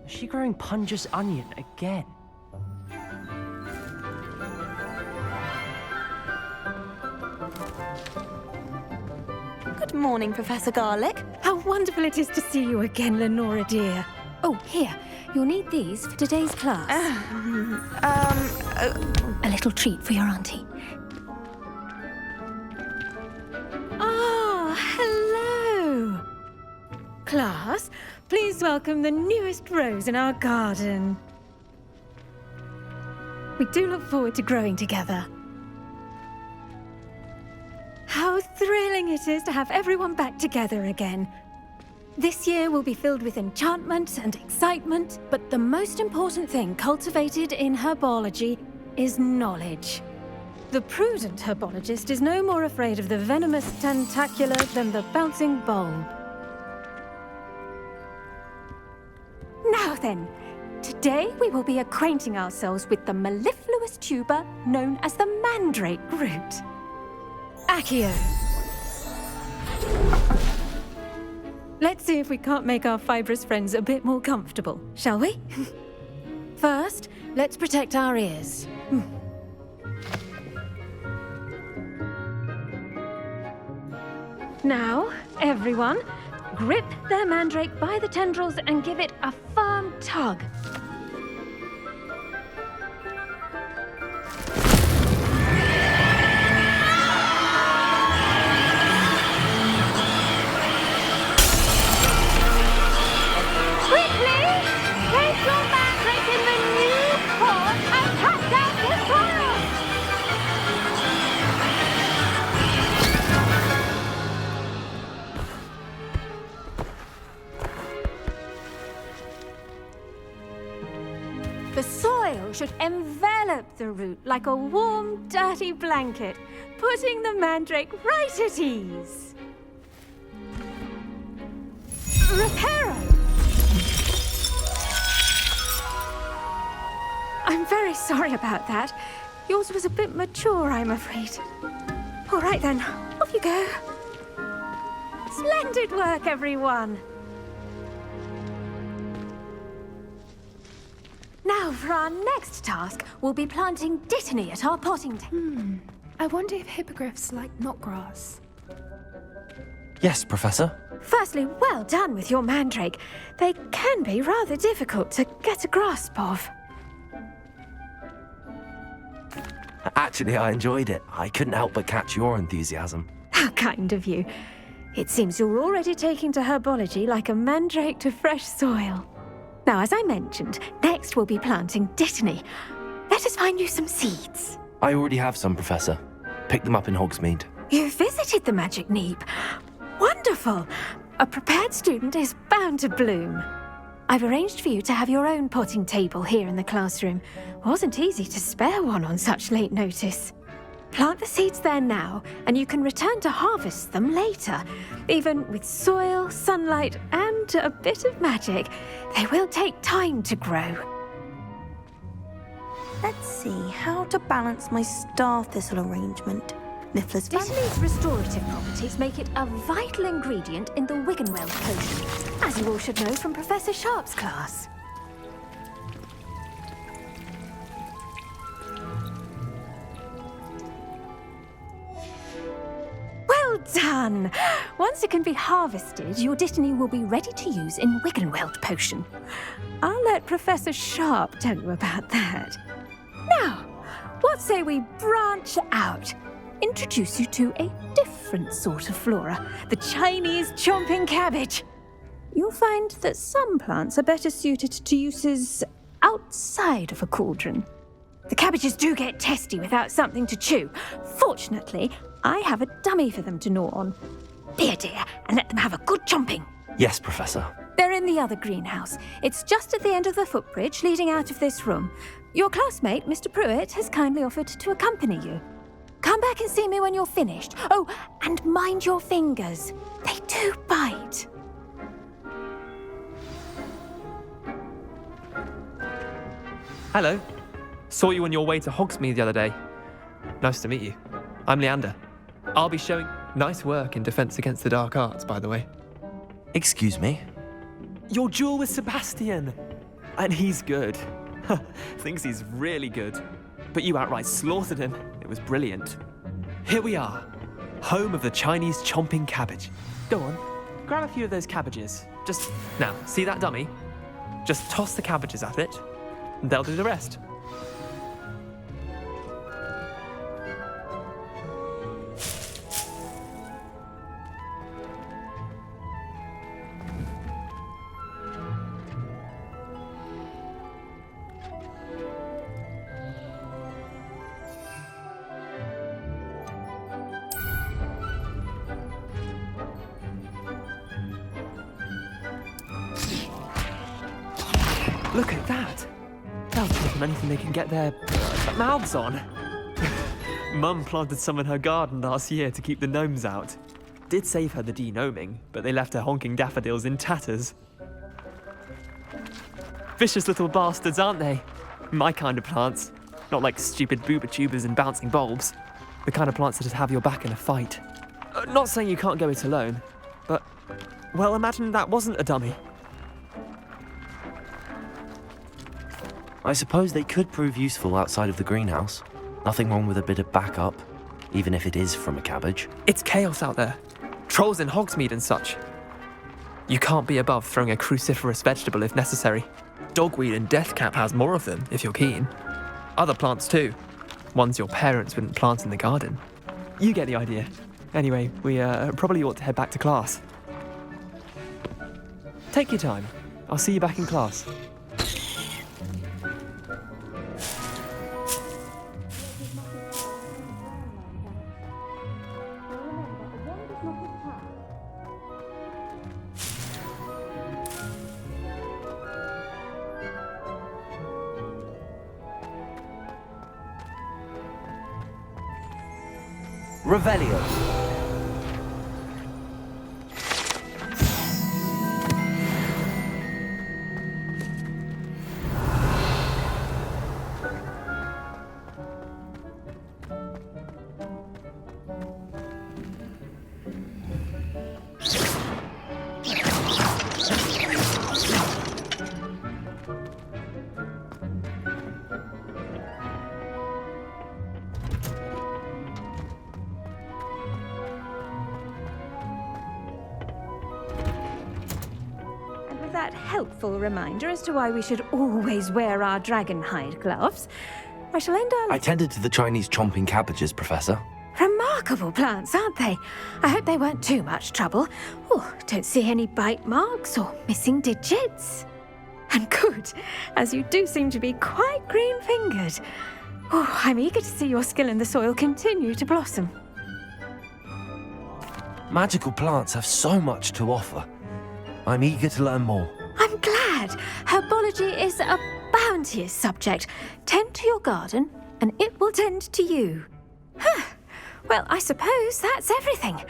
Is she growing Punja's onion again? Good morning, Professor Garlick. How wonderful it is to see you again, Lenora dear. Oh, here. You'll need these for today's class. A little treat for your auntie. Ah, hello. Class, please welcome the newest rose in our garden. We do look forward to growing together. How thrilling it is to have everyone back together again. This year will be filled with enchantment and excitement, but the most important thing cultivated in herbology is knowledge. The prudent herbologist is no more afraid of the venomous tentacula than the bouncing bulb. Now then, today we will be acquainting ourselves with the mellifluous tuber known as the mandrake root. Accio. Let's see if we can't make our fibrous friends a bit more comfortable, shall we? First, let's protect our ears. Now, everyone, grip their mandrake by the tendrils and give it a firm tug. The soil should envelop the root like a warm, dirty blanket, putting the mandrake right at ease. Reparo! I'm very sorry about that. Yours was a bit mature, I'm afraid. All right then, off you go. Splendid work, everyone! Now, for our next task, we'll be planting dittany at our potting table. I wonder if hippogriffs like knotgrass. Yes, Professor. Firstly, well done with your mandrake. They can be rather difficult to get a grasp of. Actually, I enjoyed it. I couldn't help but catch your enthusiasm. How kind of you. It seems you're already taking to herbology like a mandrake to fresh soil. Now, as I mentioned, next we'll be planting dittany. Let us find you some seeds. I already have some, Professor. Picked them up in Hogsmeade. You visited the Magic Neep. Wonderful! A prepared student is bound to bloom. I've arranged for you to have your own potting table here in the classroom. Wasn't easy to spare one on such late notice. Plant the seeds there now, and you can return to harvest them later. Even with soil, sunlight, and a bit of magic, they will take time to grow. Let's see how to balance my star thistle arrangement. Niffler's Dittany's restorative properties make it a vital ingredient in the Wiggenweld potion, as you all should know from Professor Sharp's class. Well done! Once it can be harvested, your dittany will be ready to use in Wiggenweld potion. I'll let Professor Sharp tell you about that. Now, what say we branch out? Introduce you to a different sort of flora, the Chinese chomping cabbage. You'll find that some plants are better suited to uses outside of a cauldron. The cabbages do get testy without something to chew. Fortunately, I have a dummy for them to gnaw on. Be a dear and let them have a good chomping. Yes, Professor. They're in the other greenhouse. It's just at the end of the footbridge leading out of this room. Your classmate, Mr. Pruitt, has kindly offered to accompany you. Come back and see me when you're finished. Oh, and mind your fingers. They do bite. Hello. Saw you on your way to Hogsmeade the other day. Nice to meet you. I'm Leander. I'll be showing nice work in Defense Against the Dark Arts, by the way. Excuse me? Your duel with Sebastian. And he's good. Thinks he's really good. But you outright slaughtered him. It was brilliant. Here we are, home of the Chinese chomping cabbage. Go on, grab a few of those cabbages. Just, now, see that dummy? Just toss the cabbages at it, and they'll do the rest. Look at that! They'll take on anything they can get their mouths on. Mum planted some in her garden last year to keep the gnomes out. Did save her the de-gnoming, but they left her honking daffodils in tatters. Vicious little bastards, aren't they? My kind of plants. Not like stupid booba tubers and bouncing bulbs. The kind of plants that'd have your back in a fight. Not saying you can't go it alone, but, well, imagine that wasn't a dummy. I suppose they could prove useful outside of the greenhouse. Nothing wrong with a bit of backup, even if it is from a cabbage. It's chaos out there. Trolls in Hogsmeade and such. You can't be above throwing a cruciferous vegetable if necessary. Dogweed and deathcap has more of them, if you're keen. Other plants too. Ones your parents wouldn't plant in the garden. You get the idea. Anyway, we probably ought to head back to class. Take your time. I'll see you back in class. Revelio. That helpful reminder as to why we should always wear our dragon hide gloves, I shall end our... I tended to the Chinese chomping cabbages, Professor. Remarkable plants, aren't they? I hope they weren't too much trouble. Oh, don't see any bite marks or missing digits. And good, as you do seem to be quite green-fingered. Oh, I'm eager to see your skill in the soil continue to blossom. Magical plants have so much to offer. I'm eager to learn more. I'm glad. Herbology is a bounteous subject. Tend to your garden, and it will tend to you. Well, I suppose that's everything.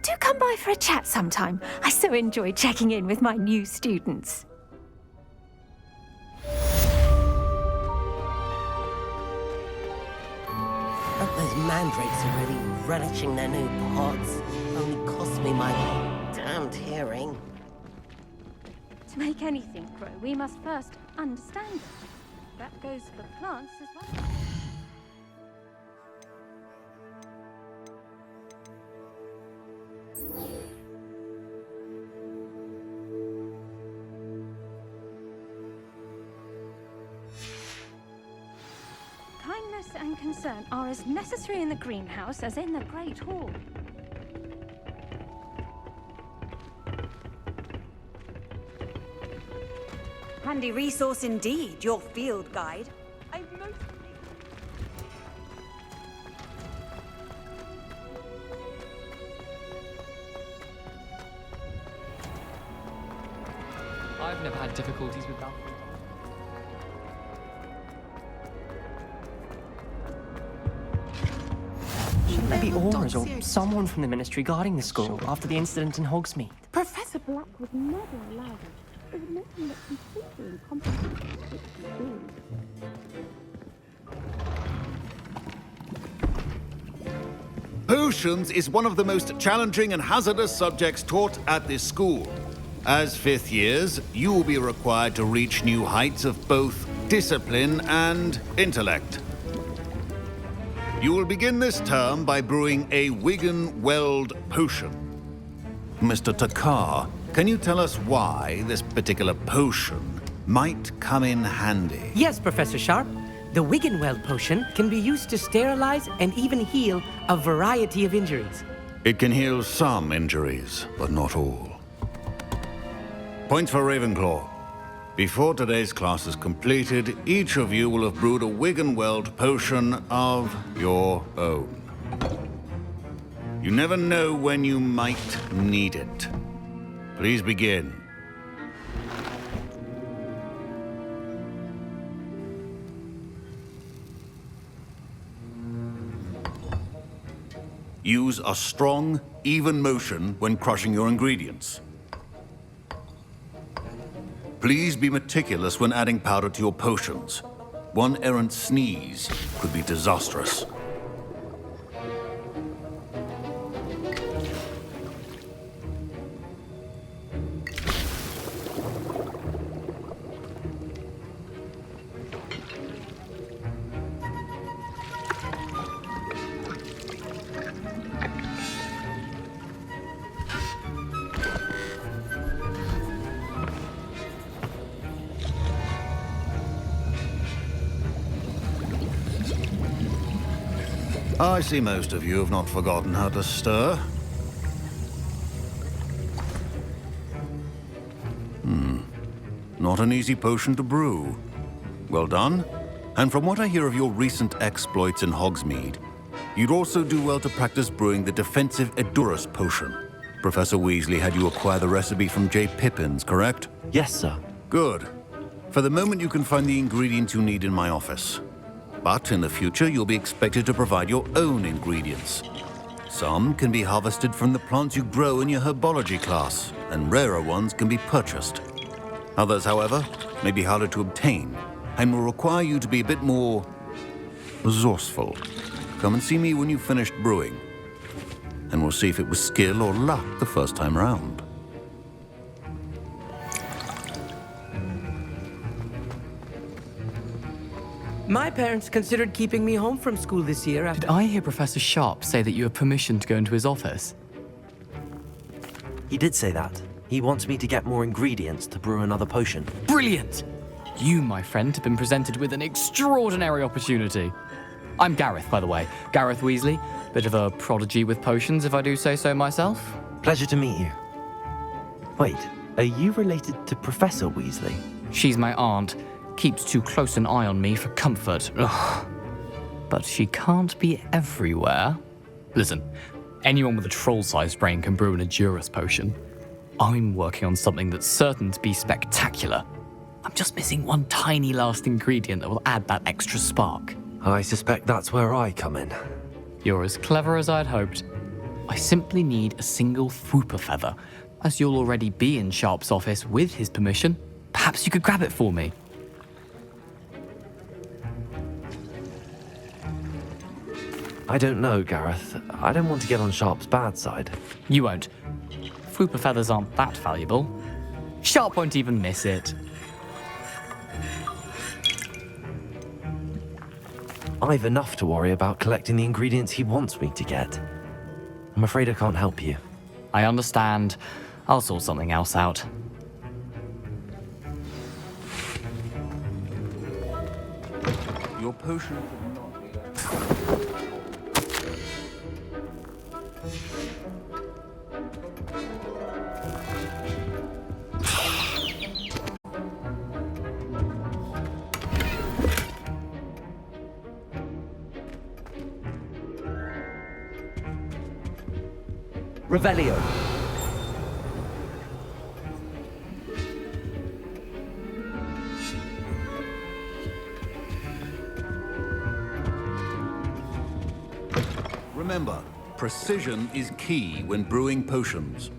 Do come by for a chat sometime. I so enjoy checking in with my new students. Hope those mandrakes are really relishing their new pods. Only cost me my damned hearing. To make anything grow, we must first understand it. That goes for plants as well. Kindness and concern are as necessary in the greenhouse as in the Great Hall. Handy resource indeed, your field guide. I've noticed. I've never had difficulties with that. Shouldn't there be Auras or someone from the Ministry guarding the school after the incident in Hogsmeade? Professor Black would never allow it. It would make him look completely incompetent. Potions is one of the most challenging and hazardous subjects taught at this school. As fifth years, you will be required to reach new heights of both discipline and intellect. You will begin this term by brewing a Wigan-Weld potion. Mr. Takar, can you tell us why this particular potion might come in handy? Yes, Professor Sharp. The Wigan-Weld potion can be used to sterilize and even heal a variety of injuries. It can heal some injuries, but not all. Points for Ravenclaw. Before today's class is completed, each of you will have brewed a Wigan-Weld potion of your own. You never know when you might need it. Please begin. Use a strong, even motion when crushing your ingredients. Please be meticulous when adding powder to your potions. One errant sneeze could be disastrous. I see most of you have not forgotten how to stir. Not an easy potion to brew. Well done. And from what I hear of your recent exploits in Hogsmeade, you'd also do well to practice brewing the defensive Edurus potion. Professor Weasley had you acquire the recipe from J. Pippins, correct? Yes, sir. Good. For the moment, you can find the ingredients you need in my office. But in the future, you'll be expected to provide your own ingredients. Some can be harvested from the plants you grow in your herbology class, and rarer ones can be purchased. Others, however, may be harder to obtain, and will require you to be a bit more resourceful. Come and see me when you've finished brewing, and we'll see if it was skill or luck the first time round. My parents considered keeping me home from school this year after... Did I hear Professor Sharp say that you have permission to go into his office? He did say that. He wants me to get more ingredients to brew another potion. Brilliant! You, my friend, have been presented with an extraordinary opportunity. I'm Gareth, by the way. Gareth Weasley. Bit of a prodigy with potions, if I do say so myself. Pleasure to meet you. Wait, are you related to Professor Weasley? She's my aunt. Keeps too close an eye on me for comfort. Ugh. But she can't be everywhere. Listen, anyone with a troll-sized brain can brew an Edurus potion. I'm working on something that's certain to be spectacular. I'm just missing one tiny last ingredient that will add that extra spark. I suspect that's where I come in. You're as clever as I'd hoped. I simply need a single Fwooper feather. As you'll already be in Sharp's office with his permission, perhaps you could grab it for me. I don't know, Gareth. I don't want to get on Sharp's bad side. You won't. Fwooper feathers aren't that valuable. Sharp won't even miss it. I've enough to worry about collecting the ingredients he wants me to get. I'm afraid I can't help you. I understand. I'll sort something else out. Your potion... Revelio. Remember, precision is key when brewing potions.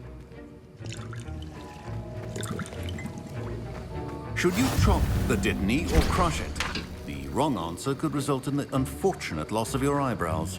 Should you chop the Dittany or crush it? The wrong answer could result in the unfortunate loss of your eyebrows.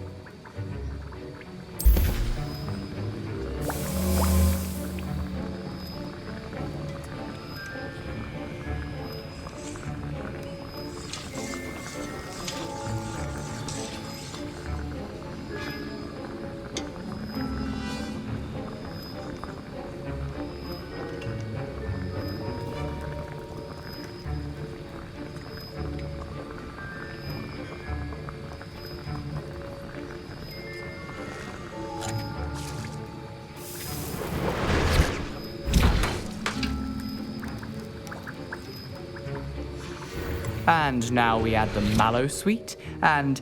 And now we add the mallow sweet, and...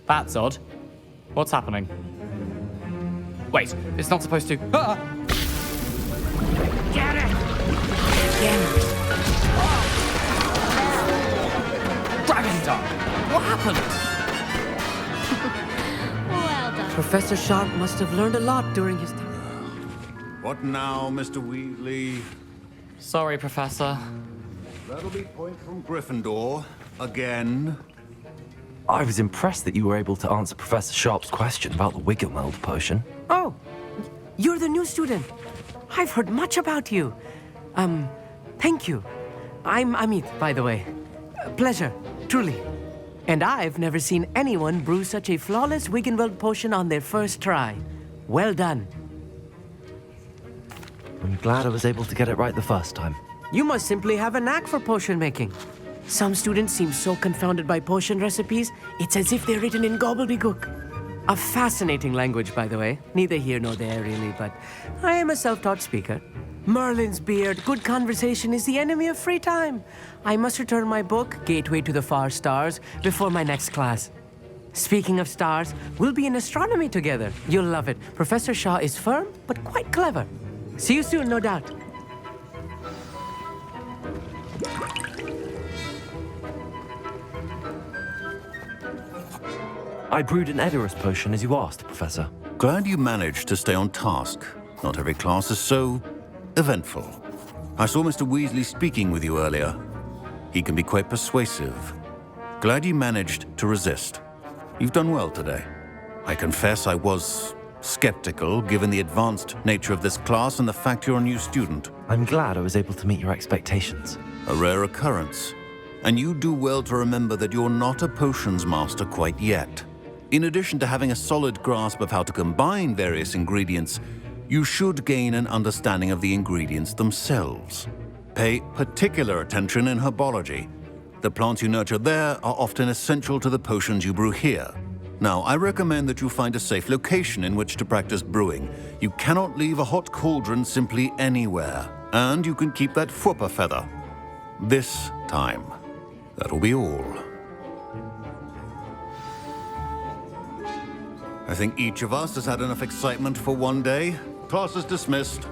That's odd. What's happening? Wait, it's not supposed to... Ah! Get it! Again. Dragon Tongue! What happened? Well done. Professor Sharp must have learned a lot during his time. What now, Mr. Weasley? Sorry, Professor. That'll be point from Gryffindor. Again. I was impressed that you were able to answer Professor Sharp's question about the Wiggenweld potion. Oh, you're the new student. I've heard much about you. Thank you. I'm Amit, by the way. Pleasure, truly. And I've never seen anyone brew such a flawless Wiggenweld potion on their first try. Well done. I'm glad I was able to get it right the first time. You must simply have a knack for potion making. Some students seem so confounded by potion recipes, it's as if they're written in gobbledygook. A fascinating language, by the way. Neither here nor there, really, but I am a self-taught speaker. Merlin's beard, good conversation is the enemy of free time. I must return my book, Gateway to the Far Stars, before my next class. Speaking of stars, we'll be in astronomy together. You'll love it. Professor Shaw is firm, but quite clever. See you soon, no doubt. I brewed an Edorus potion as you asked, Professor. Glad you managed to stay on task. Not every class is so eventful. I saw Mr. Weasley speaking with you earlier. He can be quite persuasive. Glad you managed to resist. You've done well today. I confess I was skeptical, given the advanced nature of this class and the fact you're a new student. I'm glad I was able to meet your expectations. A rare occurrence. And you do well to remember that you're not a potions master quite yet. In addition to having a solid grasp of how to combine various ingredients, you should gain an understanding of the ingredients themselves. Pay particular attention in herbology. The plants you nurture there are often essential to the potions you brew here. Now, I recommend that you find a safe location in which to practice brewing. You cannot leave a hot cauldron simply anywhere. And you can keep that Fwooper feather. This time. That'll be all. I think each of us has had enough excitement for one day. Class is dismissed.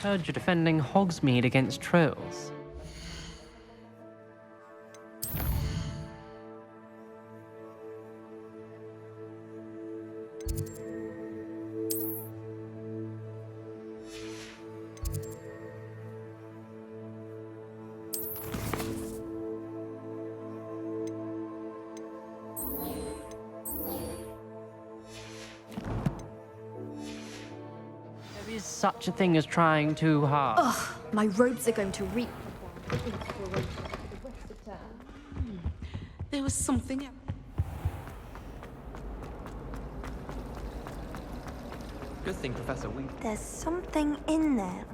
Heard you're defending Hogsmeade against trolls. There is such a thing as trying too hard. Ugh, my robes are going to reek. There was something else. Good thing, Professor Weasley. There's something in there.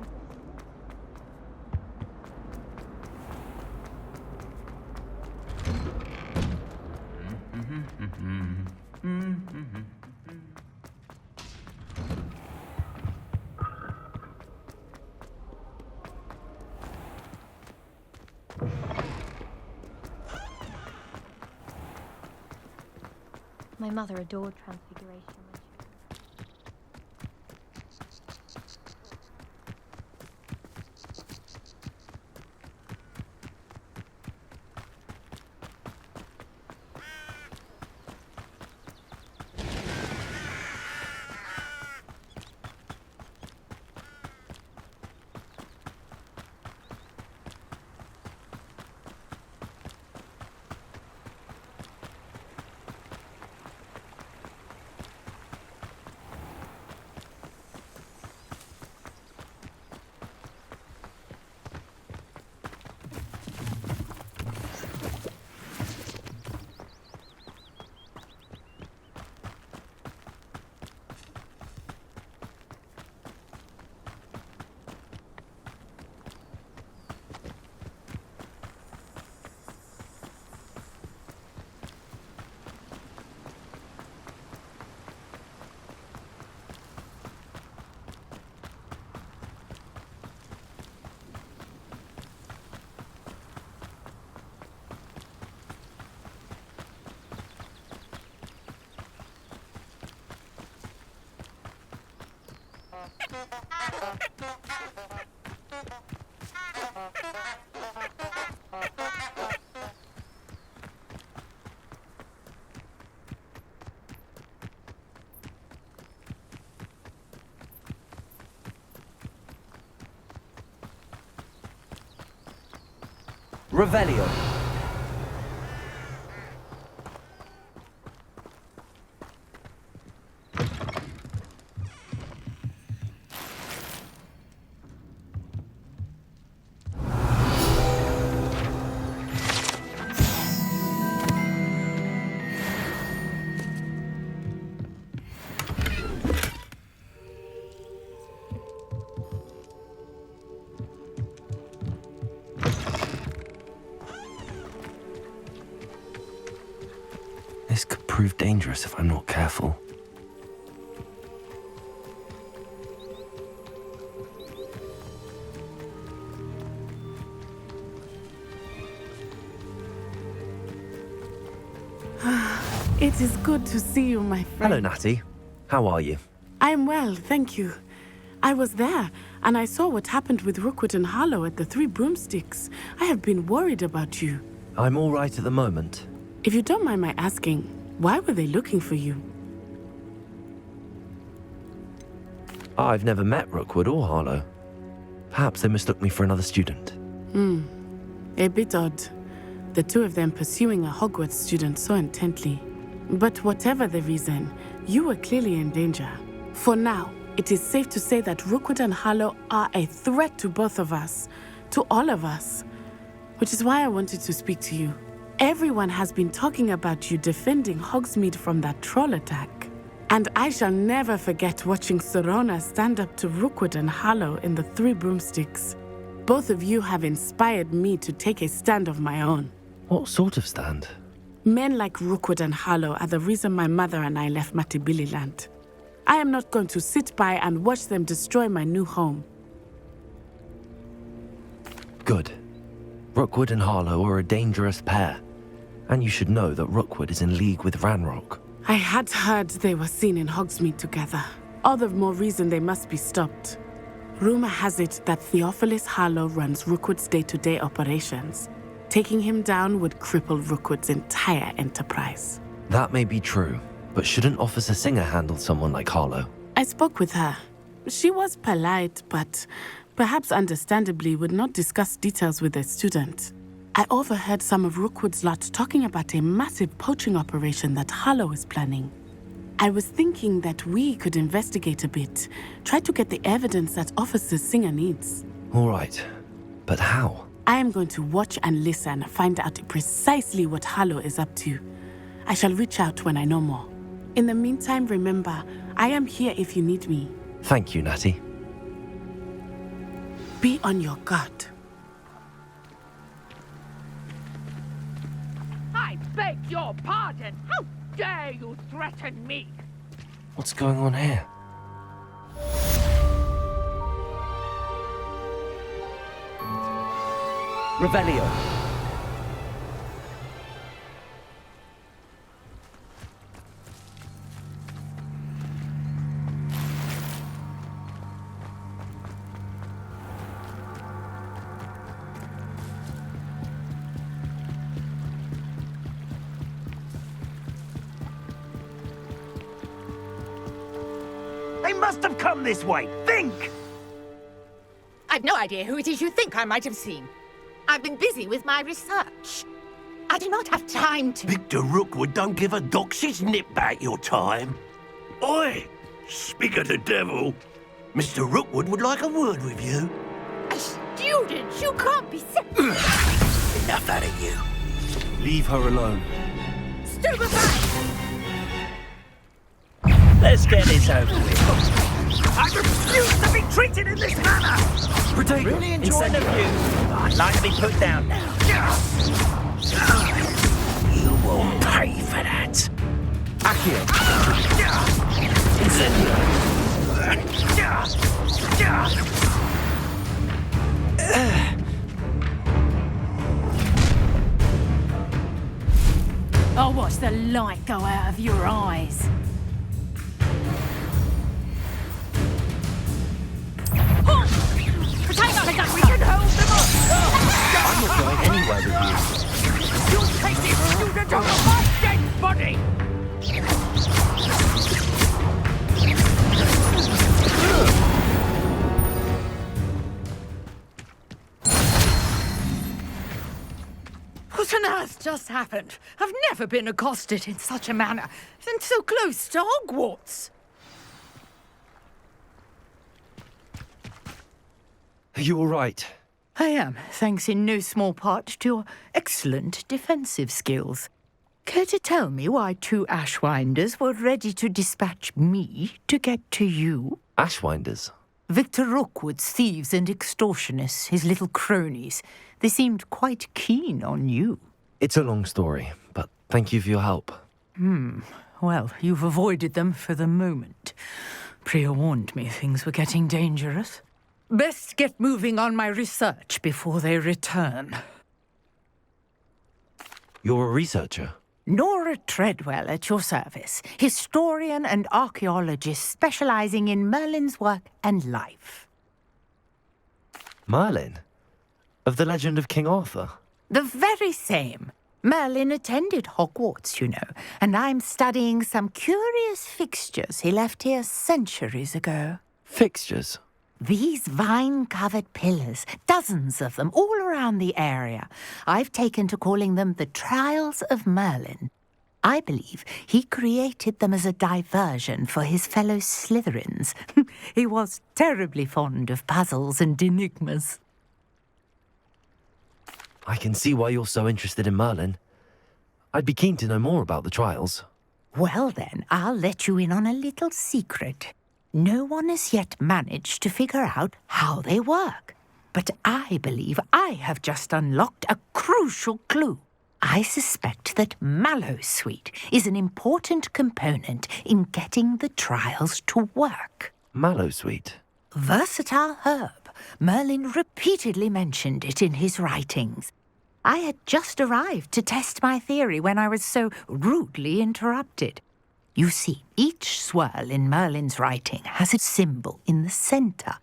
My mother adored Transfiguration. Revelio. This could prove dangerous if I'm not careful. It is good to see you, my friend. Hello, Natty. How are you? I'm well, thank you. I was there, and I saw what happened with Rookwood and Harlow at the Three Broomsticks. I have been worried about you. I'm all right at the moment. If you don't mind my asking, why were they looking for you? I've never met Rookwood or Harlow. Perhaps they mistook me for another student. A bit odd. The two of them pursuing a Hogwarts student so intently. But whatever the reason, you were clearly in danger. For now, it is safe to say that Rookwood and Harlow are a threat to both of us, to all of us. Which is why I wanted to speak to you. Everyone has been talking about you defending Hogsmeade from that troll attack. And I shall never forget watching Serona stand up to Rookwood and Harlow in the Three Broomsticks. Both of you have inspired me to take a stand of my own. What sort of stand? Men like Rookwood and Harlow are the reason my mother and I left Matabeleland. I am not going to sit by and watch them destroy my new home. Good. Rookwood and Harlow are a dangerous pair. And you should know that Rookwood is in league with Ranrock. I had heard they were seen in Hogsmeade together. All the more reason they must be stopped. Rumor has it that Theophilus Harlow runs Rookwood's day-to-day operations. Taking him down would cripple Rookwood's entire enterprise. That may be true, but shouldn't Officer Singer handle someone like Harlow? I spoke with her. She was polite, but perhaps understandably would not discuss details with a student. I overheard some of Rookwood's lot talking about a massive poaching operation that Harlow is planning. I was thinking that we could investigate a bit, try to get the evidence that Officer Singer needs. All right, but how? I am going to watch and listen, find out precisely what Harlow is up to. I shall reach out when I know more. In the meantime, remember, I am here if you need me. Thank you, Natty. Be on your guard. I beg your pardon! How dare you threaten me? What's going on here? Revelio. They must have come this way. Think! I've no idea who it is you think I might have seen. I've been busy with my research. I do not have time to... Victor Rookwood don't give a doxy's nip back your time. Oi! Speak of the devil. Mr. Rookwood would like a word with you. A student? You can't be so... Enough out of you. Leave her alone. Stupefy! Let's get this over with. I refuse to be treated in this manner! Protect Really enjoying the view. I'd like to be put down now. You will pay for that. Accio. Incendio. I'll watch the light go out of your eyes. Potato, we can hold them up! I'm not going anywhere with you. You'll take this student over my dead body! What on earth just happened? I've never been accosted in such a manner, and so close to Hogwarts. Are you all right? I am, thanks in no small part to your excellent defensive skills. Care to tell me why 2 Ashwinders were ready to dispatch me to get to you? Ashwinders? Victor Rookwood's thieves and extortionists, his little cronies. They seemed quite keen on you. It's a long story, but thank you for your help. Well, you've avoided them for the moment. Priya warned me things were getting dangerous. Best get moving on my research before they return. You're a researcher? Nora Treadwell at your service, historian and archaeologist specializing in Merlin's work and life. Merlin? Of the legend of King Arthur? The very same. Merlin attended Hogwarts, you know, and I'm studying some curious fixtures he left here centuries ago. Fixtures? These vine-covered pillars, dozens of them, all around the area. I've taken to calling them the Trials of Merlin. I believe he created them as a diversion for his fellow Slytherins. He was terribly fond of puzzles and enigmas. I can see why you're so interested in Merlin. I'd be keen to know more about the trials. Well then, I'll let you in on a little secret. No one has yet managed to figure out how they work. But I believe I have just unlocked a crucial clue. I suspect that Mallowsweet is an important component in getting the trials to work. Mallowsweet? Versatile herb. Merlin repeatedly mentioned it in his writings. I had just arrived to test my theory when I was so rudely interrupted. You see, each swirl in Merlin's writing has a symbol in the centre.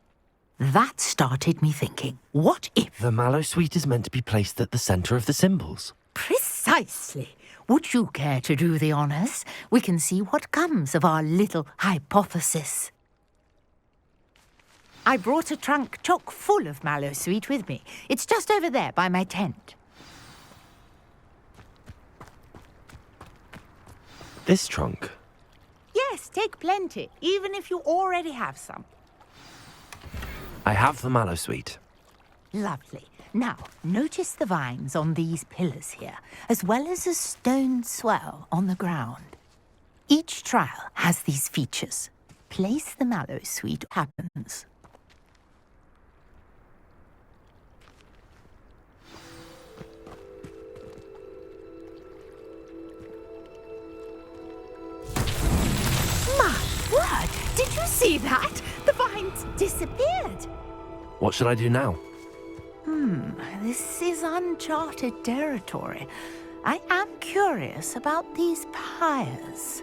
That started me thinking, what if... The Mallowsweet is meant to be placed at the centre of the symbols. Precisely. Would you care to do the honours? We can see what comes of our little hypothesis. I brought a trunk chock full of Mallowsweet with me. It's just over there by my tent. This trunk? Yes, take plenty, even if you already have some. I have the Mallowsweet. Lovely. Now, notice the vines on these pillars here, as well as a stone swell on the ground. Each trial has these features. Place the Mallowsweet happens. My word! Did you see that? The vines disappeared. What should I do now? This is uncharted territory. I am curious about these pyres.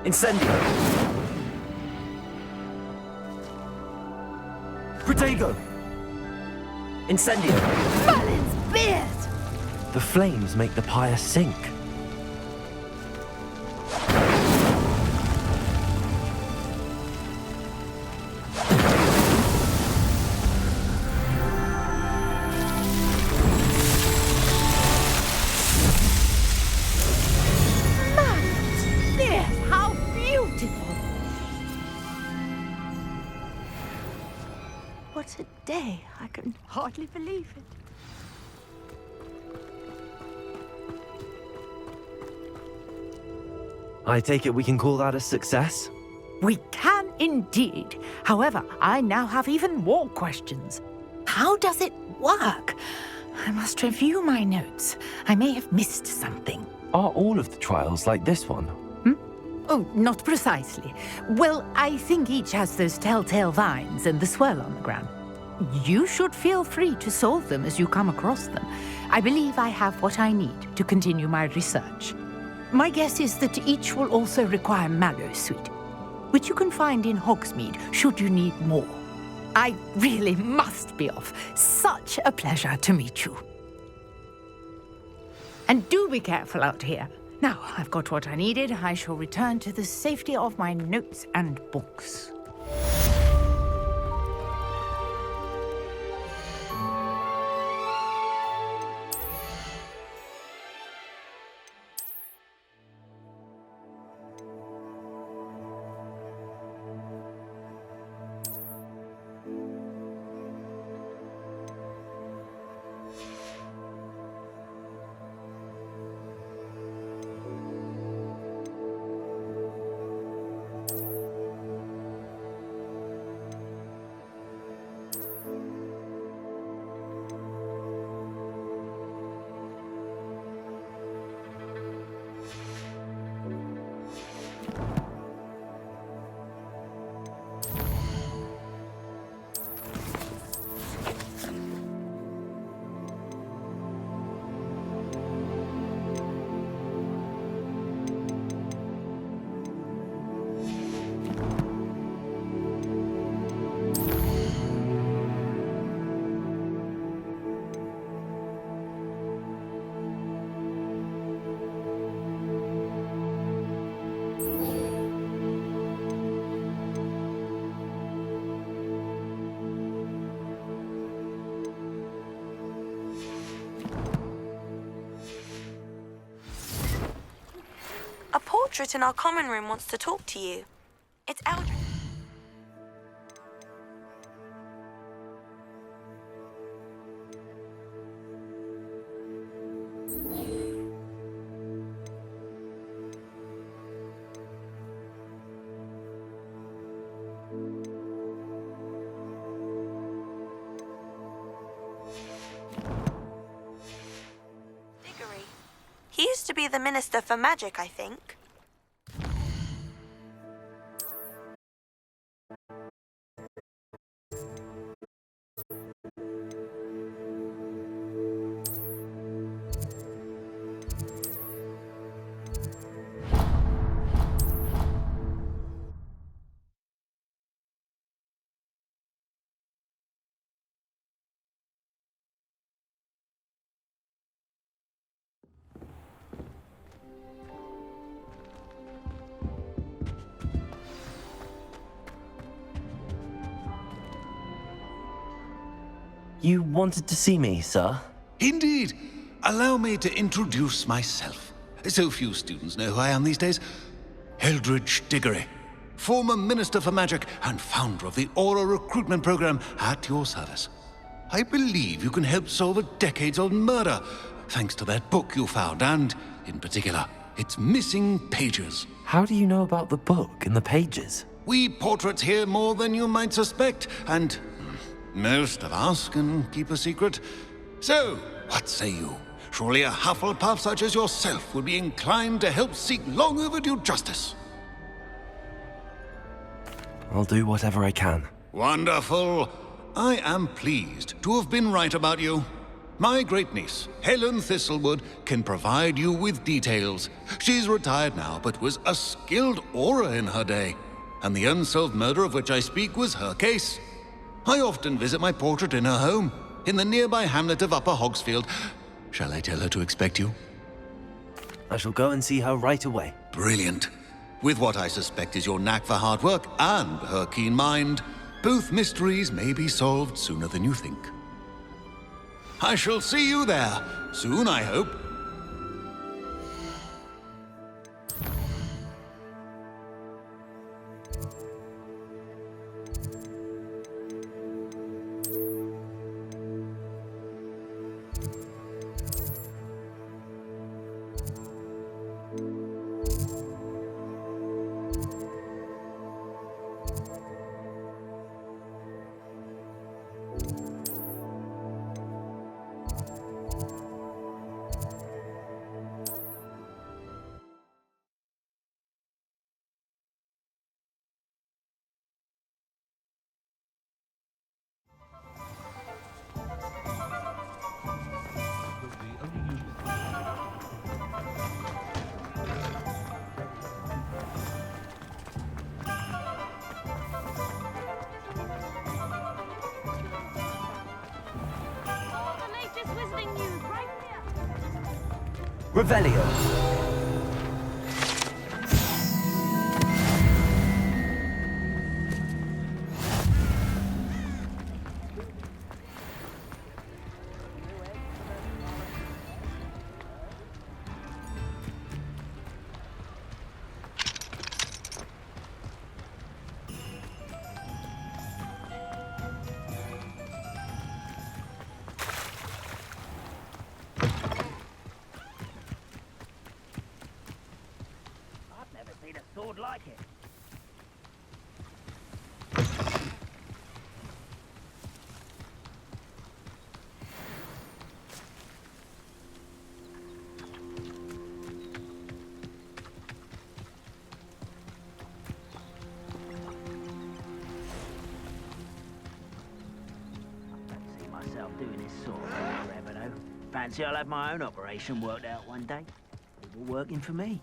Incendio! Protego! Incendio! Merlin's beard! The flames make the pyre sink. What a day. I can hardly believe it. I take it we can call that a success? We can indeed. However, I now have even more questions. How does it work? I must review my notes. I may have missed something. Are all of the trials like this one? Oh, not precisely. Well, I think each has those telltale vines and the swirl on the ground. You should feel free to solve them as you come across them. I believe I have what I need to continue my research. My guess is that each will also require mallow sweet, which you can find in Hogsmeade should you need more. I really must be off. Such a pleasure to meet you. And do be careful out here. Now, I've got what I needed. I shall return to the safety of my notes and books. A portrait in our common room wants to talk to you. It's Eldred. He used to be the Minister for Magic, I think. You wanted to see me, sir? Indeed. Allow me to introduce myself. So few students know who I am these days. Eldridge Diggory, former Minister for Magic and founder of the Aura Recruitment Program, at your service. I believe you can help solve a decades-old murder, thanks to that book you found, and, in particular, its missing pages. How do you know about the book and the pages? We portraits hear more than you might suspect, and most of us can keep a secret. So, what say you? Surely a Hufflepuff such as yourself would be inclined to help seek long overdue justice. I'll do whatever I can. Wonderful. I am pleased to have been right about you. My great-niece, Helen Thistlewood, can provide you with details. She's retired now, but was a skilled aura in her day. And the unsolved murder of which I speak was her case. I often visit my portrait in her home, in the nearby hamlet of Upper Hogsfield. Shall I tell her to expect you? I shall go and see her right away. Brilliant. With what I suspect is your knack for hard work and her keen mind, both mysteries may be solved sooner than you think. I shall see you there, soon I hope. Revelio. Sword like it. See myself doing this sort of thing forever, though. Fancy I'll have my own operation worked out one day. People working for me.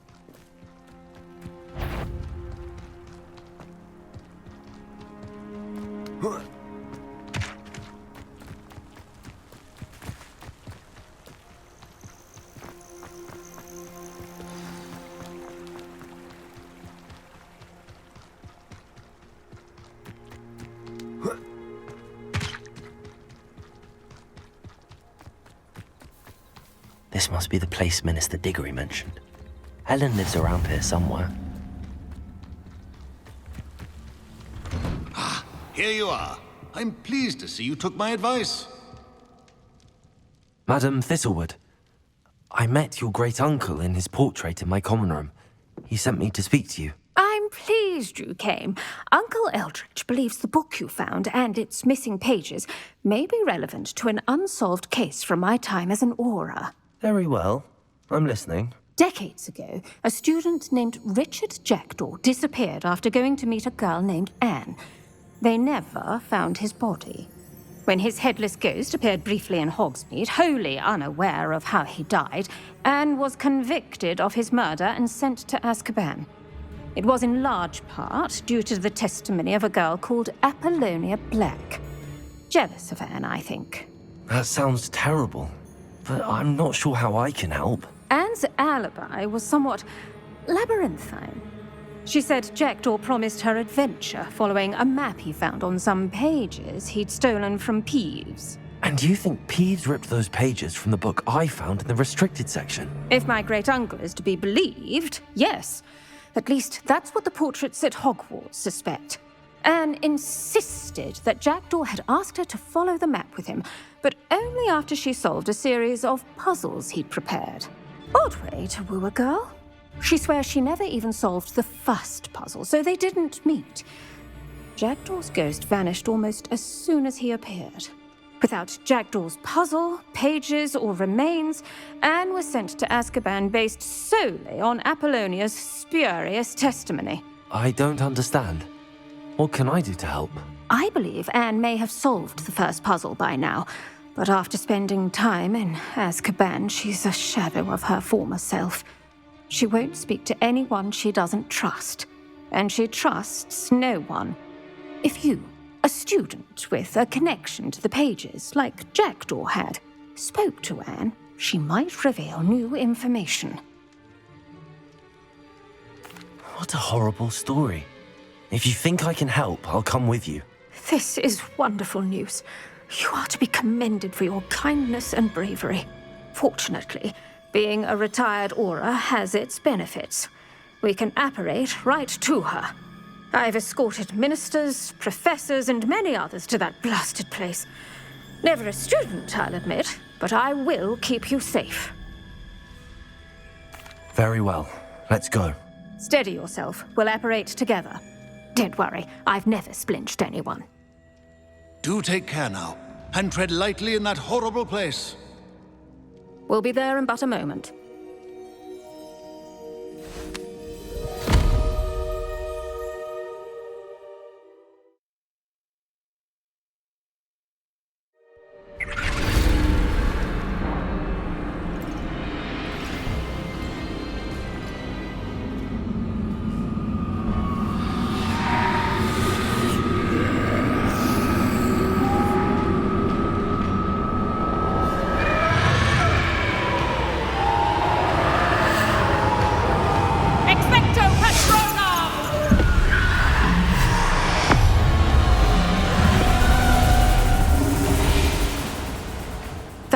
This must be the place Minister Diggory mentioned. Helen lives around here somewhere. Ah, here you are. I'm pleased to see you took my advice. Madam Thistlewood, I met your great-uncle in his portrait in my common room. He sent me to speak to you. I'm pleased you came. Uncle Eldridge believes the book you found and its missing pages may be relevant to an unsolved case from my time as an aura. Very well. I'm listening. Decades ago, a student named Richard Jackdaw disappeared after going to meet a girl named Anne. They never found his body. When his headless ghost appeared briefly in Hogsmeade, wholly unaware of how he died, Anne was convicted of his murder and sent to Azkaban. It was in large part due to the testimony of a girl called Apollonia Black. Jealous of Anne, I think. That sounds terrible, but I'm not sure how I can help. Anne's alibi was somewhat labyrinthine. She said Jackdaw promised her adventure following a map he found on some pages he'd stolen from Peeves. And you think Peeves ripped those pages from the book I found in the restricted section? If my great-uncle is to be believed, yes. At least that's what the portraits at Hogwarts suspect. Anne insisted that Jackdaw had asked her to follow the map with him, but only after she solved a series of puzzles he'd prepared. Odd way to woo a girl. She swears she never even solved the first puzzle, so they didn't meet. Jackdaw's ghost vanished almost as soon as he appeared. Without Jackdaw's puzzle, pages, or remains, Anne was sent to Azkaban based solely on Apollonia's spurious testimony. I don't understand. What can I do to help? I believe Anne may have solved the first puzzle by now, but after spending time in Azkaban, she's a shadow of her former self. She won't speak to anyone she doesn't trust, and she trusts no one. If you, a student with a connection to the pages, like Jackdaw had, spoke to Anne, she might reveal new information. What a horrible story. If you think I can help, I'll come with you. This is wonderful news. You are to be commended for your kindness and bravery. Fortunately, being a retired aura has its benefits. We can apparate right to her. I've escorted ministers, professors, and many others to that blasted place. Never a student, I'll admit, but I will keep you safe. Very well. Let's go. Steady yourself. We'll apparate together. Don't worry, I've never splinched anyone. Do take care now, and tread lightly in that horrible place. We'll be there in but a moment.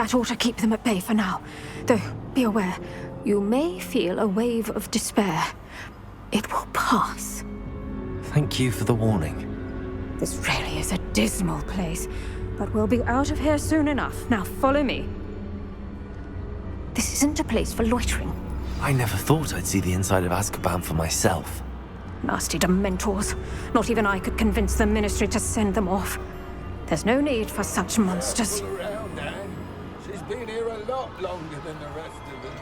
That ought to keep them at bay for now. Though, be aware, you may feel a wave of despair. It will pass. Thank you for the warning. This really is a dismal place, but we'll be out of here soon enough. Now follow me. This isn't a place for loitering. I never thought I'd see the inside of Azkaban for myself. Nasty Dementors. Not even I could convince the Ministry to send them off. There's no need for such monsters. Around, Anne. She's been here a lot longer than the rest of them.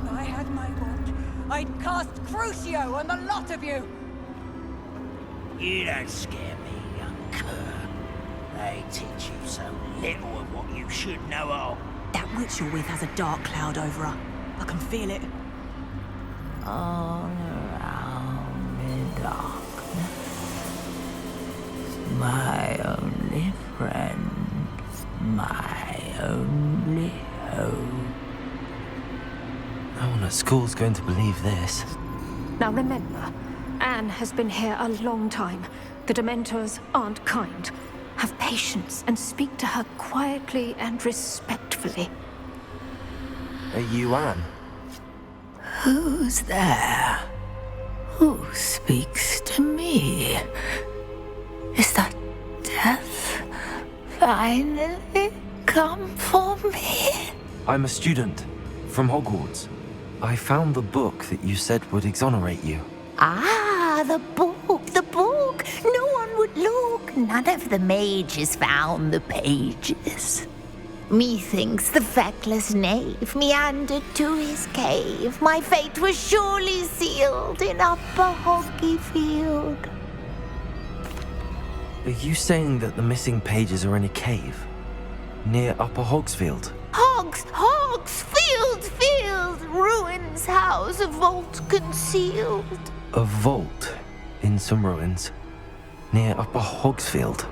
If I had my wand, I'd cast Crucio on the lot of you! You don't scare me, young cur. They teach you so little of what you should know of. That witch you're with has a dark cloud over her. I can feel it. All around me darkness, my only friend, my only hope. No one at school's going to believe this. Now remember, Anne has been here a long time. The Dementors aren't kind. Have patience and speak to her quietly and respectfully. Are you Anne? Who's there? Who speaks to me? Is that death finally come for me? I'm a student from Hogwarts. I found the book that you said would exonerate you. Ah, the book, the book. No one would look. None of the mages found the pages. Methinks the feckless knave meandered to his cave. My fate was surely sealed in Upper Hoggyfield. Are you saying that the missing pages are in a cave? Near Upper Hogsfield? Field, ruins house, a vault concealed. A vault in some ruins near Upper Hogsfield.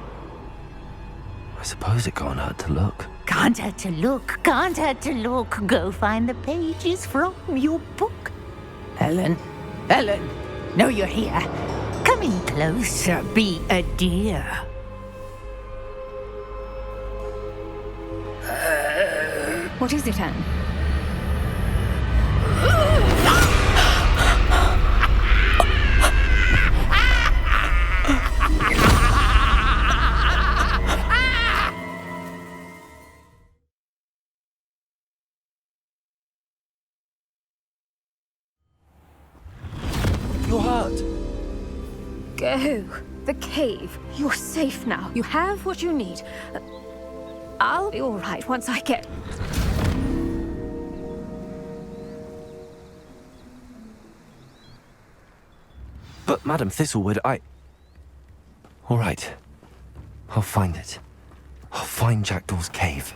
I suppose it can't hurt to look. Can't hurt to look, can't hurt to look. Go find the pages from your book. Ellen, no, you're here. Come in closer, be a dear. What is it, Anne? You're hurt. Go. The cave. You're safe now. You have what you need. I'll be all right once I get... But, Madam Thistlewood, All right. I'll find it. I'll find Jackdaw's cave.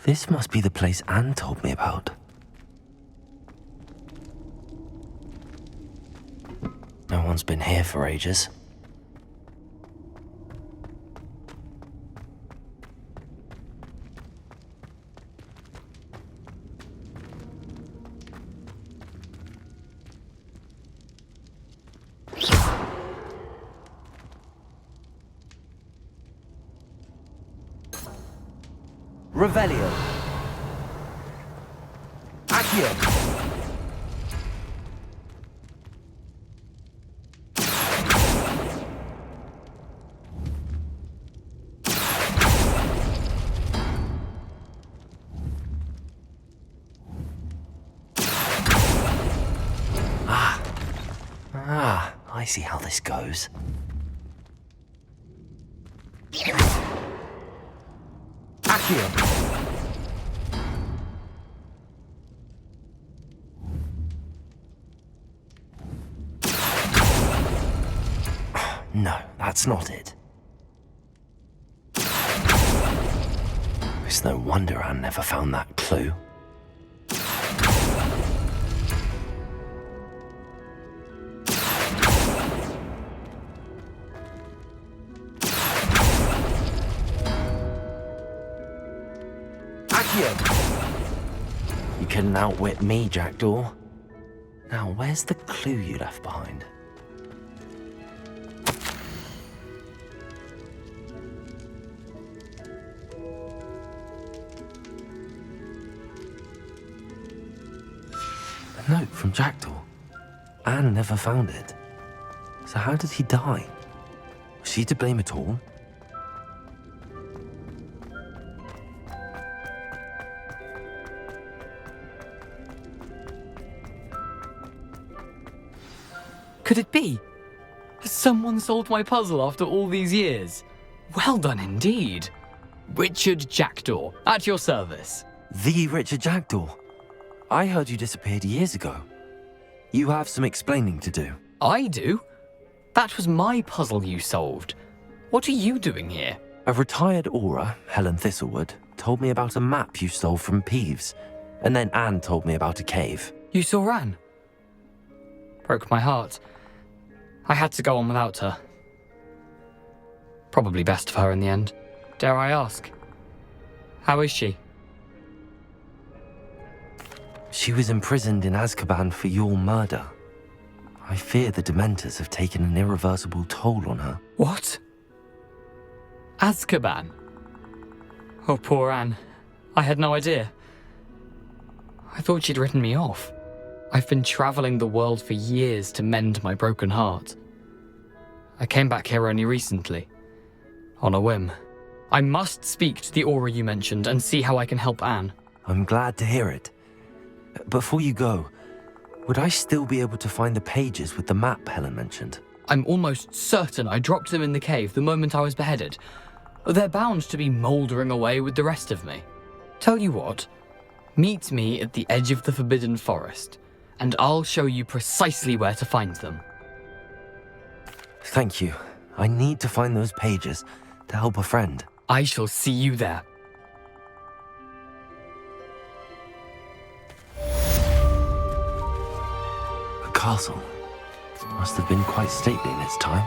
This must be the place Anne told me about. No one's been here for ages. Revelio. Accio. I see how this goes. Accio. No, that's not it. It's no wonder Anne never found that clue. You couldn't outwit me, Jackdaw. Now, where's the clue you left behind? A note from Jackdaw. Anne never found it. So how did he die? Was she to blame at all? Could it be? Has someone solved my puzzle after all these years? Well done indeed. Richard Jackdaw, at your service. The Richard Jackdaw? I heard you disappeared years ago. You have some explaining to do. I do? That was my puzzle you solved. What are you doing here? A retired aura, Helen Thistlewood, told me about a map you stole from Peeves, and then Anne told me about a cave. You saw Anne? Broke my heart. I had to go on without her. Probably best of her in the end. Dare I ask? How is she? She was imprisoned in Azkaban for your murder. I fear the Dementors have taken an irreversible toll on her. What? Azkaban? Oh, poor Anne. I had no idea. I thought she'd written me off. I've been traveling the world for years to mend my broken heart. I came back here only recently, on a whim. I must speak to the aura you mentioned and see how I can help Anne. I'm glad to hear it. Before you go, would I still be able to find the pages with the map Helen mentioned? I'm almost certain I dropped them in the cave the moment I was beheaded. They're bound to be mouldering away with the rest of me. Tell you what, meet me at the edge of the Forbidden Forest, and I'll show you precisely where to find them. Thank you. I need to find those pages to help a friend. I shall see you there. A castle. Must have been quite stately in its time.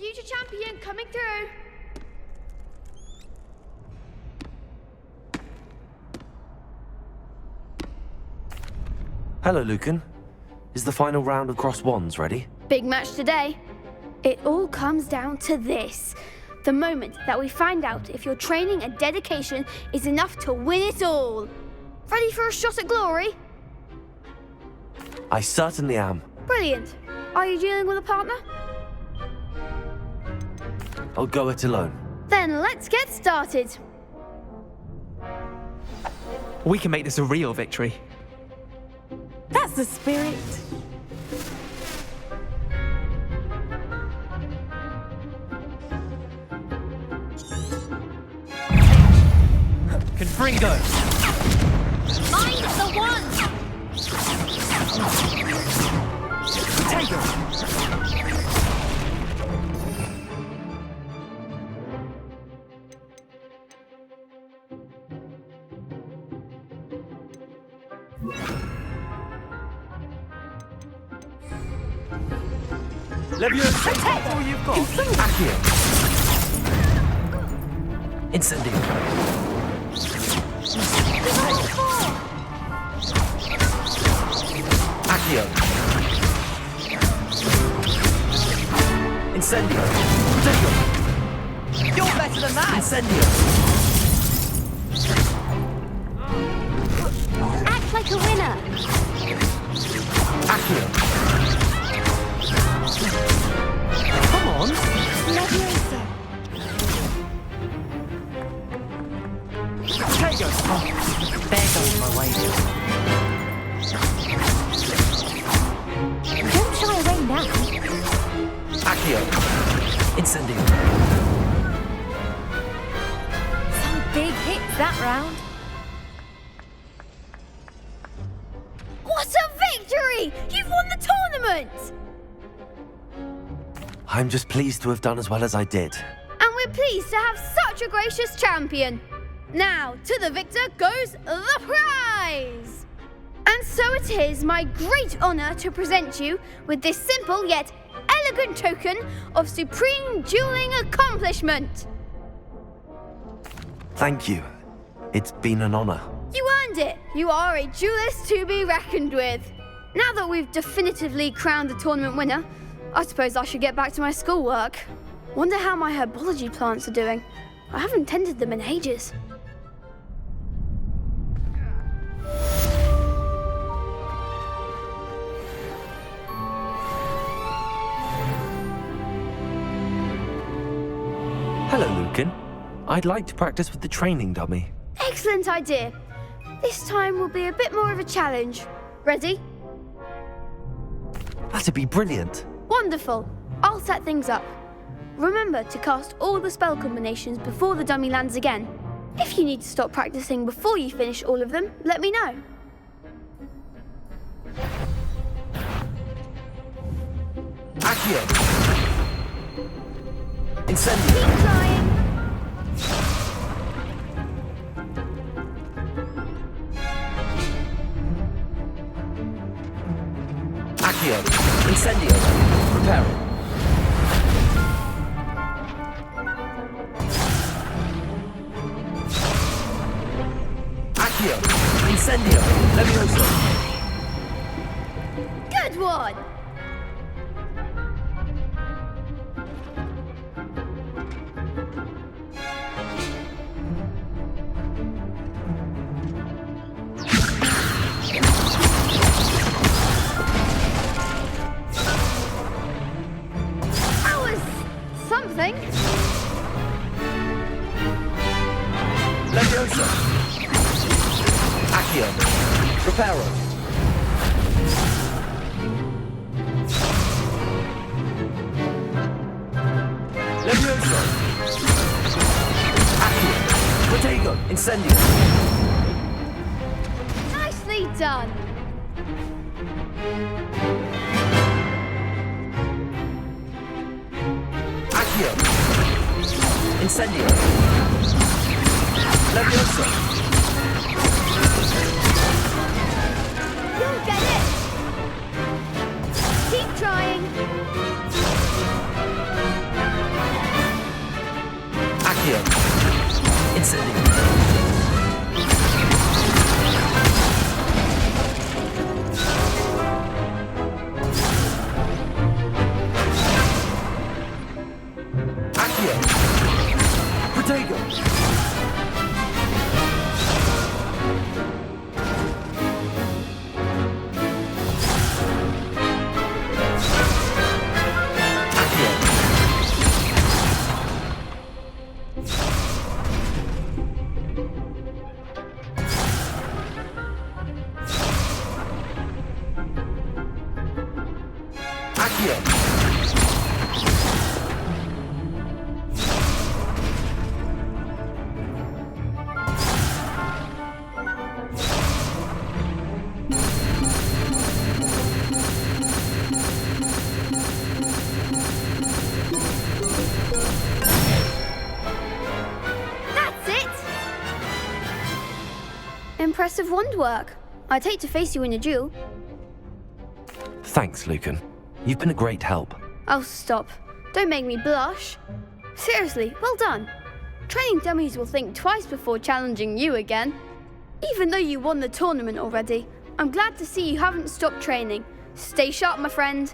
Future champion coming through. Hello, Lucan. Is the final round of Cross Wands ready? Big match today. It all comes down to this. The moment that we find out if your training and dedication is enough to win it all. Ready for a shot at glory? I certainly am. Brilliant. Are you dealing with a partner? I'll go it alone. Then let's get started. We can make this a real victory. That's the spirit. Confringo! Mind the one! Leviosa! That's all you've got! Accio! Incendio! Accio! Incendio! Protego! You're better than that! Incendio! Act like a winner! Accio! Come on! Leviosa! Protego! Oh, there goes my wager. Don't shy away now. Accio! Incendio! Some big hits that round. What a victory! You've won the tournament! I'm just pleased to have done as well as I did. And we're pleased to have such a gracious champion. Now, to the victor goes the prize! And so it is my great honour to present you with this simple yet elegant token of supreme dueling accomplishment. Thank you. It's been an honour. You earned it. You are a duelist to be reckoned with. Now that we've definitively crowned the tournament winner, I suppose I should get back to my schoolwork. Wonder how my herbology plants are doing. I haven't tended them in ages. Hello, Lucan. I'd like to practice with the training dummy. Excellent idea. This time will be a bit more of a challenge. Ready? That'd be brilliant. Wonderful. I'll set things up. Remember to cast all the spell combinations before the dummy lands again. If you need to stop practicing before you finish all of them, let me know. Accio! Incendio! Keep trying! Accio! Incendio! Prepare. Accio! Incendio! Levioso! Good one! That was something. Levioso! Accio! Preparo! Levioso! Accio! Protego! Incendio! Nicely done. Accio! Incendio! Levioso! You'll get it. Keep trying. Accio! Incendio! Accio! Stego! That's it! Impressive wand work. I'd hate to face you in a duel. Thanks, Lucan. You've been a great help. Oh, stop. Don't make me blush. Seriously, well done. Training dummies will think twice before challenging you again. Even though you won the tournament already, I'm glad to see you haven't stopped training. Stay sharp, my friend.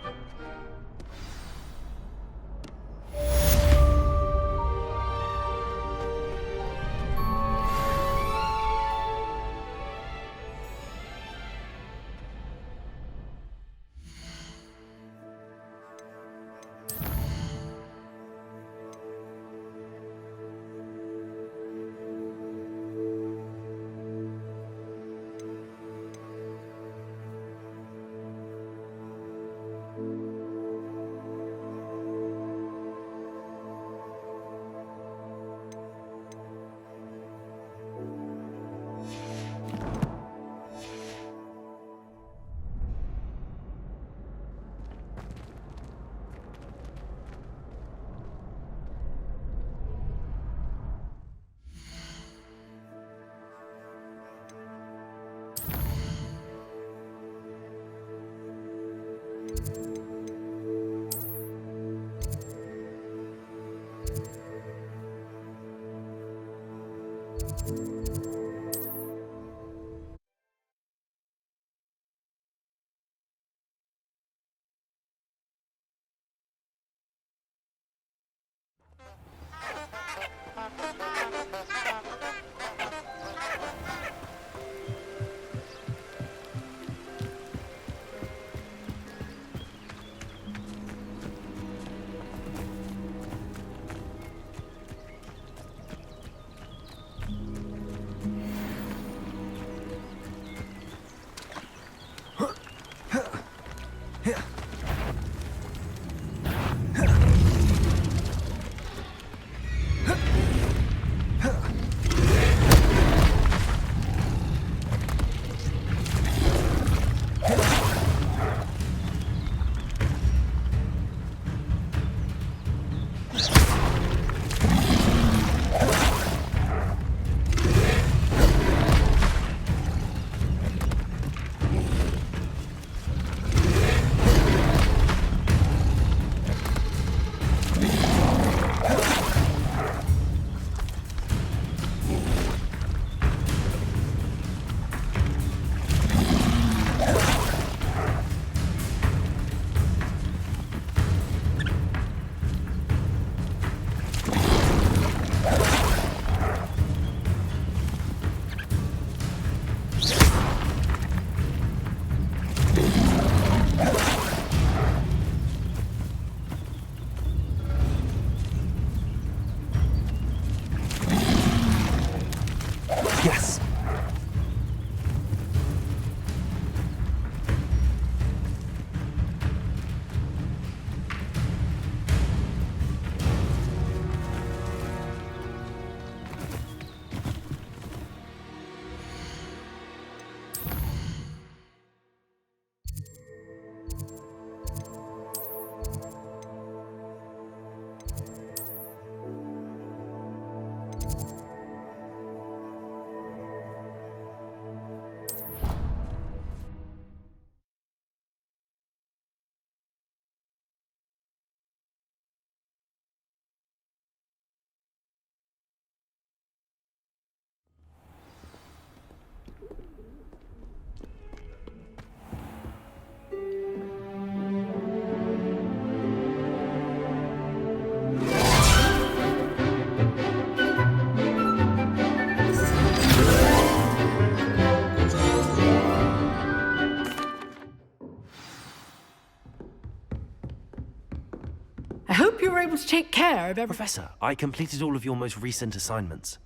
must take care of every... Professor, I completed all of your most recent assignments.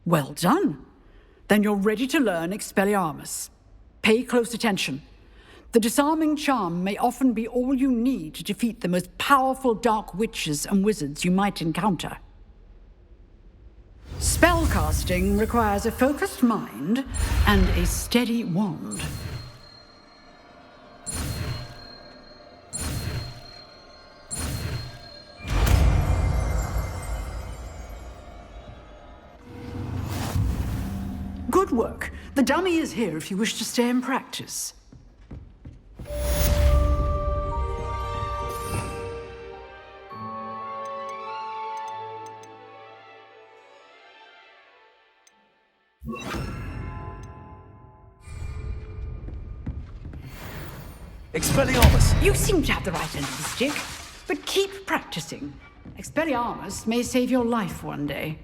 Well done. Then you're ready to learn Expelliarmus. Pay close attention. The disarming charm may often be all you need to defeat the most powerful dark witches and wizards you might encounter. Spellcasting requires a focused mind and a steady wand. Good work. The dummy is here if you wish to stay and practice. Expelliarmus! You seem to have the right end of the stick, but keep practicing. Expelliarmus may save your life one day.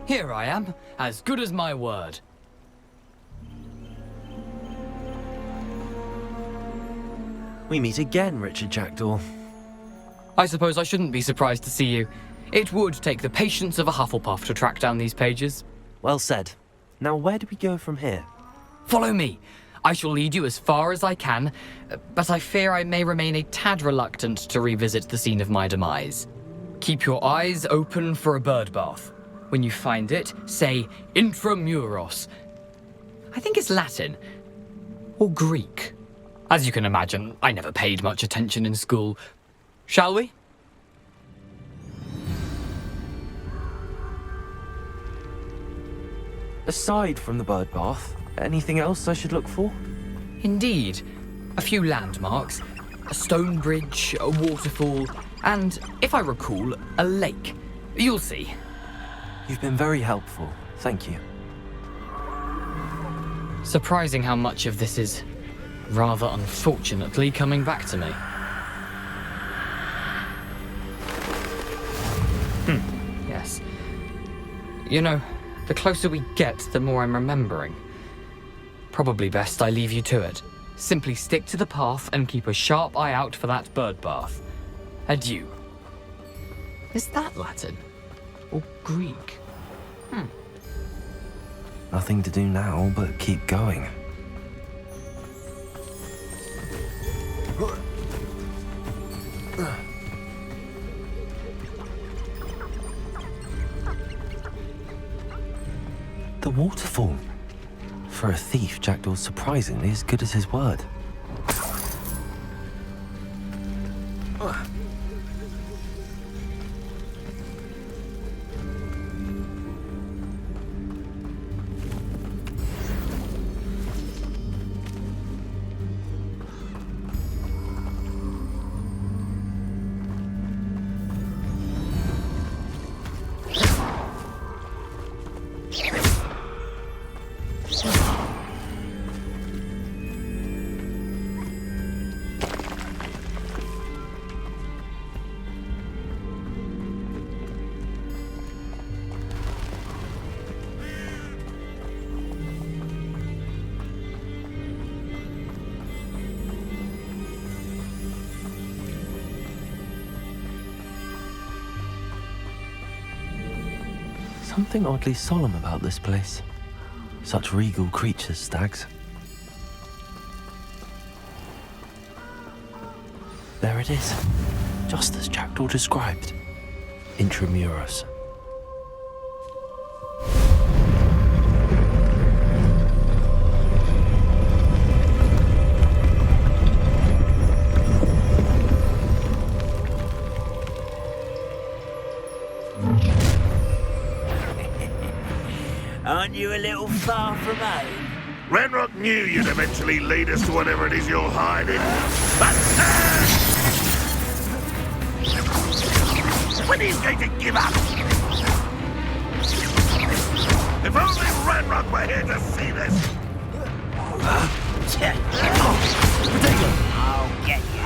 Here I am, as good as my word. We meet again, Richard Jackdaw. I suppose I shouldn't be surprised to see you. It would take the patience of a Hufflepuff to track down these pages. Well said. Now where do we go from here? Follow me. I shall lead you as far as I can, but I fear I may remain a tad reluctant to revisit the scene of my demise. Keep your eyes open for a bird bath. When you find it, say intramuros. I think it's Latin. Or Greek. As you can imagine, I never paid much attention in school. Shall we? Aside from the bird bath, anything else I should look for? Indeed. A few landmarks, a stone bridge, a waterfall, and, if I recall, a lake. You'll see. You've been very helpful. Thank you. Surprising how much of this is, rather unfortunately, coming back to me. Yes. You know, the closer we get, the more I'm remembering. Probably best I leave you to it. Simply stick to the path and keep a sharp eye out for that bird bath. Adieu. Is that Latin? Or Greek? Nothing to do now but keep going. The waterfall. For a thief, Jackdaw's surprisingly as good as his word. Something oddly solemn about this place. Such regal creatures, stags. There it is, just as Jackdaw described. Intramuros. Aren't you a little far from home? Ranrock knew you'd eventually lead us to whatever it is you're hiding. But when he's going to give up? If only Ranrock were here to see this. I'll get you.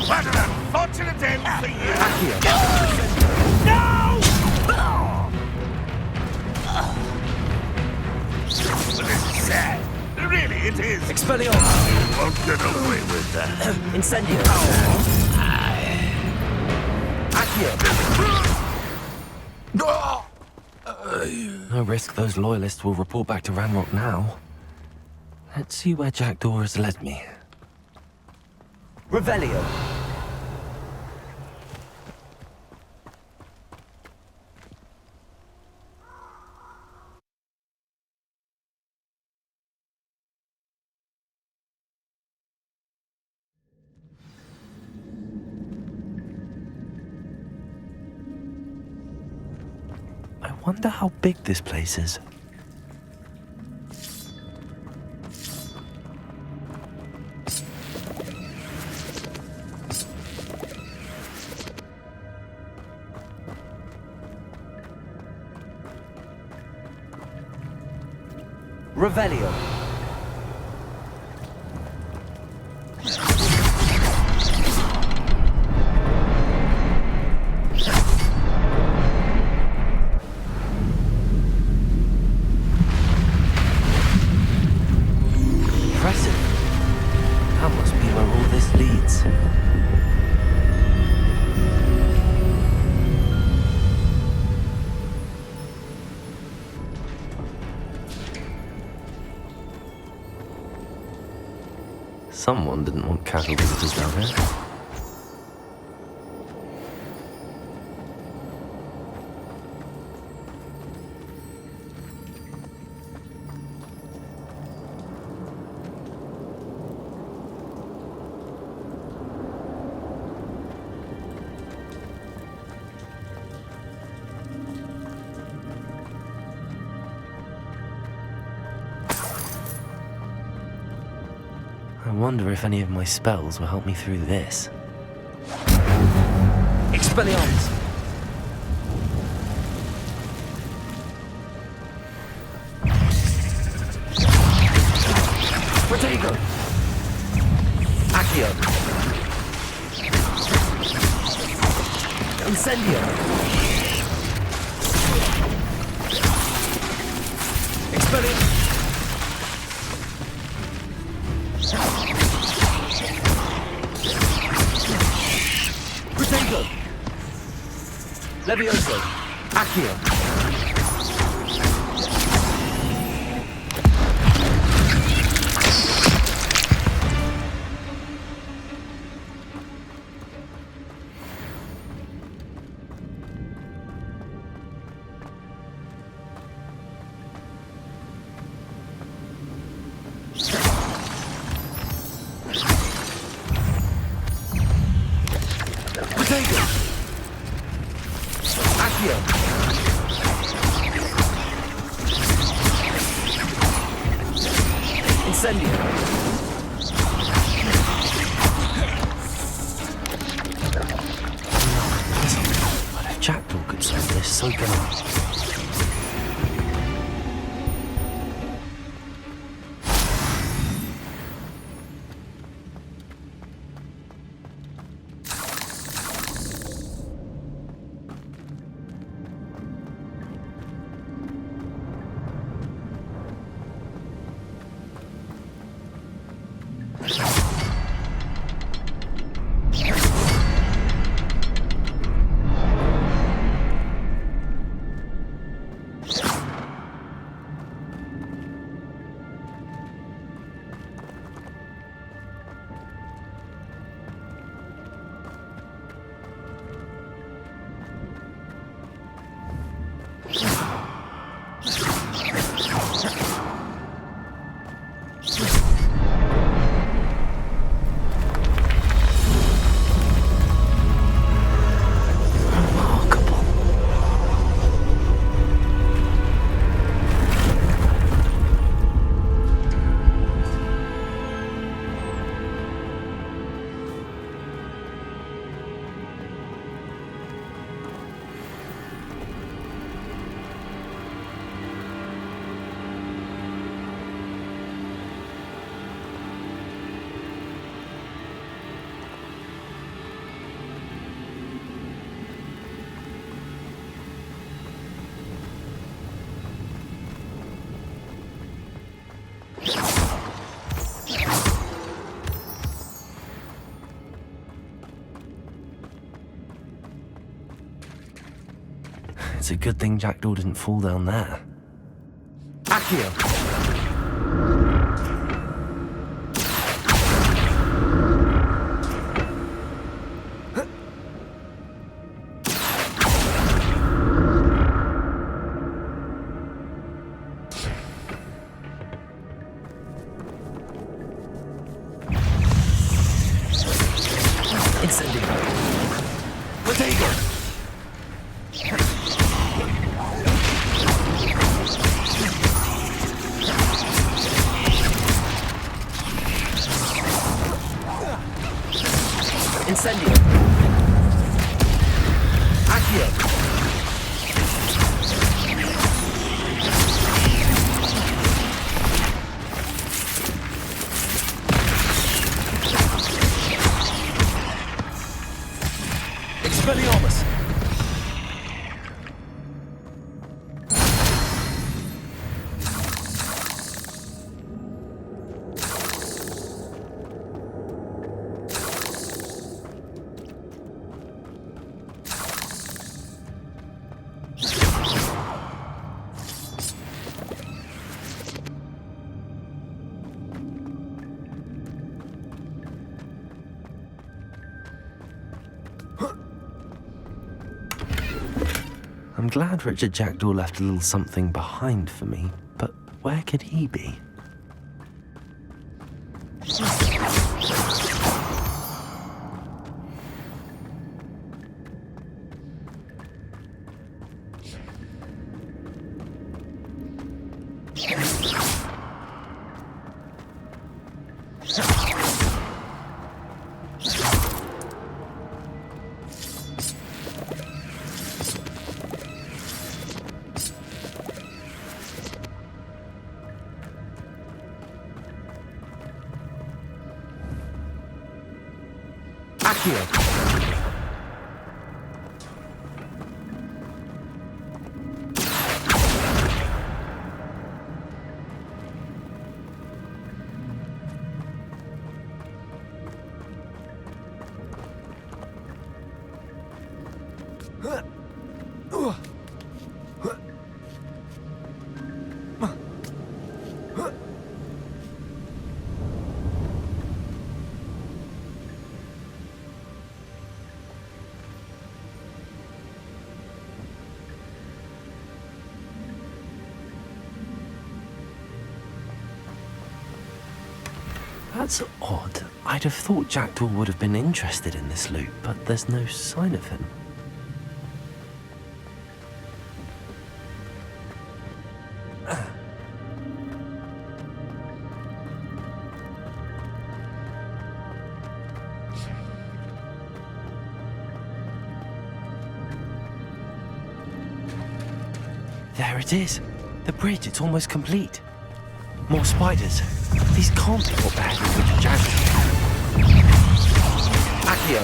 What an unfortunate end for you! No! This is sad. Really, it is. Expelliarmus! You won't get away with that. Incendio! Accio! No risk those loyalists will report back to Ranrock now. Let's see where Jackdaw has led me. Revelio! I wonder how big this place is. Revelio. Someone didn't want casual visitors down here. I wonder if any of my spells will help me through this. Expelliarmus! Protego! Accio! Incendio! Expelliarmus! Protego! Levioso! Accio! Protego! Accio! Incendio! But if Jackdaw could solve this, so can I. It's a good thing Jackdaw didn't fall down there. Accio! Incendio! Protego! Incendio! Accio! Expelliarmus! I'm glad Richard Jackdaw left a little something behind for me, but where could he be? That's odd. I'd have thought Jackdaw would have been interested in this loot, but there's no sign of him. There it is. The bridge, it's almost complete. More spiders. These can't be what beheaded Richard Jackdaw. Accio.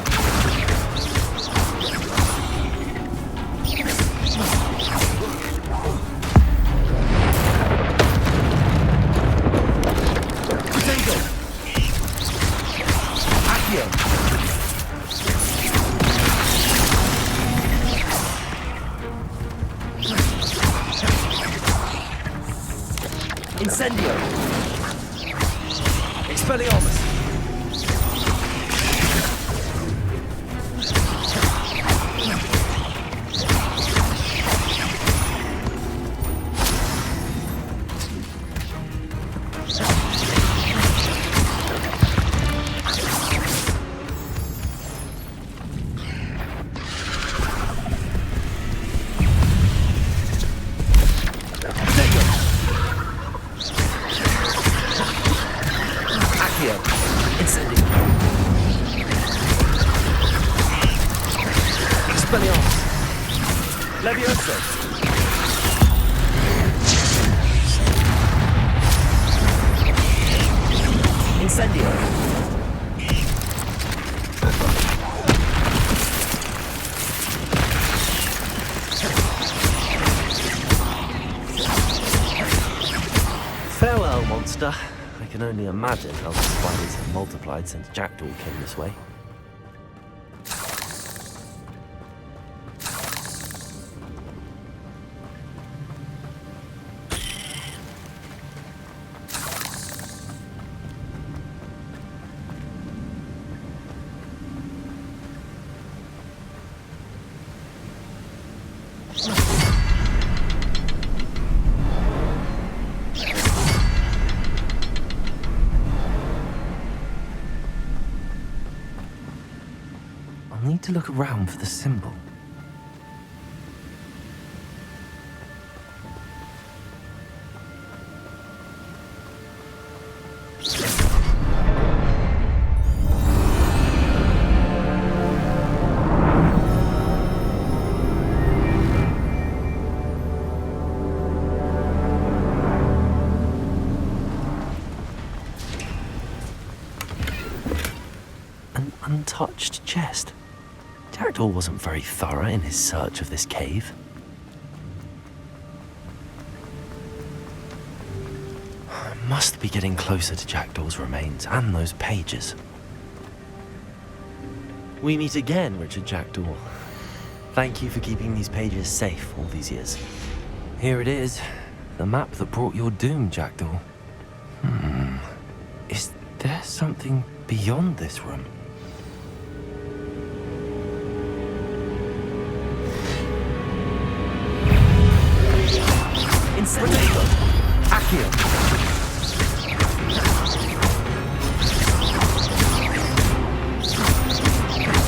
Incendio! Expelliarmus! Farewell, monster. I can only imagine how the spiders have multiplied since Jackdaw came this way. I'll need to look around for the symbol. An untouched chest. Jackdaw wasn't very thorough in his search of this cave. I must be getting closer to Jackdaw's remains and those pages. We meet again, Richard Jackdaw. Thank you for keeping these pages safe all these years. Here it is, the map that brought your doom, Jackdaw. Is there something beyond this room? Incendio! Accio!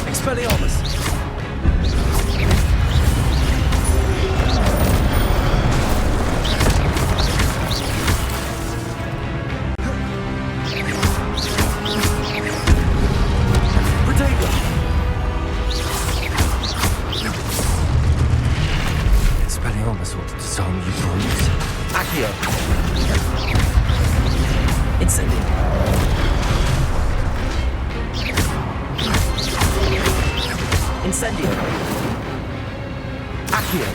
Expelliarmus! Expelliarmus ought to disarm you brutes. Accio! Incendio! Incendio! Accio!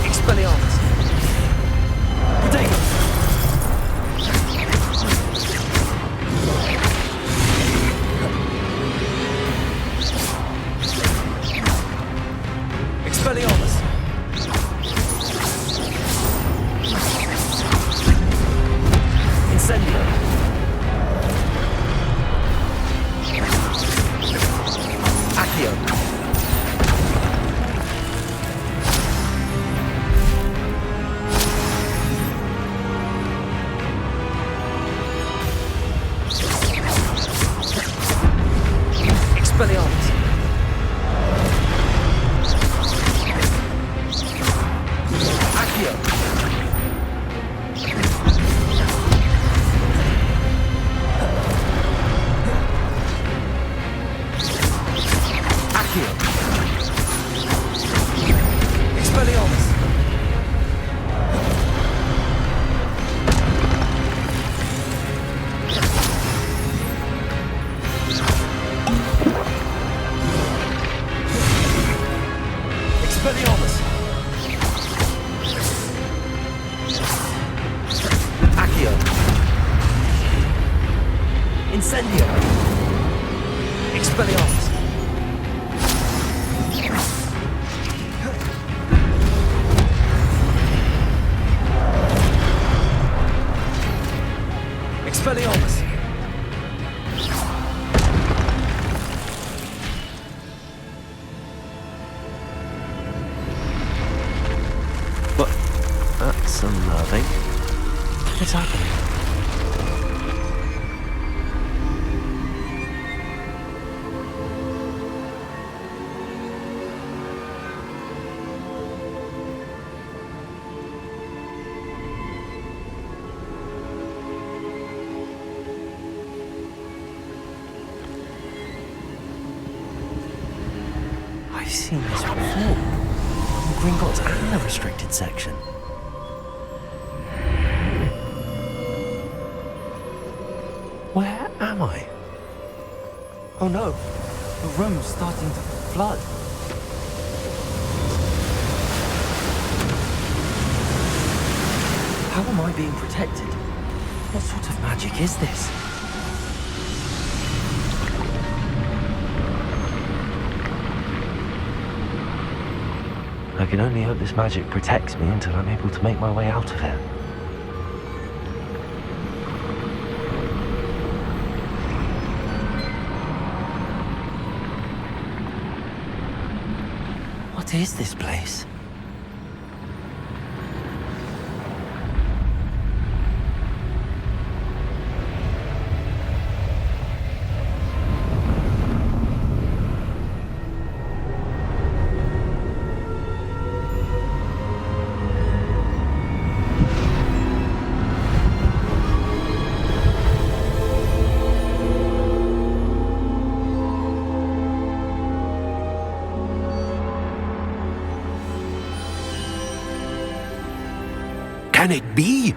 Expelliarmus! Protego! Expelliarmus! Incendio! Accio! Expelliarmus! Accio! Accio! Expelliarmus! Expelliarmus! Accio! Incendio! Expelliarmus! Expelliarmus! But that's unnerving. What's happening? I've seen this before. On Gringotts and the restricted section. Where am I? Oh no, the room's starting to flood. How am I being protected? What sort of magic is this? I can only hope this magic protects me until I'm able to make my way out of here. What is this place? Can it be?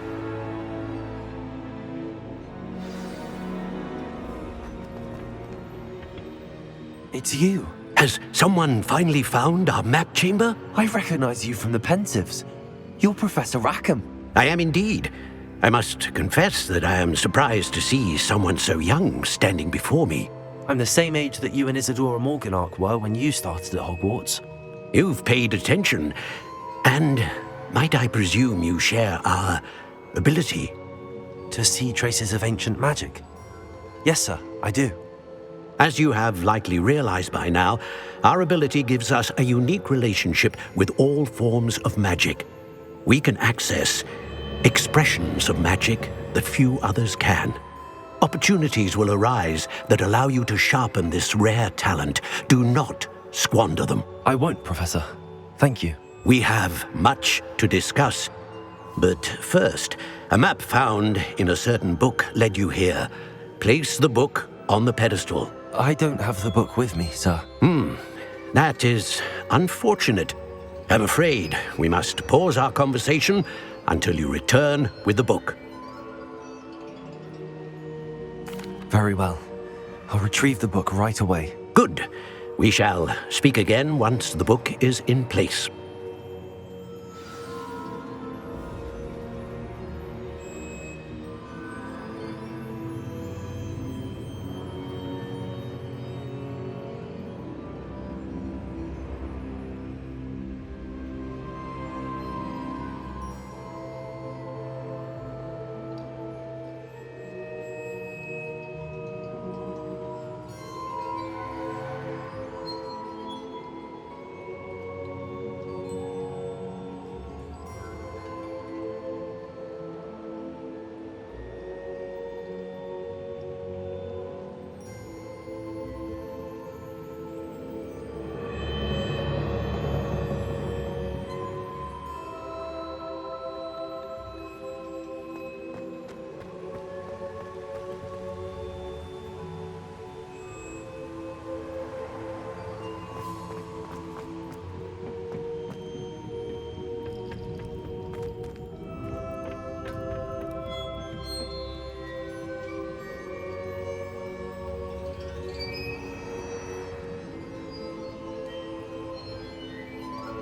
It's you. Has someone finally found our map chamber? I recognize you from the Pensives. You're Professor Rackham. I am indeed. I must confess that I am surprised to see someone so young standing before me. I'm the same age that you and Isadora Morganach were when you started at Hogwarts. You've paid attention, and might I presume you share our ability? To see traces of ancient magic? Yes, sir, I do. As you have likely realized by now, our ability gives us a unique relationship with all forms of magic. We can access expressions of magic that few others can. Opportunities will arise that allow you to sharpen this rare talent. Do not squander them. I won't, Professor. Thank you. We have much to discuss. But first, a map found in a certain book led you here. Place the book on the pedestal. I don't have the book with me, sir. That is unfortunate. I'm afraid we must pause our conversation until you return with the book. Very well. I'll retrieve the book right away. Good. We shall speak again once the book is in place.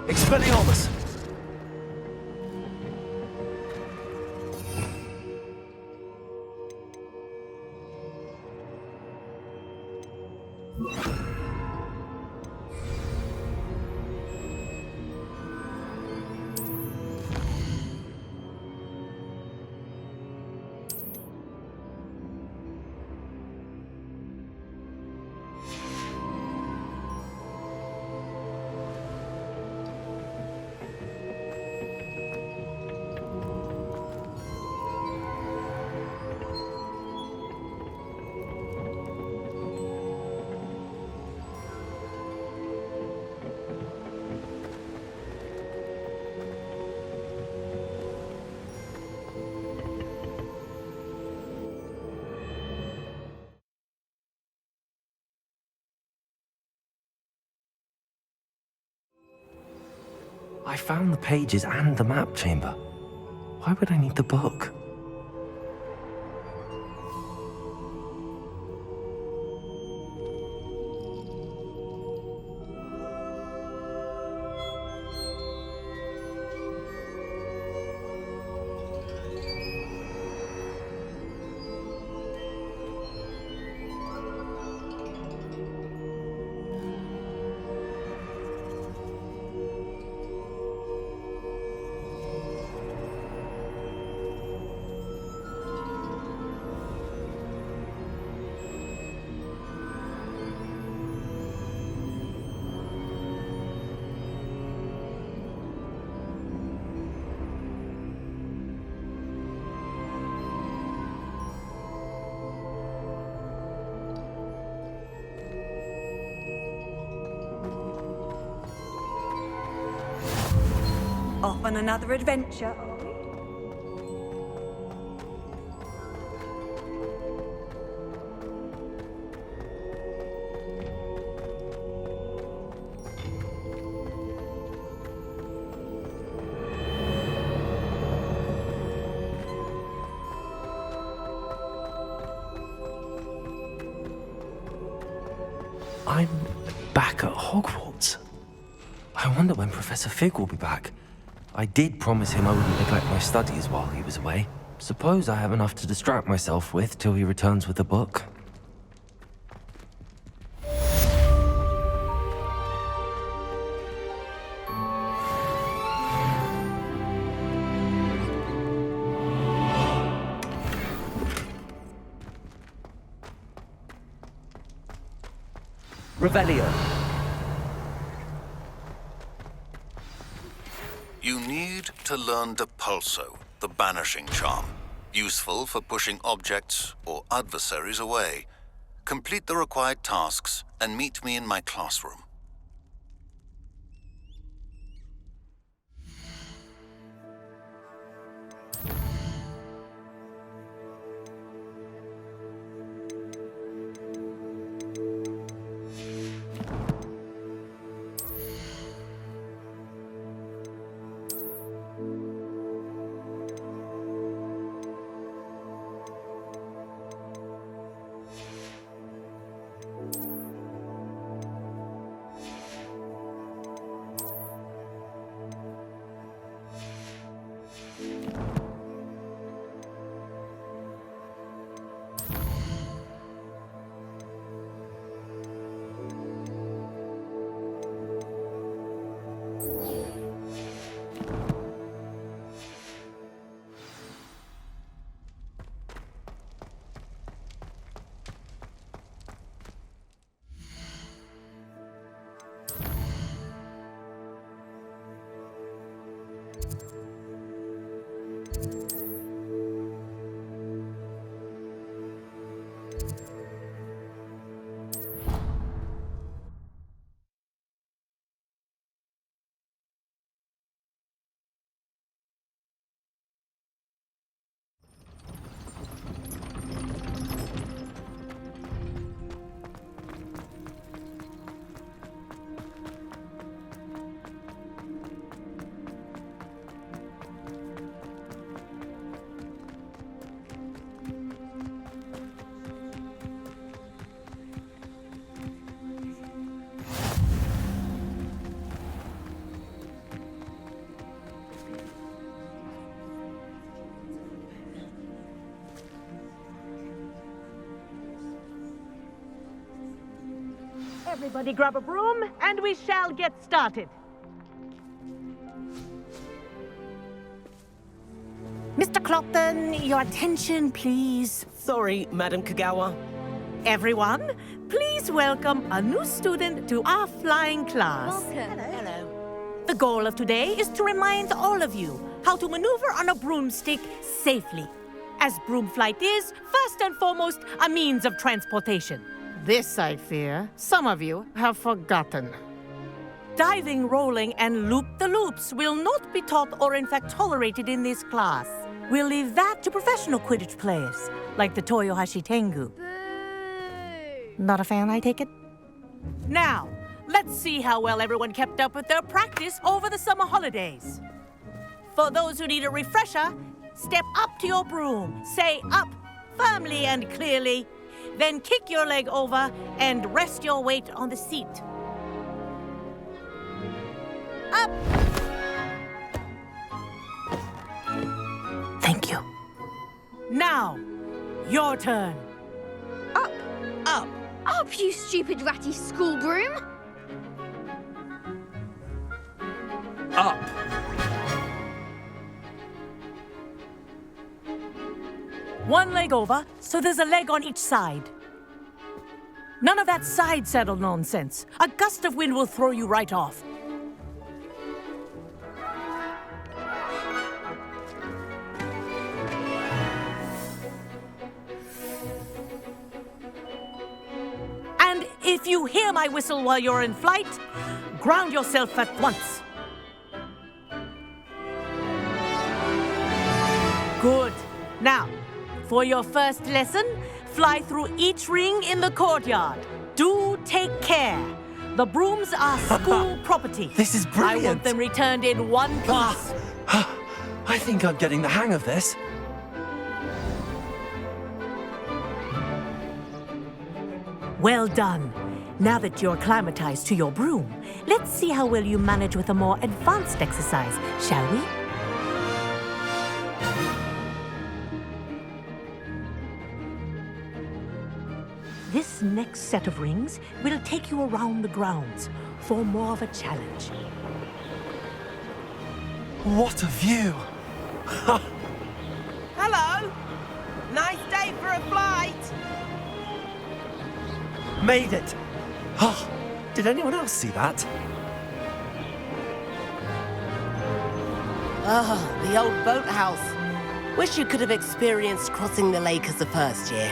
Expelliarmus! I found the pages and the map chamber. Why would I need the book? Off on another adventure, are we? I'm back at Hogwarts. I wonder when Professor Fig will be back. I did promise him I wouldn't neglect my studies while he was away. Suppose I have enough to distract myself with till he returns with the book. Revelio. You need to learn Depulso, the banishing charm. Useful for pushing objects or adversaries away. Complete the required tasks and meet me in my classroom. Everybody grab a broom, and we shall get started. Mr. Clopton, your attention, please. Sorry, Madam Kagawa. Everyone, please welcome a new student to our flying class. Welcome. Hello. The goal of today is to remind all of you how to maneuver on a broomstick safely, as broom flight is, first and foremost, a means of transportation. This, I fear, some of you have forgotten. Diving, rolling, and loop-the-loops will not be taught or in fact tolerated in this class. We'll leave that to professional Quidditch players, like the Toyohashi Tengu. Not a fan, I take it? Now, let's see how well everyone kept up with their practice over the summer holidays. For those who need a refresher, step up to your broom, say up firmly and clearly, then kick your leg over and rest your weight on the seat. Up! Thank you. Now, your turn. Up. Up. Up, you stupid ratty school broom. Up. One leg over, so there's a leg on each side. None of that side saddle nonsense. A gust of wind will throw you right off. And if you hear my whistle while you're in flight, ground yourself at once. Good. Now, for your first lesson, fly through each ring in the courtyard. Do take care. The brooms are school property. This is brilliant. I want them returned in one piece. I think I'm getting the hang of this. Well done. Now that you're acclimatized to your broom, let's see how well you manage with a more advanced exercise, shall we? This next set of rings will take you around the grounds for more of a challenge. What a view! Hello. Nice day for a flight. Made it! Oh, did anyone else see that? Ah, the old boathouse. Wish you could have experienced crossing the lake as a first year.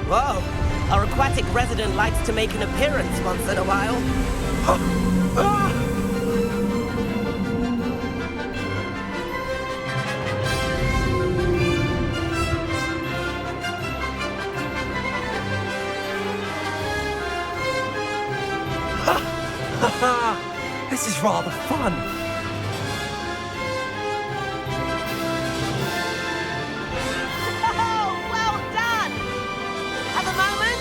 Whoa! Our aquatic resident likes to make an appearance once in a while. This is rather fun. Oh, well done! Have a moment?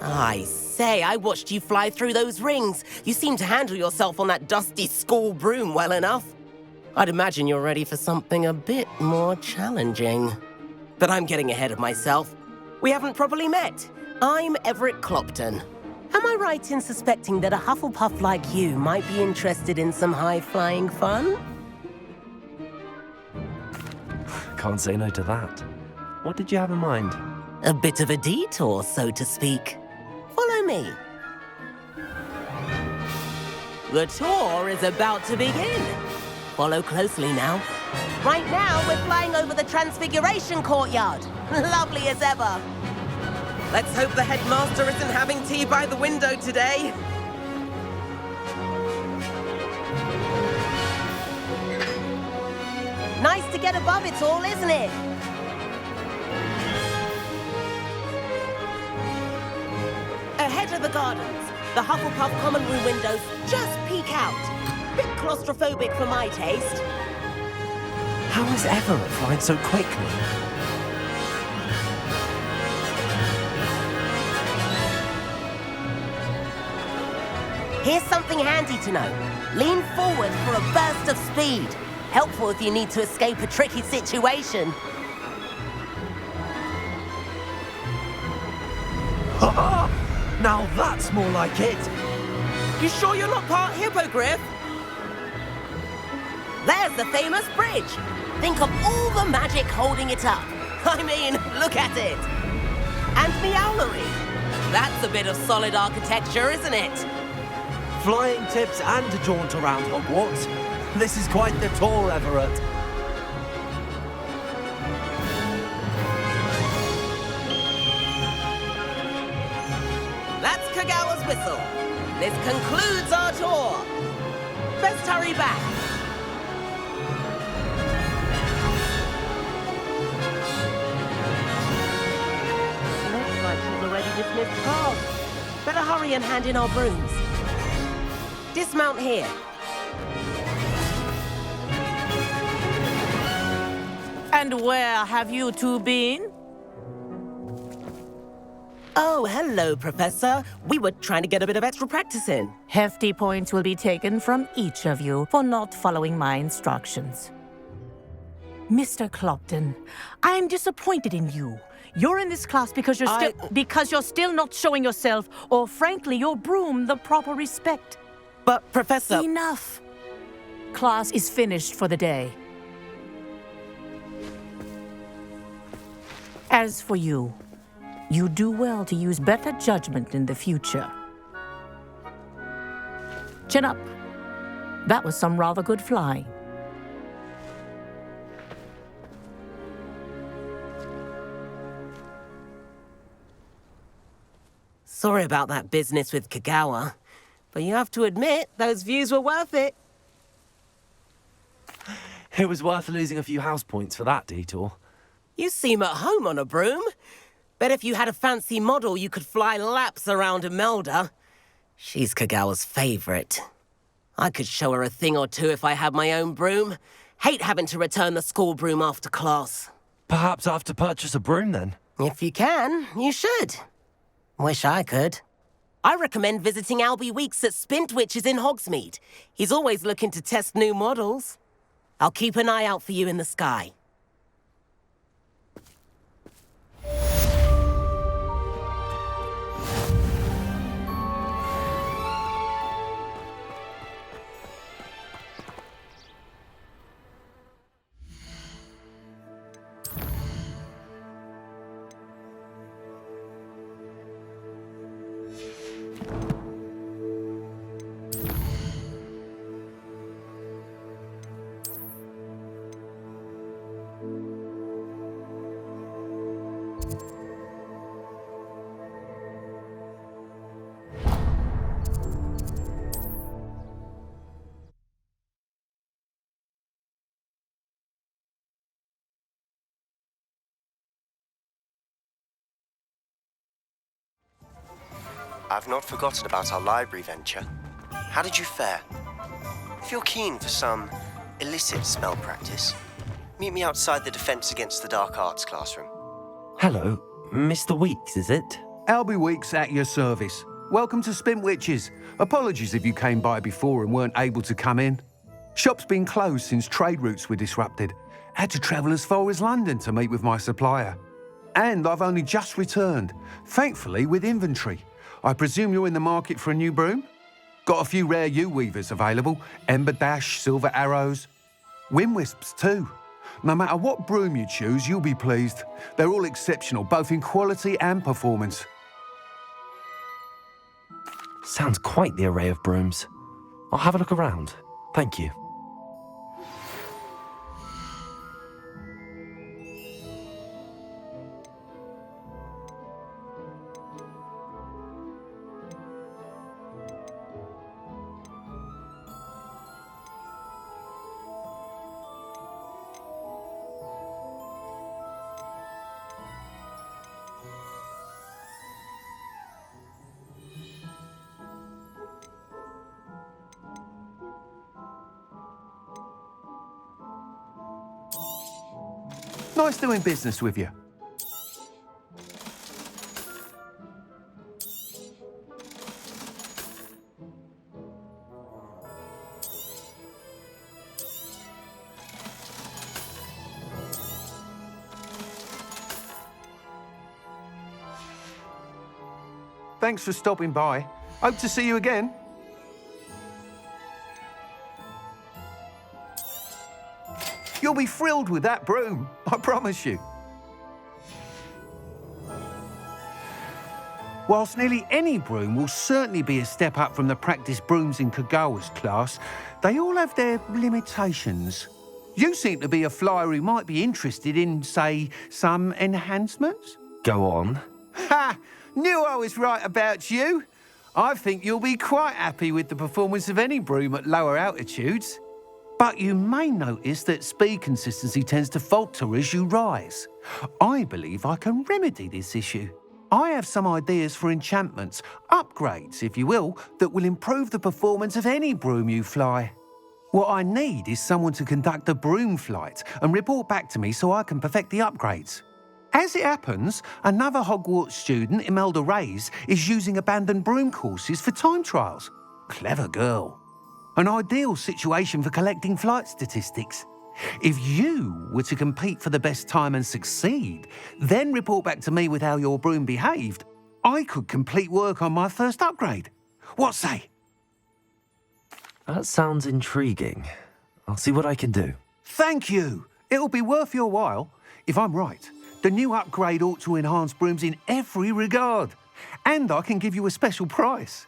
I say, I watched you fly through those rings. You seem to handle yourself on that dusty school broom well enough. I'd imagine you're ready for something a bit more challenging. But I'm getting ahead of myself. We haven't properly met. I'm Everett Clopton. Am I right in suspecting that a Hufflepuff like you might be interested in some high-flying fun? Can't say no to that. What did you have in mind? A bit of a detour, so to speak. Follow me. The tour is about to begin. Follow closely now. Right now, we're flying over the Transfiguration Courtyard. Lovely as ever. Let's hope the headmaster isn't having tea by the window today. Nice to get above it all, isn't it? Ahead of the gardens, the Hufflepuff common room windows just peek out. Bit claustrophobic for my taste. How is Everett flying so quickly? Here's something handy to know. Lean forward for a burst of speed. Helpful if you need to escape a tricky situation. Now that's more like it. You sure you're not part Hippogriff? There's the famous bridge. Think of all the magic holding it up. I mean, look at it. And Meowlery. That's a bit of solid architecture, isn't it? Flying tips and a jaunt around Hogwarts. This is quite the tour, Everett. That's Kagawa's whistle. This concludes our tour. Best hurry back. Looks like she's already dismissed class. Better hurry and hand in our brooms. Dismount here. And where have you two been? Oh, hello, Professor. We were trying to get a bit of extra practice in. Hefty points will be taken from each of you for not following my instructions. Mr. Clopton, I am disappointed in you. You're in this class because you're still not showing yourself, or frankly, your broom the proper respect. But, Professor... Enough. Class is finished for the day. As for you, you do well to use better judgment in the future. Chin up. That was some rather good flying. Sorry about that business with Kagawa, but you have to admit, those views were worth it. It was worth losing a few house points for that detour. You seem at home on a broom. Bet if you had a fancy model, you could fly laps around Imelda. She's Kagawa's favorite. I could show her a thing or two if I had my own broom. Hate having to return the school broom after class. Perhaps I have to purchase a broom then? If you can, you should. Wish I could. I recommend visiting Albie Weeks at Spintwitches in Hogsmeade. He's always looking to test new models. I'll keep an eye out for you in the sky. I've not forgotten about our library venture. How did you fare? If you're keen for some illicit spell practice, meet me outside the Defense Against the Dark Arts classroom. Hello, Mr. Weeks, is it? Albie Weeks at your service. Welcome to Spint Witches. Apologies if you came by before and weren't able to come in. Shop's been closed since trade routes were disrupted. Had to travel as far as London to meet with my supplier. And I've only just returned, thankfully with inventory. I presume you're in the market for a new broom? Got a few rare yew-weavers available, Ember Dash, Silver Arrows, Wind-Wisps too. No matter what broom you choose, you'll be pleased. They're all exceptional, both in quality and performance. Sounds quite the array of brooms. I'll have a look around. Thank you. Nice doing business with you. Thanks for stopping by. Hope to see you again. You'll be thrilled with that broom, I promise you. Whilst nearly any broom will certainly be a step up from the practice brooms in Kagawa's class, they all have their limitations. You seem to be a flyer who might be interested in, say, some enhancements? Go on. Ha! Knew I was right about you. I think you'll be quite happy with the performance of any broom at lower altitudes. But you may notice that speed consistency tends to falter as you rise. I believe I can remedy this issue. I have some ideas for enchantments, upgrades, if you will, that will improve the performance of any broom you fly. What I need is someone to conduct a broom flight and report back to me so I can perfect the upgrades. As it happens, another Hogwarts student, Imelda Reyes, is using abandoned broom courses for time trials. Clever girl. An ideal situation for collecting flight statistics. If you were to compete for the best time and succeed, then report back to me with how your broom behaved, I could complete work on my first upgrade. What say? That sounds intriguing. I'll see what I can do. Thank you. It'll be worth your while. If I'm right, the new upgrade ought to enhance brooms in every regard. And I can give you a special price.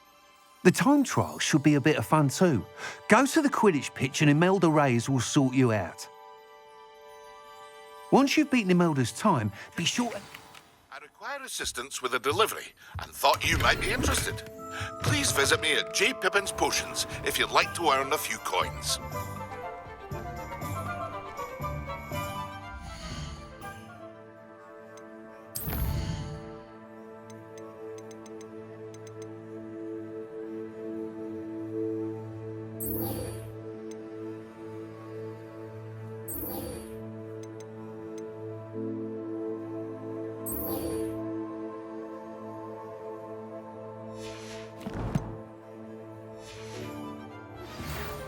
The time trial should be a bit of fun too. Go to the Quidditch pitch and Imelda Reyes will sort you out. Once you've beaten Imelda's time, be sure... I require assistance with a delivery and thought you might be interested. Please visit me at J. Pippin's Potions if you'd like to earn a few coins.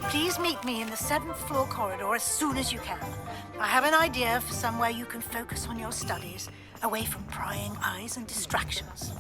Please meet me in the 7th floor corridor as soon as you can. I have an idea for somewhere you can focus on your studies, away from prying eyes and distractions.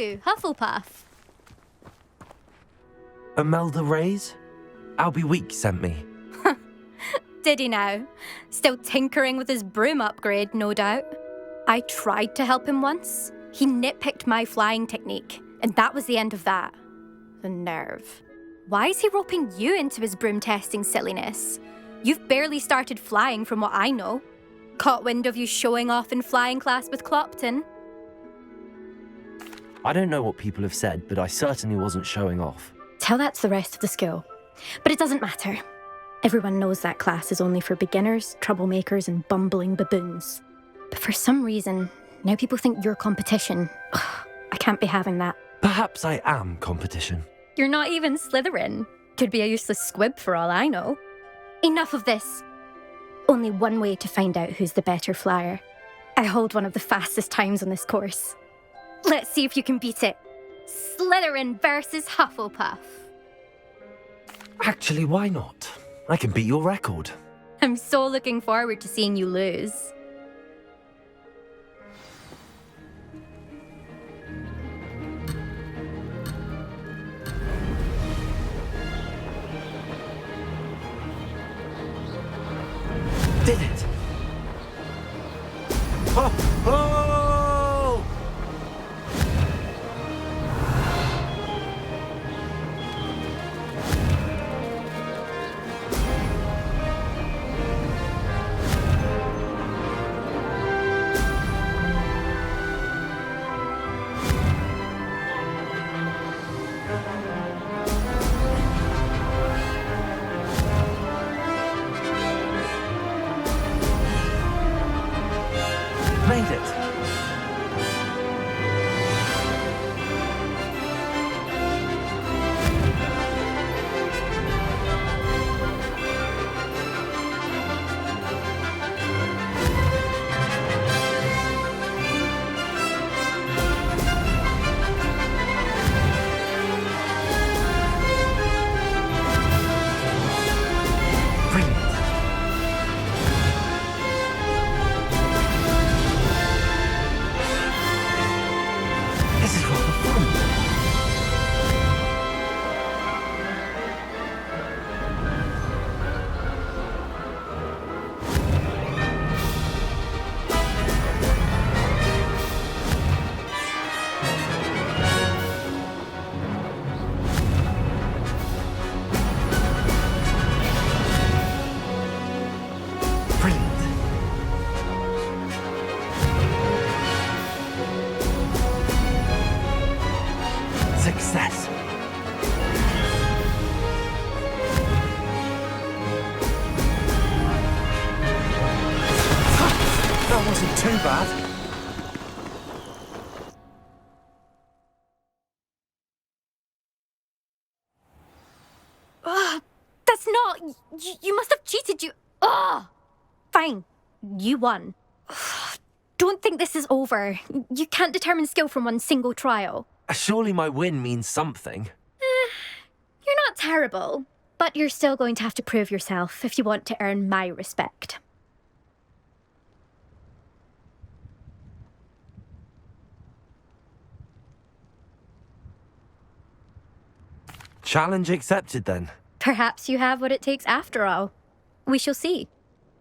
you, Hufflepuff. Imelda Reyes? Albie Week sent me. Did he now? Still tinkering with his broom upgrade, no doubt. I tried to help him once. He nitpicked my flying technique, and that was the end of that. The nerve. Why is he roping you into his broom testing silliness? You've barely started flying from what I know. Caught wind of you showing off in flying class with Clopton. I don't know what people have said, but I certainly wasn't showing off. Tell that to the rest of the school. But it doesn't matter. Everyone knows that class is only for beginners, troublemakers, and bumbling baboons. But for some reason, now people think you're competition. Ugh, I can't be having that. Perhaps I am competition. You're not even Slytherin. Could be a useless squib for all I know. Enough of this. Only one way to find out who's the better flyer. I hold one of the fastest times on this course. Let's see if you can beat it. Slytherin versus Hufflepuff. Actually, why not? I can beat your record. I'm so looking forward to seeing you lose. Did it! Oh! Oh! Made it! Success. That wasn't too bad. That's not... You must have cheated, you... Ugh! Fine. You won. Don't think this is over. You can't determine skill from one single trial. Surely my win means something. You're not terrible, but you're still going to have to prove yourself if you want to earn my respect. Challenge accepted then. Perhaps you have what it takes after all. We shall see.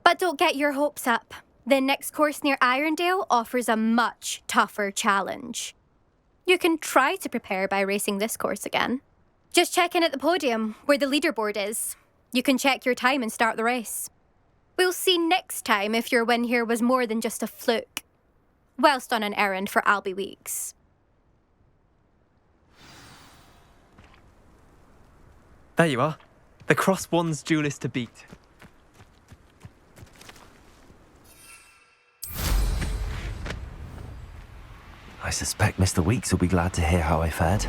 But don't get your hopes up. The next course near Irondale offers a much tougher challenge. You can try to prepare by racing this course again. Just check in at the podium, where the leaderboard is. You can check your time and start the race. We'll see next time if your win here was more than just a fluke, whilst on an errand for Albie Weeks. There you are. The Cross Wands duelist to beat. I suspect Mr. Weeks will be glad to hear how I fared.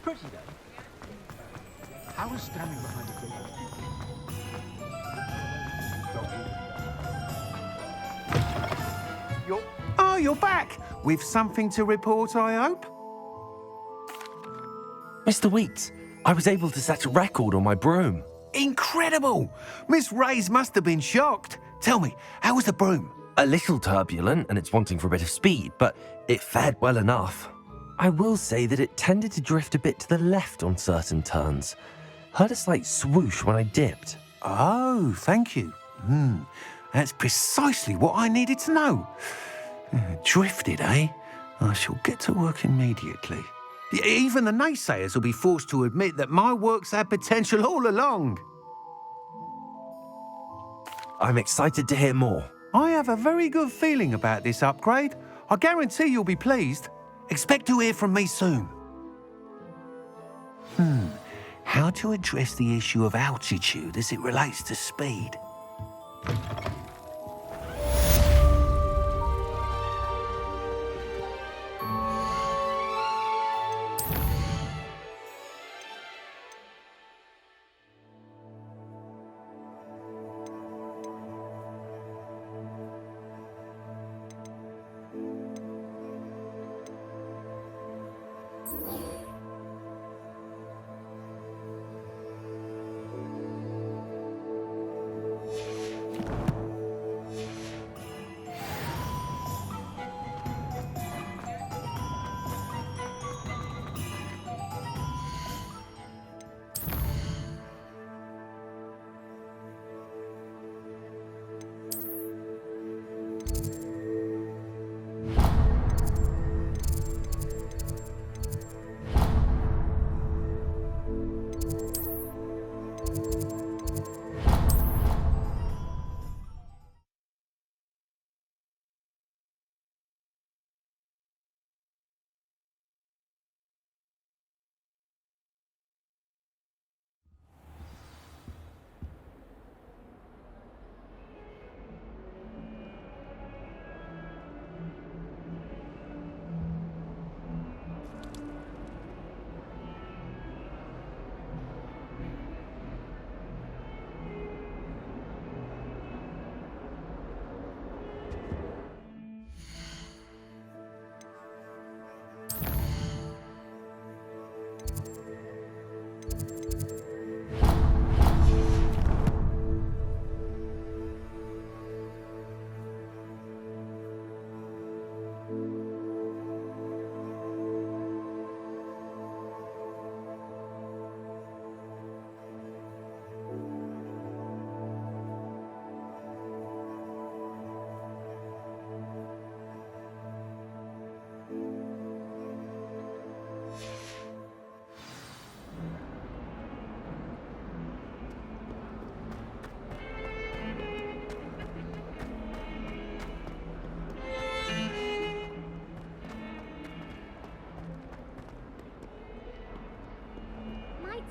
Pretty day. I was standing behind a great You're back! With something to report, I hope? Mr. Weeks, I was able to set a record on my broom. Incredible! Miss Reyes must have been shocked. Tell me, how was the broom? A little turbulent and it's wanting for a bit of speed, but it fared well enough. I will say that it tended to drift a bit to the left on certain turns. Heard a slight swoosh when I dipped. Oh, thank you. That's precisely what I needed to know. Drifted, eh? I shall get to work immediately. Even the naysayers will be forced to admit that my work's had potential all along. I'm excited to hear more. I have a very good feeling about this upgrade. I guarantee you'll be pleased. Expect to hear from me soon. How to address the issue of altitude as it relates to speed?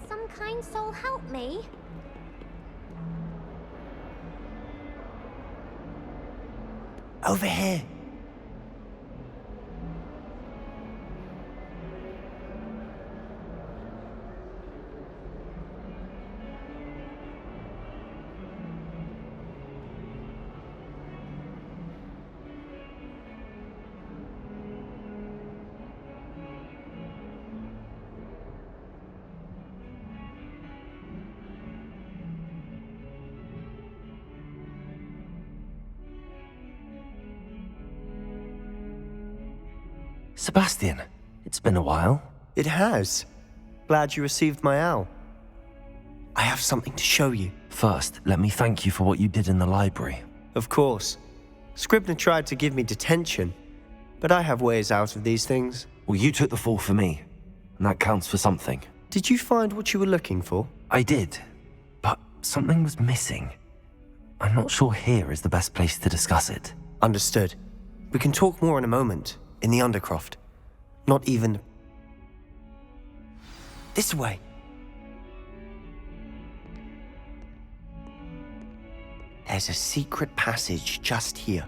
Some kind soul help me? Over here. Sebastian, it's been a while. It has. Glad you received my owl. I have something to show you. First, let me thank you for what you did in the library. Of course. Scribner tried to give me detention, but I have ways out of these things. Well, you took the fall for me, and that counts for something. Did you find what you were looking for? I did, but something was missing. I'm not sure here is the best place to discuss it. Understood. We can talk more in a moment, in the Undercroft. Not even... This way. There's a secret passage just here.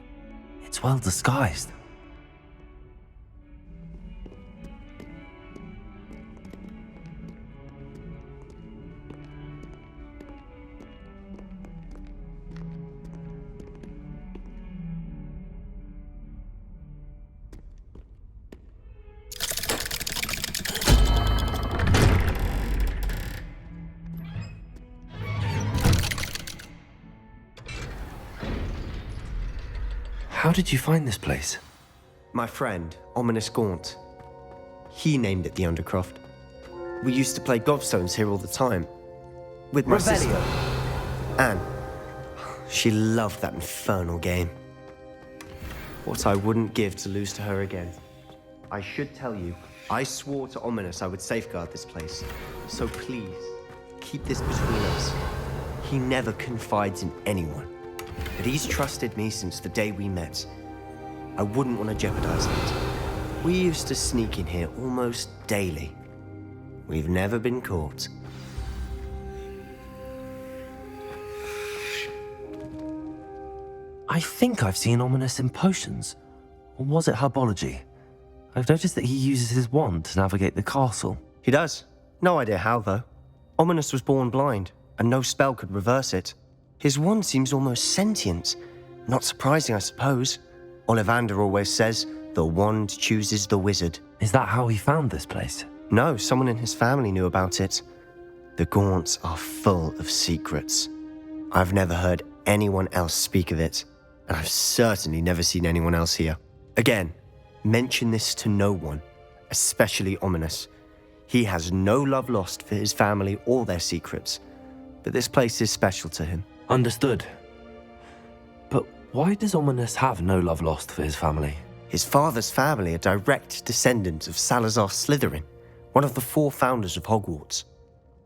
It's well disguised. How did you find this place? My friend, Ominous Gaunt. He named it the Undercroft. We used to play gobstones here all the time. With my sister, Anne. She loved that infernal game. What I wouldn't give to lose to her again. I should tell you, I swore to Ominous I would safeguard this place. So please, keep this between us. He never confides in anyone. But he's trusted me since the day we met. I wouldn't want to jeopardize that. We used to sneak in here almost daily. We've never been caught. I think I've seen Ominous in potions. Or was it herbology? I've noticed that he uses his wand to navigate the castle. He does. No idea how, though. Ominous was born blind, and no spell could reverse it. His wand seems almost sentient. Not surprising, I suppose. Ollivander always says, the wand chooses the wizard. Is that how he found this place? No, someone in his family knew about it. The Gaunts are full of secrets. I've never heard anyone else speak of it, and I've certainly never seen anyone else here. Again, mention this to no one, especially Ominous. He has no love lost for his family or their secrets, but this place is special to him. Understood. But why does Ominous have no love lost for his family? His father's family are direct descendants of Salazar Slytherin, one of the 4 founders of Hogwarts.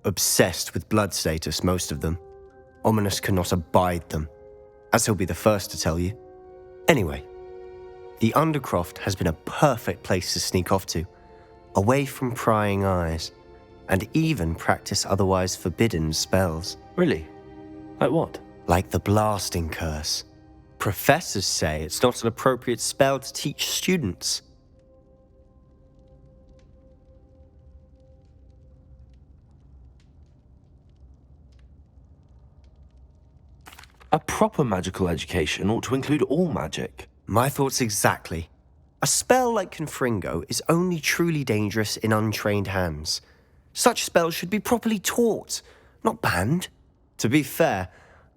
Obsessed with blood status, most of them. Ominous cannot abide them, as he'll be the first to tell you. Anyway, the Undercroft has been a perfect place to sneak off to, away from prying eyes, and even practice otherwise forbidden spells. Really? Like what? Like the blasting curse. Professors say it's not an appropriate spell to teach students. A proper magical education ought to include all magic. My thoughts exactly. A spell like Confringo is only truly dangerous in untrained hands. Such spells should be properly taught, not banned. To be fair,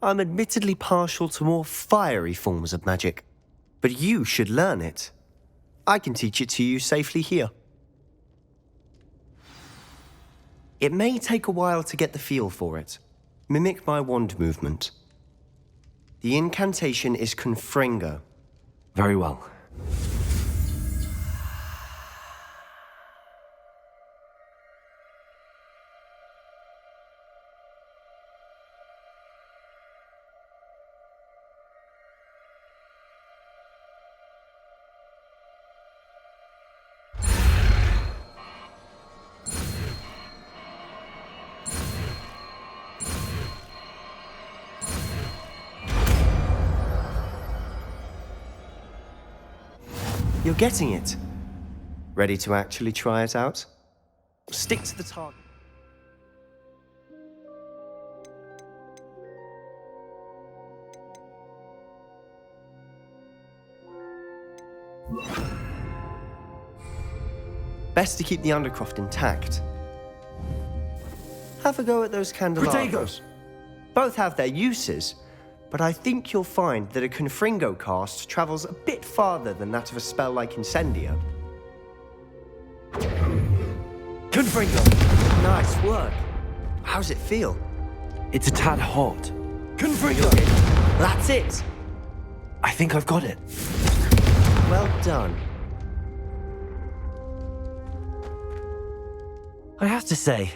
I'm admittedly partial to more fiery forms of magic. But you should learn it. I can teach it to you safely here. It may take a while to get the feel for it. Mimic my wand movement. The incantation is Confringo. Very well. You're getting it. Ready to actually try it out? Stick to the target. Best to keep the Undercroft intact. Have a go at those candelabras. Potatoes! Both have their uses, but I think you'll find that a Confringo cast travels a bit farther than that of a spell like Incendio. Confringo! Nice work. How's it feel? It's a tad hot. Confringo! That's it! I think I've got it. Well done. I have to say,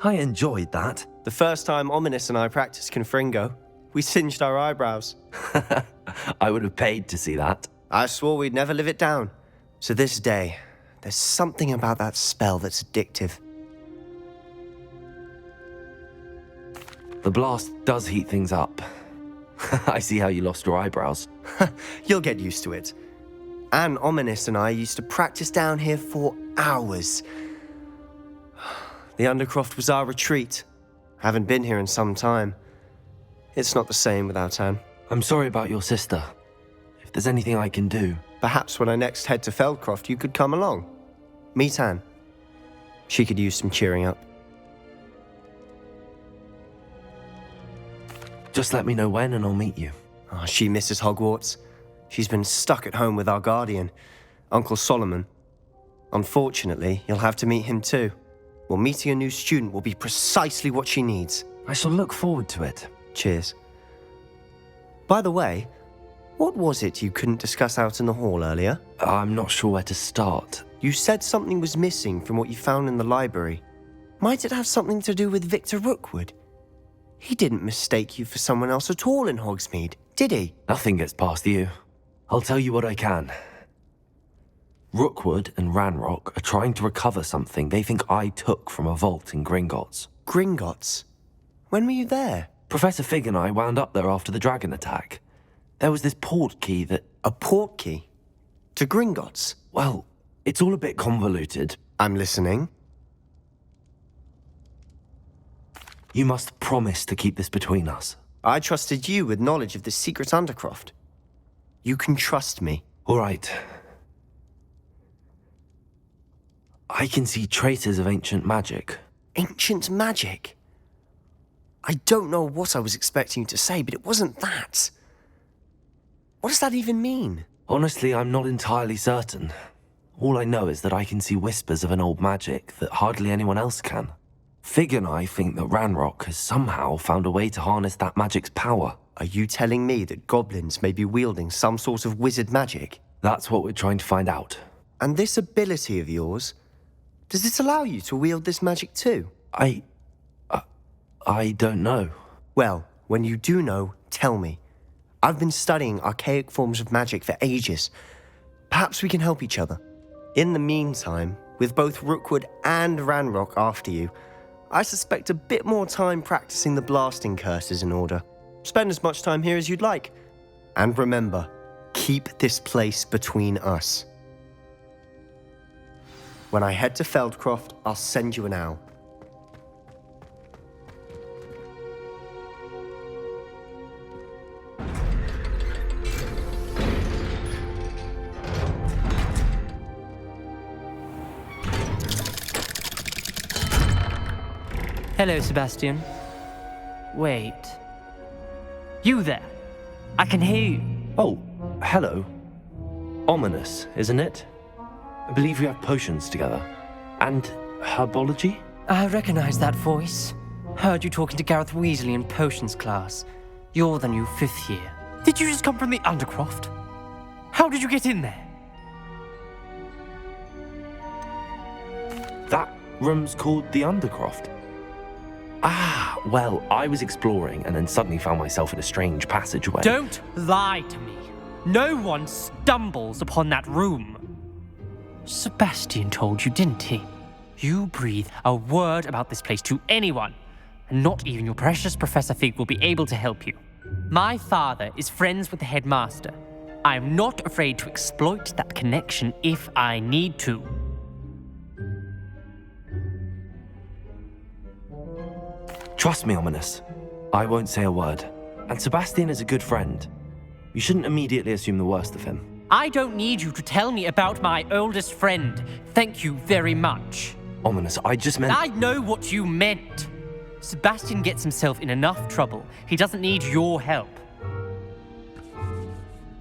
I enjoyed that. The first time Ominous and I practiced Confringo, we singed our eyebrows. I would have paid to see that. I swore we'd never live it down. So this day, there's something about that spell that's addictive. The blast does heat things up. I see how you lost your eyebrows. You'll get used to it. Anne, Ominous and I used to practice down here for hours. The Undercroft was our retreat. Haven't been here in some time. It's not the same without Anne. I'm sorry about your sister. If there's anything I can do... Perhaps when I next head to Feldcroft, you could come along. Meet Anne. She could use some cheering up. Just let me know when and I'll meet you. Oh, she misses Hogwarts. She's been stuck at home with our guardian, Uncle Solomon. Unfortunately, you'll have to meet him too. Well, meeting a new student will be precisely what she needs. I shall look forward to it. Cheers. By the way, what was it you couldn't discuss out in the hall earlier? I'm not sure where to start. You said something was missing from what you found in the library. Might it have something to do with Victor Rookwood? He didn't mistake you for someone else at all in Hogsmeade, did he? Nothing gets past you. I'll tell you what I can. Rookwood and Ranrock are trying to recover something they think I took from a vault in Gringotts. Gringotts? When were you there? Professor Fig and I wound up there after the dragon attack. There was this port key that... A port key? To Gringotts? Well, it's all a bit convoluted. I'm listening. You must promise to keep this between us. I trusted you with knowledge of the secret Undercroft. You can trust me. All right. I can see traces of ancient magic. Ancient magic? I don't know what I was expecting you to say, but it wasn't that. What does that even mean? Honestly, I'm not entirely certain. All I know is that I can see whispers of an old magic that hardly anyone else can. Fig and I think that Ranrock has somehow found a way to harness that magic's power. Are you telling me that goblins may be wielding some sort of wizard magic? That's what we're trying to find out. And this ability of yours, does it allow you to wield this magic too? I don't know. Well, when you do know, tell me. I've been studying archaic forms of magic for ages. Perhaps we can help each other. In the meantime, with both Rookwood and Ranrock after you, I suspect a bit more time practicing the blasting curse is in order. Spend as much time here as you'd like. And remember, keep this place between us. When I head to Feldcroft, I'll send you an owl. Hello, Sebastian. Wait. You there? I can hear you. Oh, hello. Ominous, isn't it? I believe we have potions together. And herbology? I recognize that voice. Heard you talking to Gareth Weasley in potions class. You're the new 5th year. Did you just come from the Undercroft? How did you get in there? That room's called the Undercroft. Ah, well, I was exploring and then suddenly found myself in a strange passageway. Don't lie to me. No one stumbles upon that room. Sebastian told you, didn't he? You breathe a word about this place to anyone, and not even your precious Professor Fig will be able to help you. My father is friends with the headmaster. I'm not afraid to exploit that connection if I need to. Trust me, Ominous. I won't say a word. And Sebastian is a good friend. You shouldn't immediately assume the worst of him. I don't need you to tell me about my oldest friend. Thank you very much. Ominous, I just meant... I know what you meant. Sebastian gets himself in enough trouble. He doesn't need your help.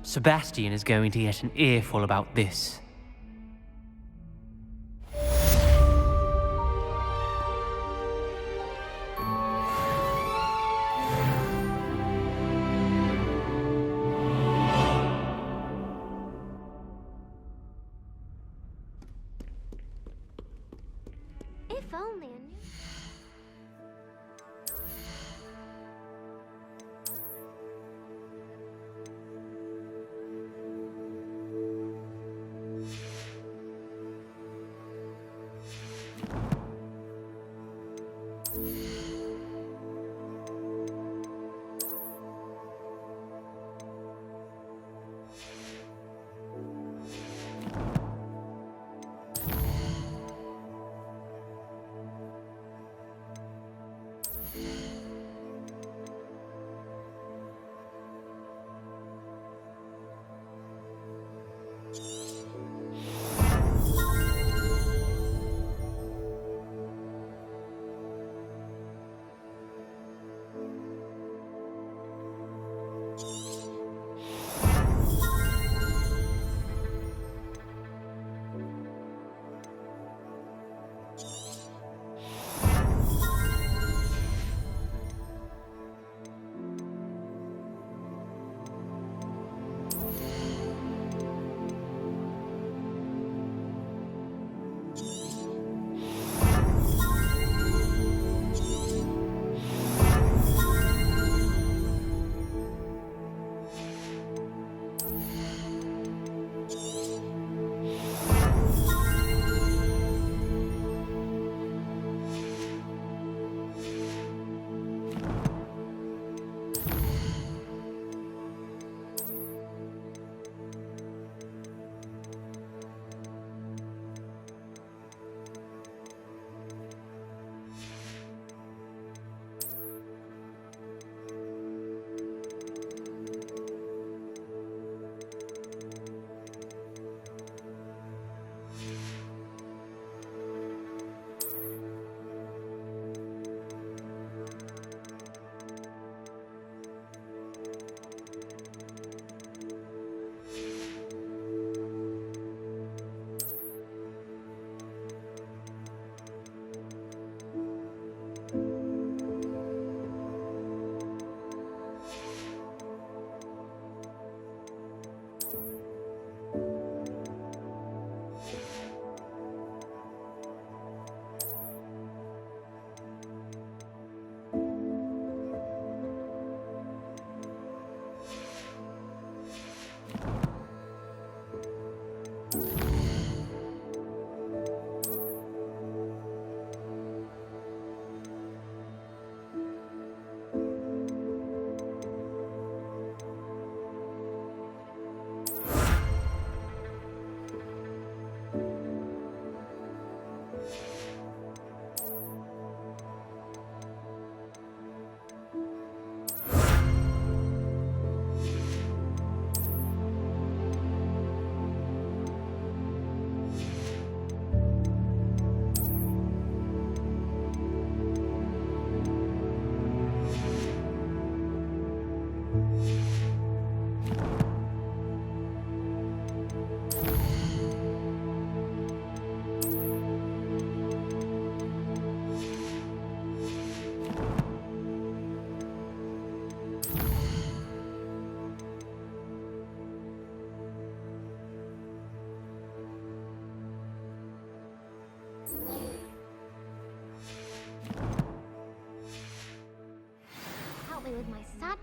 Sebastian is going to get an earful about this. If only I knew.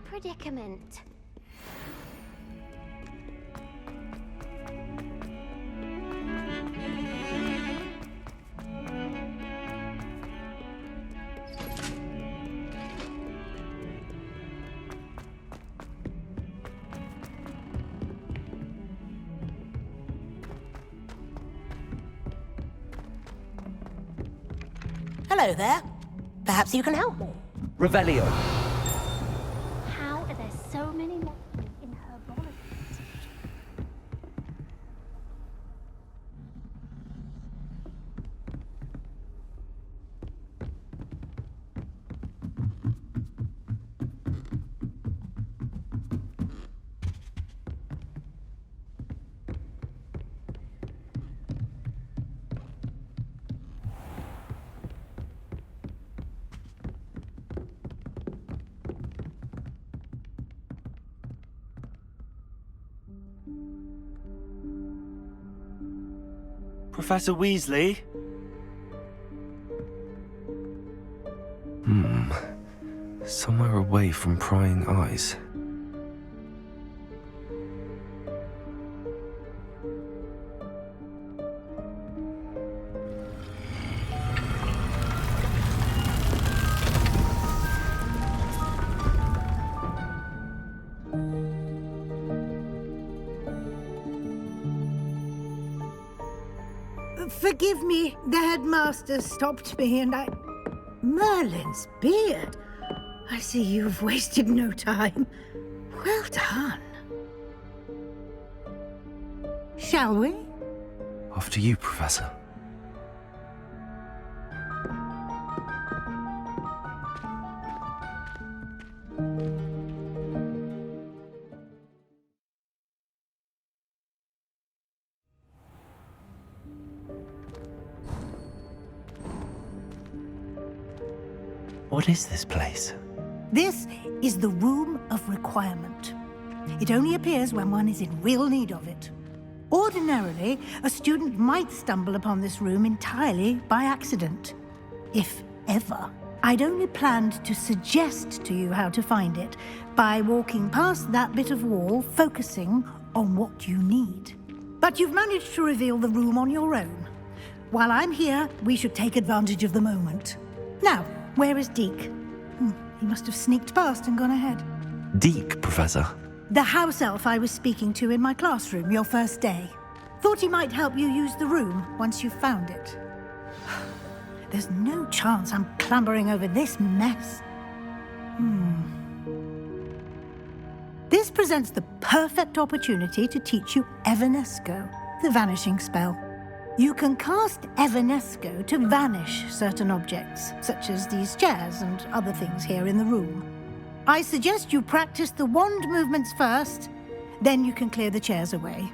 predicament. Hello there. Perhaps you can help me. Revelio. How are there so many monsters in herbology? Professor Weasley? Somewhere away from prying eyes. Forgive me, the headmaster stopped me and I... Merlin's beard. I see you've wasted no time. Well done. Shall we? After you, Professor. What is this place? This is the Room of Requirement. It only appears when one is in real need of it. Ordinarily, a student might stumble upon this room entirely by accident. If ever. I'd only planned to suggest to you how to find it by walking past that bit of wall, focusing on what you need. But you've managed to reveal the room on your own. While I'm here, we should take advantage of the moment. Now, where is Deke? He must have sneaked past and gone ahead. Deke, Professor. The house elf I was speaking to in my classroom your first day. Thought he might help you use the room once you found it. There's no chance I'm clambering over this mess. This presents the perfect opportunity to teach you Evanesco, the vanishing spell. You can cast Evanesco to vanish certain objects, such as these chairs and other things here in the room. I suggest you practice the wand movements first, then you can clear the chairs away.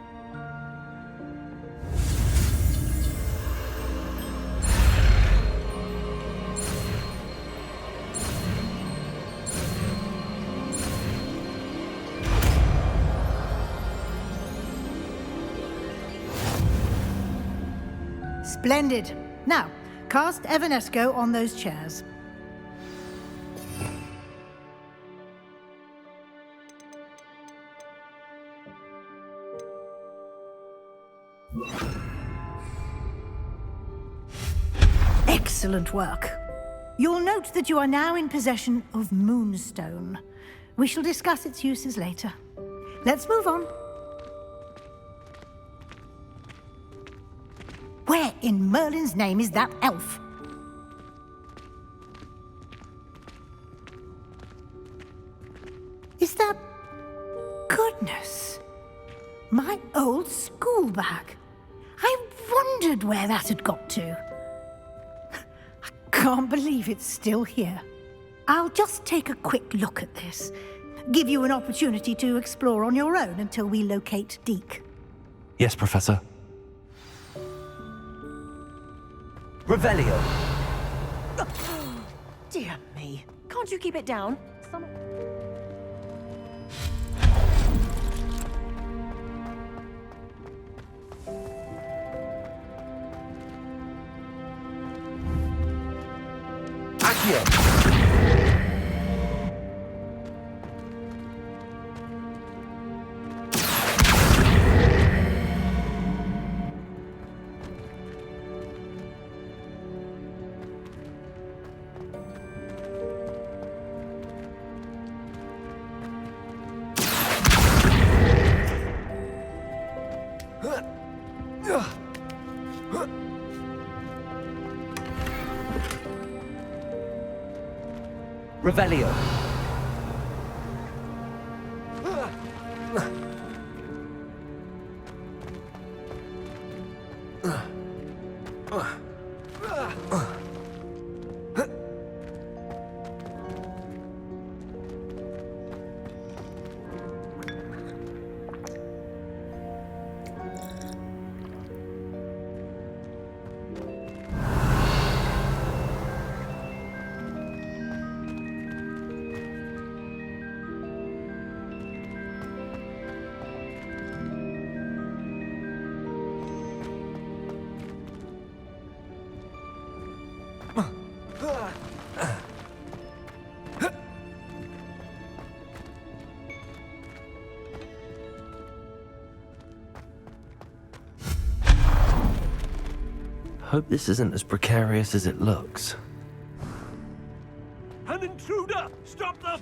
Splendid. Now, cast Evanesco on those chairs. Excellent work. You'll note that you are now in possession of Moonstone. We shall discuss its uses later. Let's move on. Where in Merlin's name is that elf? Is that... Goodness. My old school bag. I wondered where that had got to. I can't believe it's still here. I'll just take a quick look at this. Give you an opportunity to explore on your own until we locate Deke. Yes, Professor. Revelio. Dear me. Can't you keep it down? Revelio. Hope this isn't as precarious as it looks. An intruder! Stop them!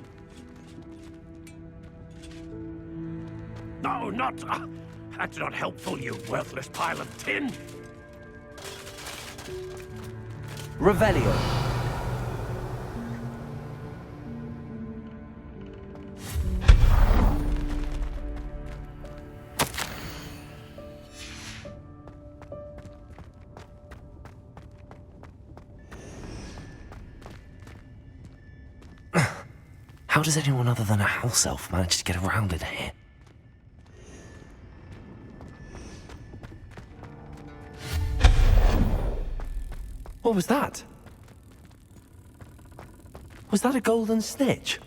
No, not... that's not helpful, you worthless pile of tin! Revelio. How does anyone other than a house elf manage to get around in here? What was that? Was that a golden snitch?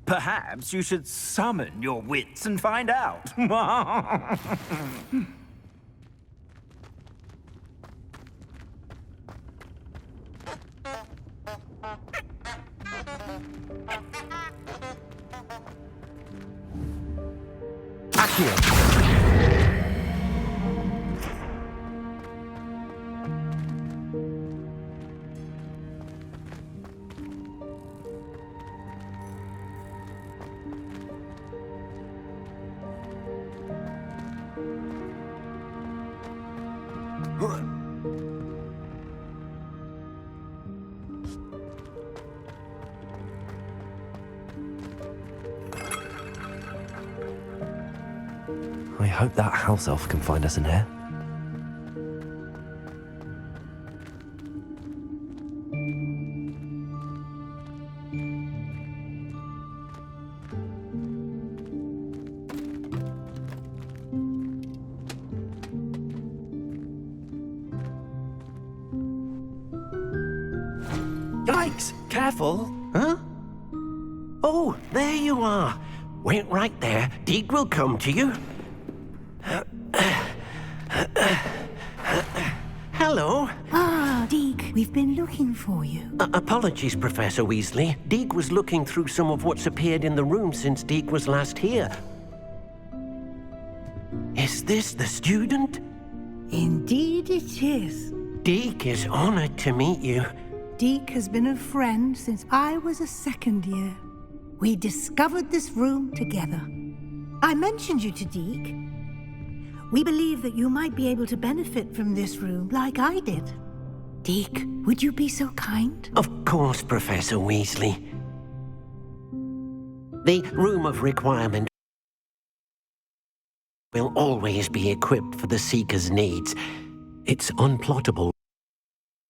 Perhaps you should summon your wits and find out. I hope that house elf can find us in here. Yikes! Careful! Huh? Oh, there you are. Wait right there. Deek will come to you. Hello. Ah, Deek, we've been looking for you. Apologies, Professor Weasley. Deek was looking through some of what's appeared in the room since Deek was last here. Is this the student? Indeed it is. Deek is honored to meet you. Deek has been a friend since I was a second year. We discovered this room together. I mentioned you to Deek. We believe that you might be able to benefit from this room like I did. Deek, would you be so kind? Of course, Professor Weasley. The Room of Requirement will always be equipped for the Seeker's needs. It's unplottable,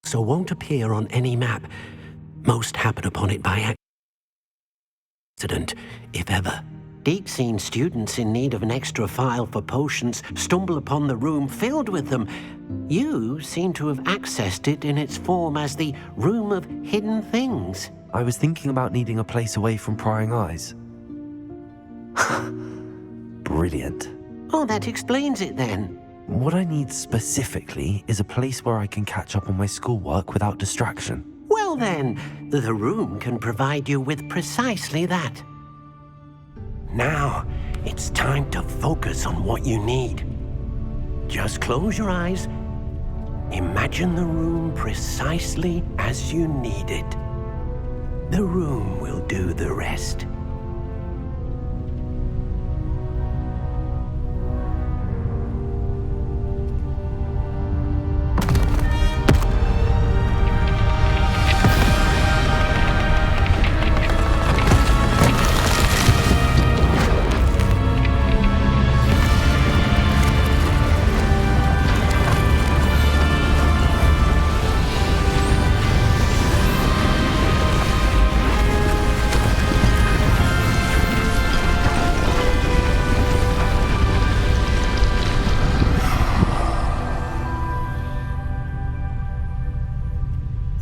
so won't appear on any map. Most happen upon it by accident, if ever. Deek's seen students in need of an extra file for potions stumble upon the room filled with them. You seem to have accessed it in its form as the Room of Hidden Things. I was thinking about needing a place away from prying eyes. Brilliant. Oh, that explains it then. What I need specifically is a place where I can catch up on my schoolwork without distraction. Well then, the room can provide you with precisely that. Now, it's time to focus on what you need. Just close your eyes. Imagine the room precisely as you need it. The room will do the rest.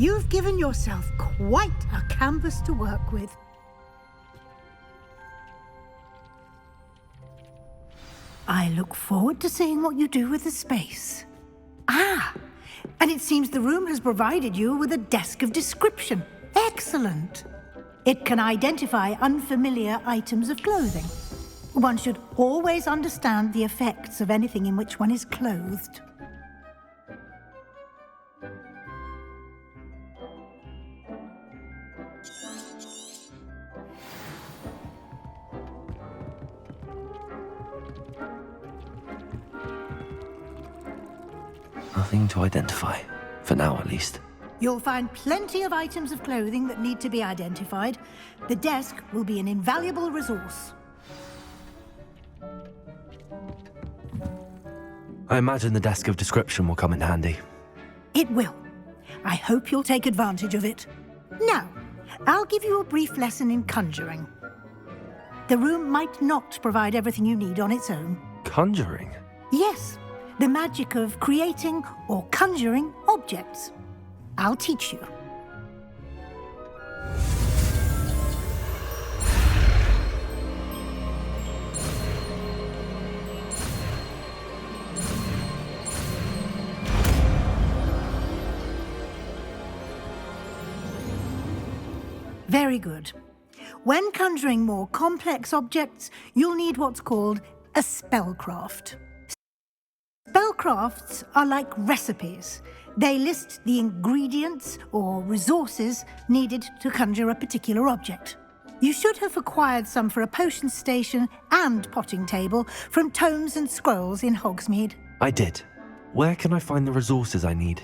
You've given yourself quite a canvas to work with. I look forward to seeing what you do with the space. Ah, and it seems the room has provided you with a desk of description. Excellent. It can identify unfamiliar items of clothing. One should always understand the effects of anything in which one is clothed. Nothing to identify, for now at least. You'll find plenty of items of clothing that need to be identified. The desk will be an invaluable resource. I imagine the desk of description will come in handy. It will. I hope you'll take advantage of it. Now, I'll give you a brief lesson in conjuring. The room might not provide everything you need on its own. Conjuring? Yes, the magic of creating or conjuring objects. I'll teach you. Very good. When conjuring more complex objects, you'll need what's called a spellcraft. Spellcrafts are like recipes. They list the ingredients or resources needed to conjure a particular object. You should have acquired some for a potion station and potting table from tomes and scrolls in Hogsmeade. I did. Where can I find the resources I need?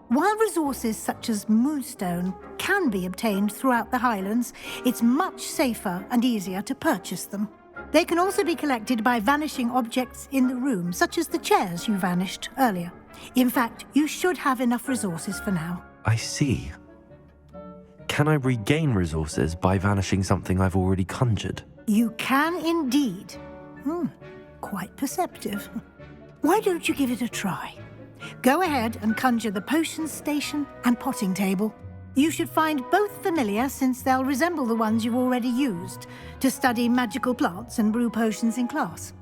While resources such as moonstone can be obtained throughout the Highlands, it's much safer and easier to purchase them. They can also be collected by vanishing objects in the room, such as the chairs you vanished earlier. In fact, you should have enough resources for now. I see. Can I regain resources by vanishing something I've already conjured? You can indeed. Quite perceptive. Why don't you give it a try? Go ahead and conjure the potion station and potting table. You should find both familiar, since they'll resemble the ones you've already used to study magical plants and brew potions in class.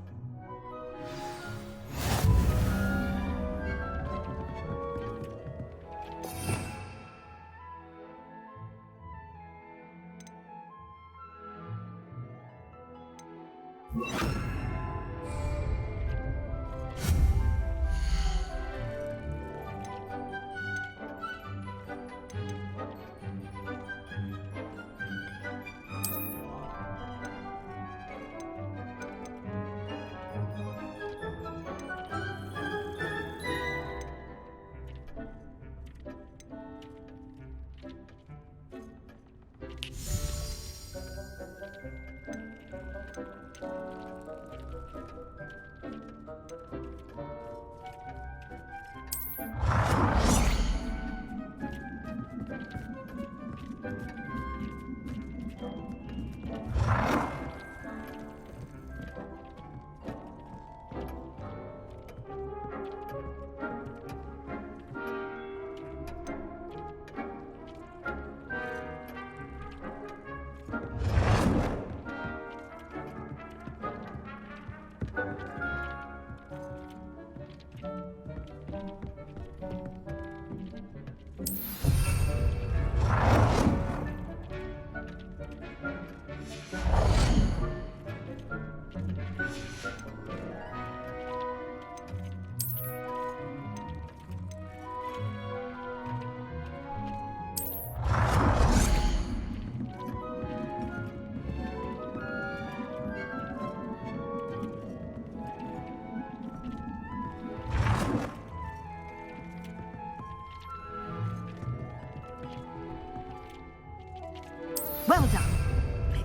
Well done.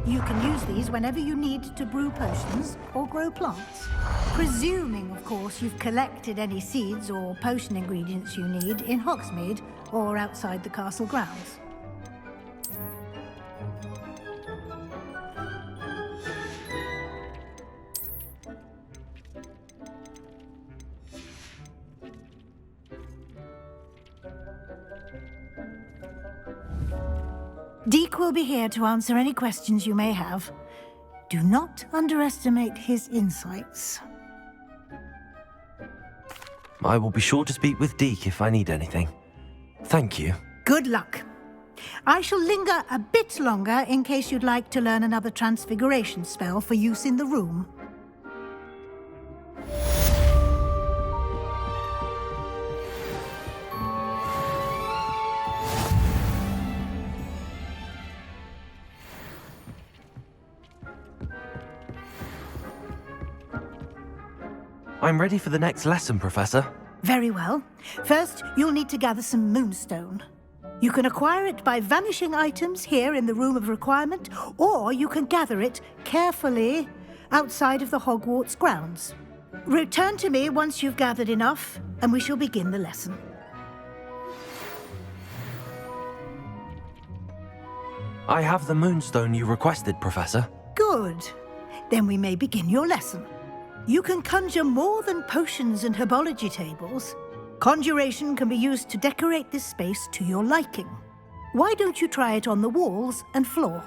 You can use these whenever you need to brew potions or grow plants. Presuming, of course, you've collected any seeds or potion ingredients you need in Hogsmeade or outside the castle grounds. Deke will be here to answer any questions you may have. Do not underestimate his insights. I will be sure to speak with Deke if I need anything. Thank you. Good luck. I shall linger a bit longer in case you'd like to learn another transfiguration spell for use in the room. I'm ready for the next lesson, Professor. Very well. First, you'll need to gather some moonstone. You can acquire it by vanishing items here in the Room of Requirement, or you can gather it carefully outside of the Hogwarts grounds. Return to me once you've gathered enough, and we shall begin the lesson. I have the moonstone you requested, Professor. Good. Then we may begin your lesson. You can conjure more than potions and herbology tables. Conjuration can be used to decorate this space to your liking. Why don't you try it on the walls and floor?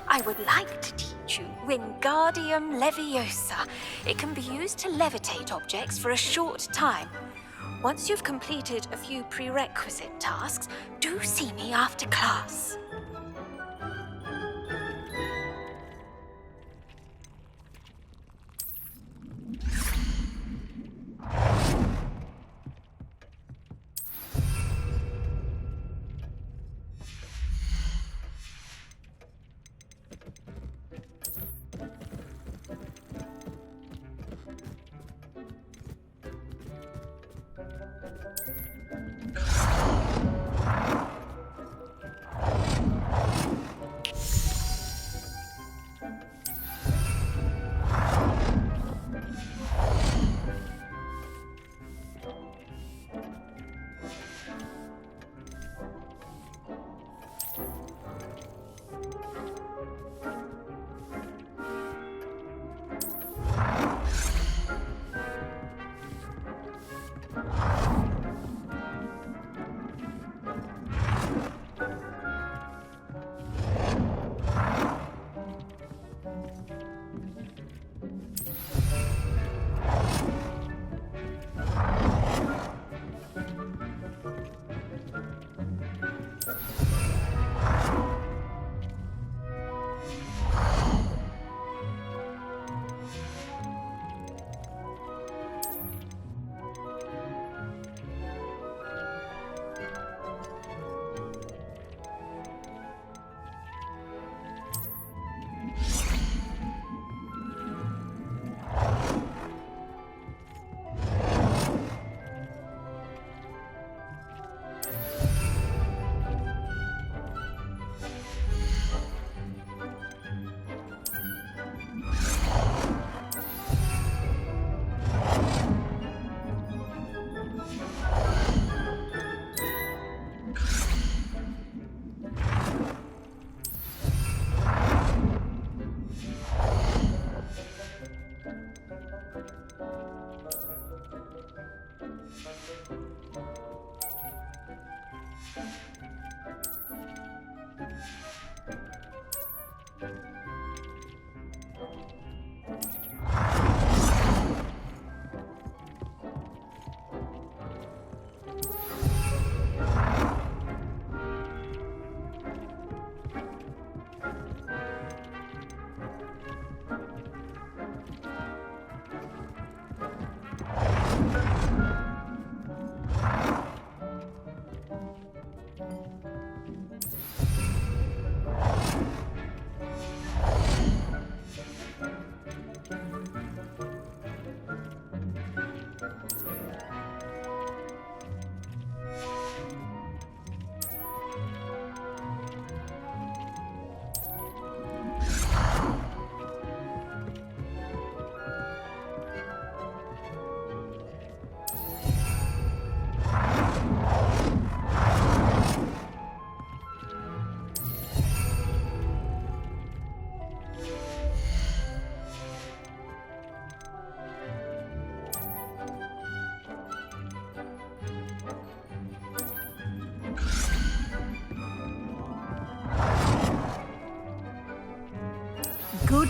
I would like to teach you Wingardium Leviosa. It can be used to levitate objects for a short time. Once you've completed a few prerequisite tasks, do see me after class.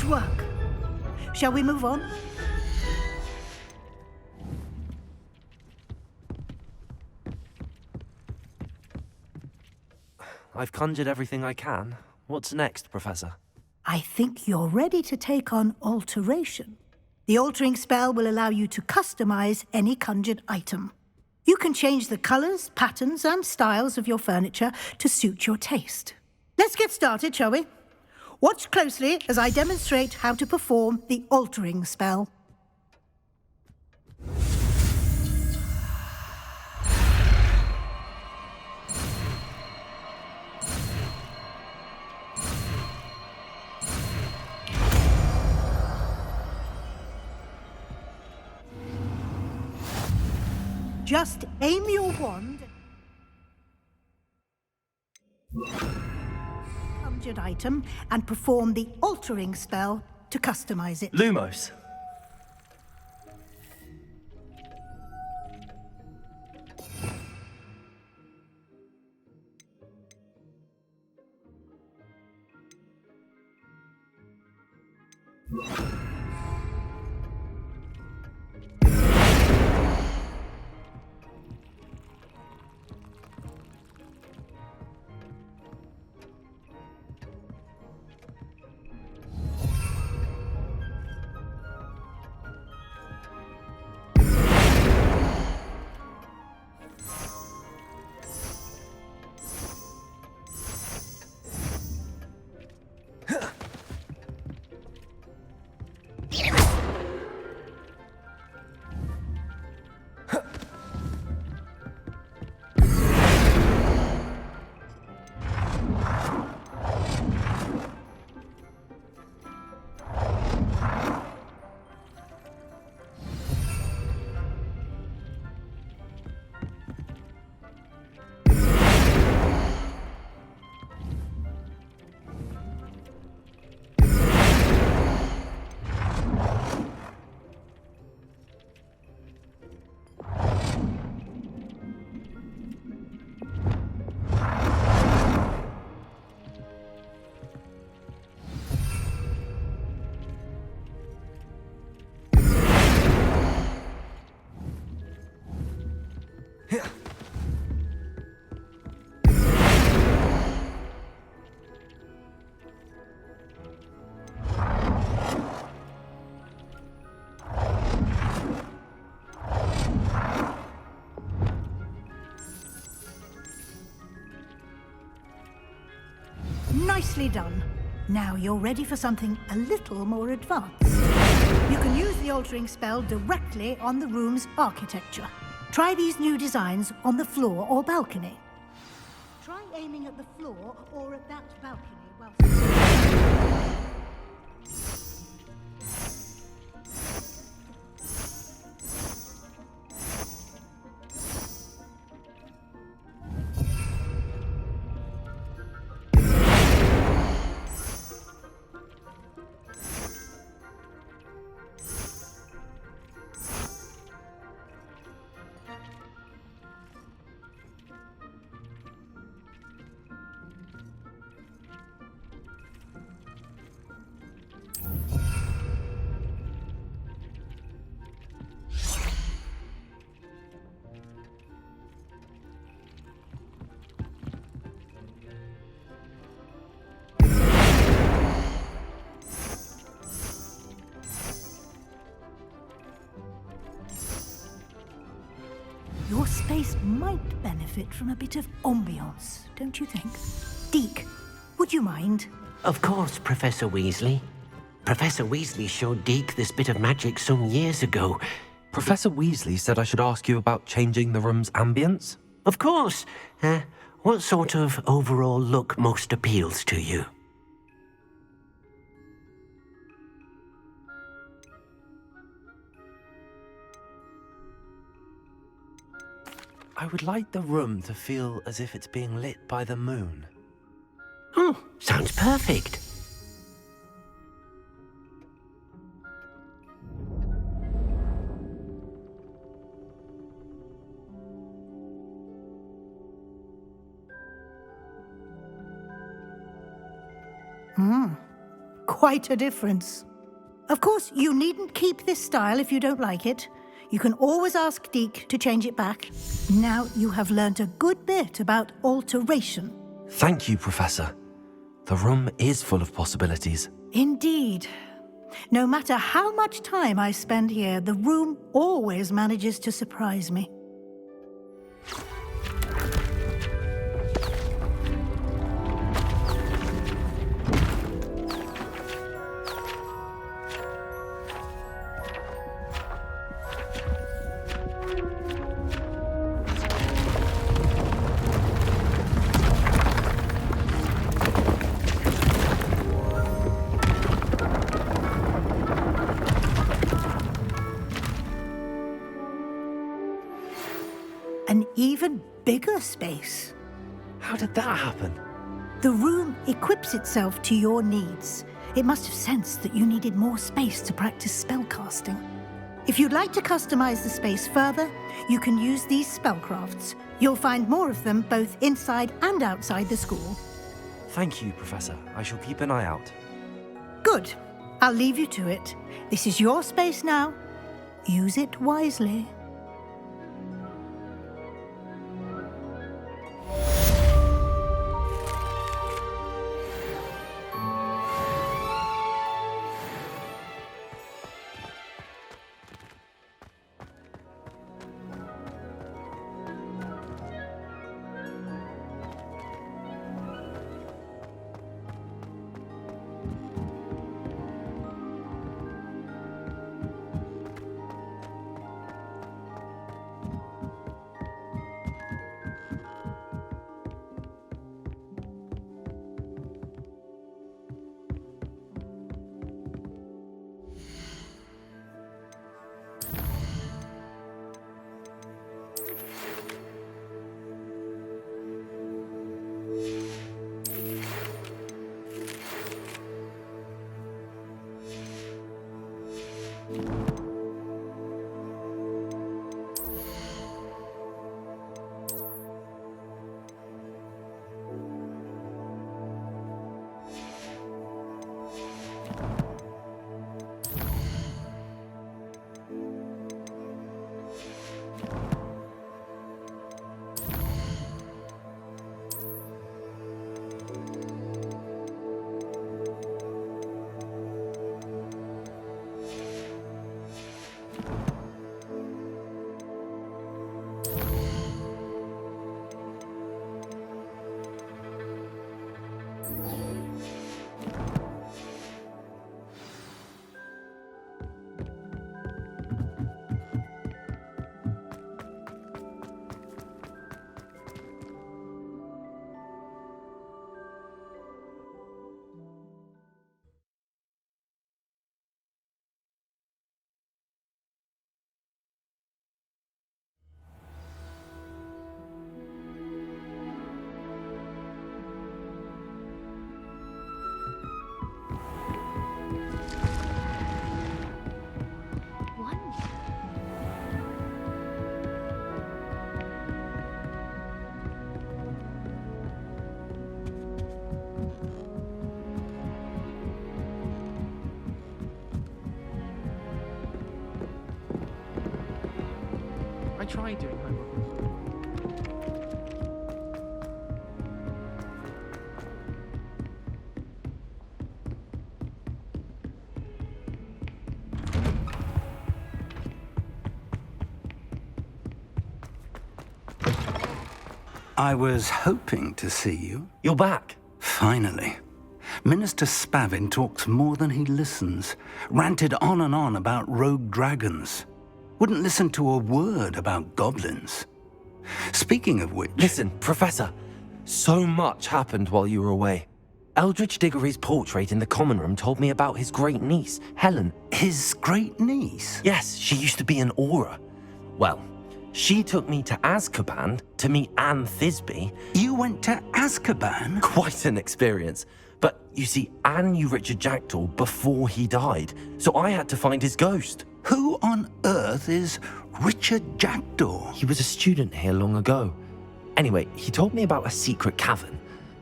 Good work. Shall we move on? I've conjured everything I can. What's next, Professor? I think you're ready to take on alteration. The altering spell will allow you to customize any conjured item. You can change the colors, patterns, and styles of your furniture to suit your taste. Let's get started, shall we? Watch closely as I demonstrate how to perform the altering spell. Just aim your wand conjured item and perform the altering spell to customize it. Lumos. Nicely done. Now you're ready for something a little more advanced. You can use the altering spell directly on the room's architecture. Try these new designs on the floor or balcony. Try aiming at the floor or at that balcony whilst... Your space might benefit from a bit of ambiance, don't you think? Deke, would you mind? Of course, Professor Weasley. Professor Weasley showed Deke this bit of magic some years ago. Professor Weasley said I should ask you about changing the room's ambience? Of course. What sort of overall look most appeals to you? I would like the room to feel as if it's being lit by the moon. Oh, sounds perfect. quite a difference. Of course, you needn't keep this style if you don't like it. You can always ask Deke to change it back. Now you have learnt a good bit about alteration. Thank you, Professor. The room is full of possibilities. Indeed. No matter how much time I spend here, the room always manages to surprise me. An even bigger space. How did that happen? The room equips itself to your needs. It must have sensed that you needed more space to practice spellcasting. If you'd like to customize the space further, you can use these spellcrafts. You'll find more of them both inside and outside the school. Thank you, Professor. I shall keep an eye out. Good. I'll leave you to it. This is your space now. Use it wisely. I tried doing homework. I was hoping to see you. You're back. Finally. Minister Spavin talks more than he listens. Ranted on and on about rogue dragons. Wouldn't listen to a word about goblins. Speaking of which... Listen, Professor. So much happened while you were away. Eldridge Diggory's portrait in the common room told me about his great niece, Helen. His great niece? Yes, she used to be an Auror. Well, she took me to Azkaban to meet Anne Thisbe. You went to Azkaban? Quite an experience. But you see, Anne knew Richard Jackdaw before he died, so I had to find his ghost. Who on earth is Richard Jackdaw? He was a student here long ago. Anyway, he told me about a secret cavern.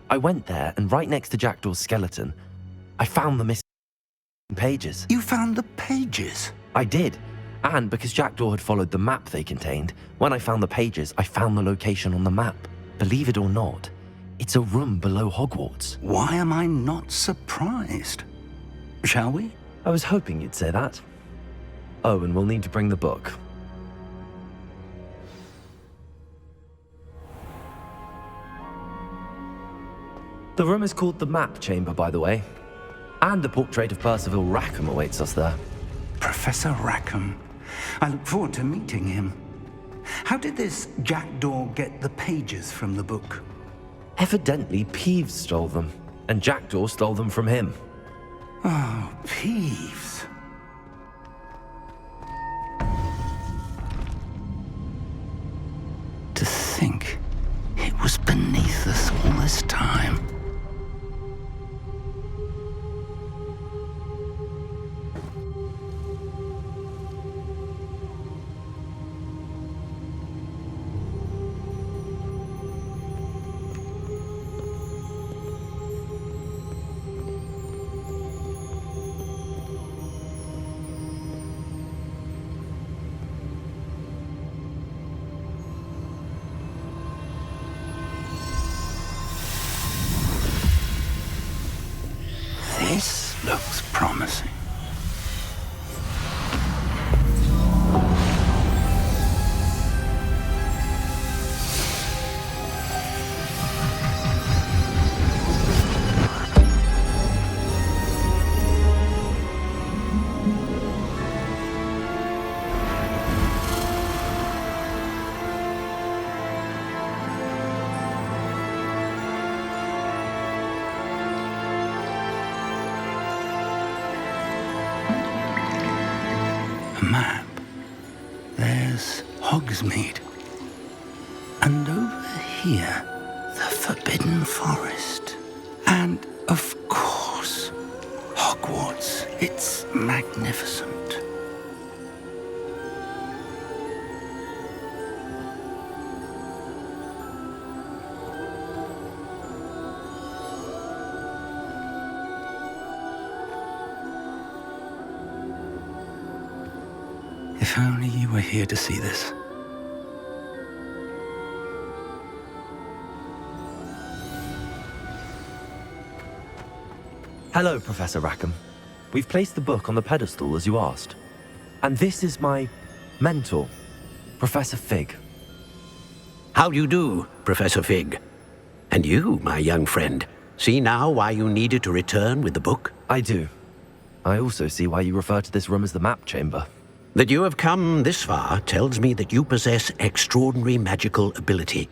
I went there, and right next to Jackdaw's skeleton, I found the missing pages. You found the pages? I did. And because Jackdaw had followed the map they contained, when I found the pages, I found the location on the map. Believe it or not, it's a room below Hogwarts. Why am I not surprised? Shall we? I was hoping you'd say that. Oh, and we'll need to bring the book. The room is called the Map Chamber, by the way. And the portrait of Percival Rackham awaits us there. Professor Rackham. I look forward to meeting him. How did this Jackdaw get the pages from the book? Evidently, Peeves stole them, and Jackdaw stole them from him. Oh, Peeves. To think it was beneath us all this time. This looks promising. Map. There's Hogsmeade. And over here, the Forbidden Forest. And, of course, Hogwarts. It's magnificent. If only you were here to see this. Hello, Professor Rackham. We've placed the book on the pedestal as you asked. And this is my mentor, Professor Fig. How do you do, Professor Fig? And you, my young friend, see now why you needed to return with the book? I do. I also see why you refer to this room as the Map Chamber. That you have come this far tells me that you possess extraordinary magical ability,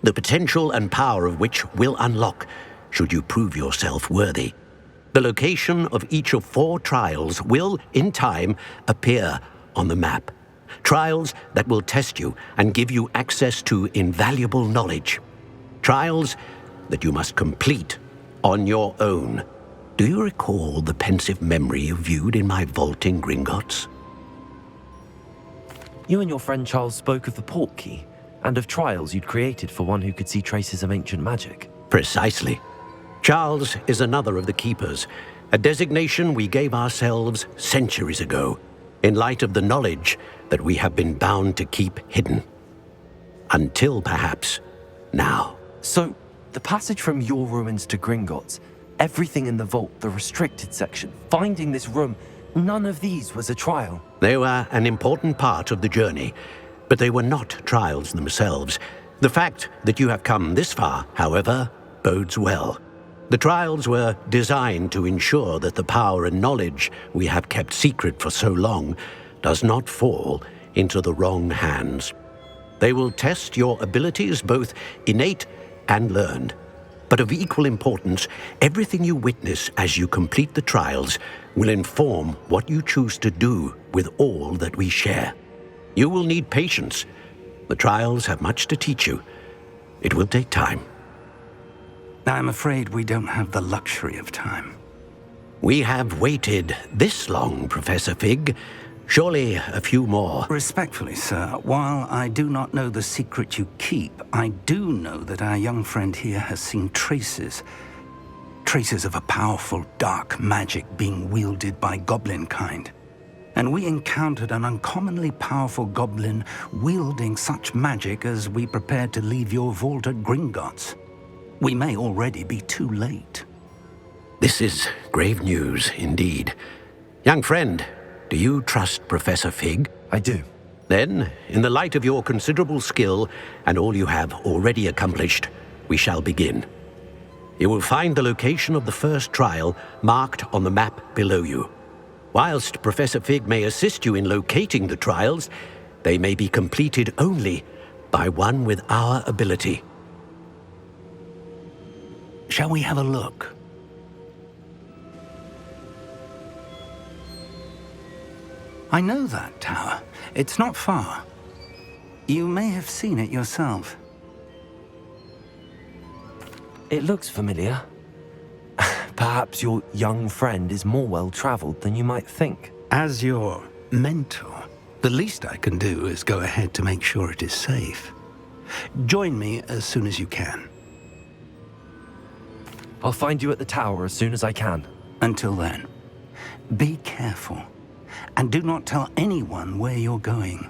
the potential and power of which will unlock should you prove yourself worthy. The location of each of 4 trials will, in time, appear on the map. Trials that will test you and give you access to invaluable knowledge. Trials that you must complete on your own. Do you recall the pensive memory you viewed in my vault in Gringotts? You and your friend Charles spoke of the portkey and of trials you'd created for one who could see traces of ancient magic. Precisely. Charles is another of the Keepers, a designation we gave ourselves centuries ago, in light of the knowledge that we have been bound to keep hidden. Until, perhaps, now. So, the passage from your ruins to Gringotts, everything in the vault, the restricted section, finding this room, none of these was a trial. They were an important part of the journey, but they were not trials themselves. The fact that you have come this far, however, bodes well. The trials were designed to ensure that the power and knowledge we have kept secret for so long does not fall into the wrong hands. They will test your abilities, both innate and learned. But of equal importance, everything you witness as you complete the trials will inform what you choose to do with all that we share. You will need patience. The trials have much to teach you. It will take time. I'm afraid we don't have the luxury of time. We have waited this long, Professor Fig. Surely a few more. Respectfully, sir, while I do not know the secret you keep, I do know that our young friend here has seen traces traces of a powerful dark magic being wielded by goblin kind. And we encountered an uncommonly powerful goblin wielding such magic as we prepared to leave your vault at Gringotts. We may already be too late. This is grave news indeed. Young friend, do you trust Professor Fig? I do. Then, in the light of your considerable skill and all you have already accomplished, we shall begin. You will find the location of the first trial marked on the map below you. Whilst Professor Fig may assist you in locating the trials, they may be completed only by one with our ability. Shall we have a look? I know that tower. It's not far. You may have seen it yourself. It looks familiar. Perhaps your young friend is more well-traveled than you might think. As your mentor, the least I can do is go ahead to make sure it is safe. Join me as soon as you can. I'll find you at the tower as soon as I can. Until then, be careful, and do not tell anyone where you're going.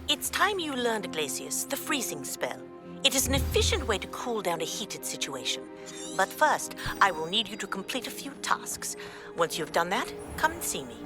It's time you learned, Glacius, the freezing spell. It is an efficient way to cool down a heated situation. But first, I will need you to complete a few tasks. Once you've done that, come and see me.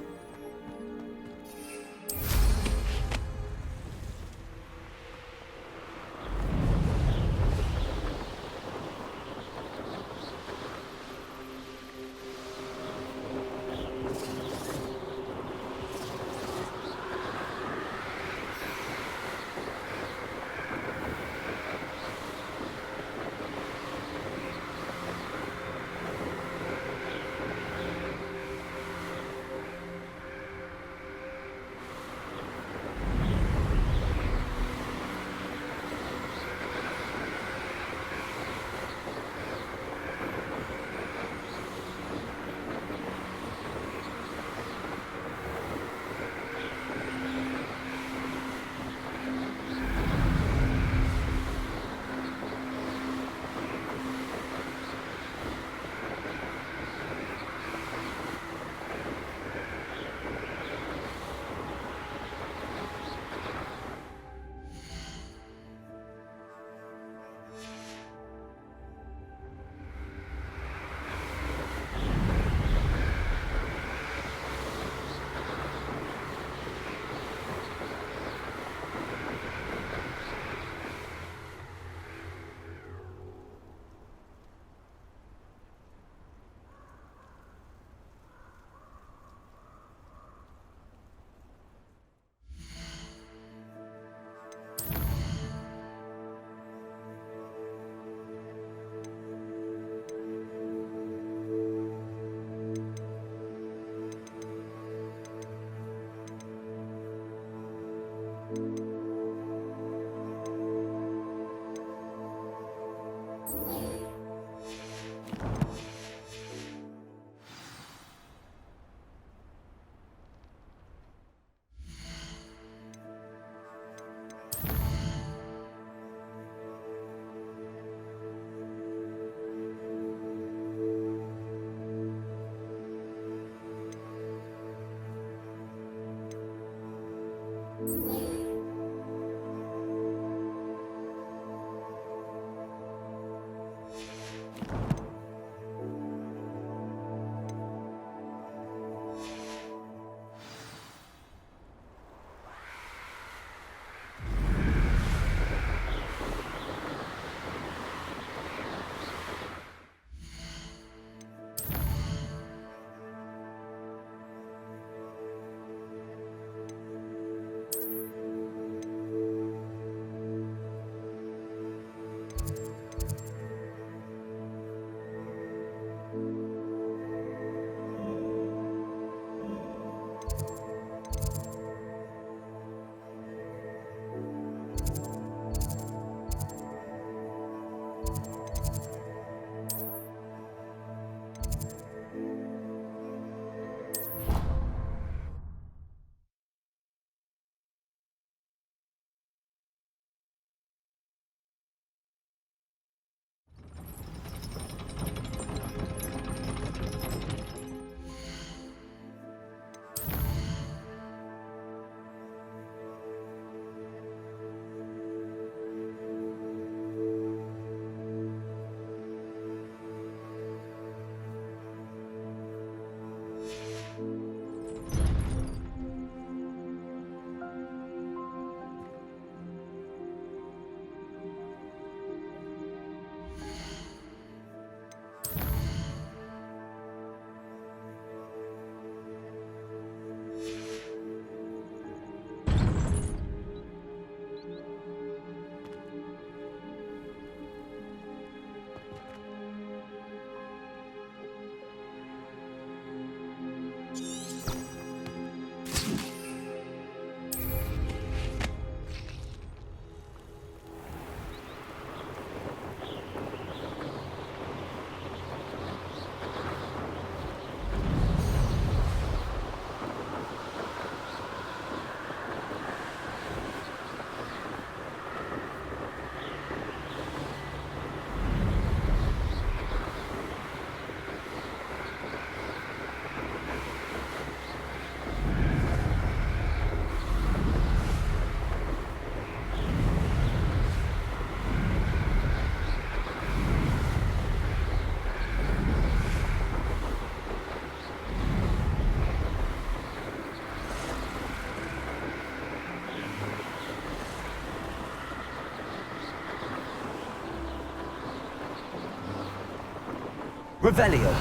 Revelio.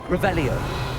Revelio.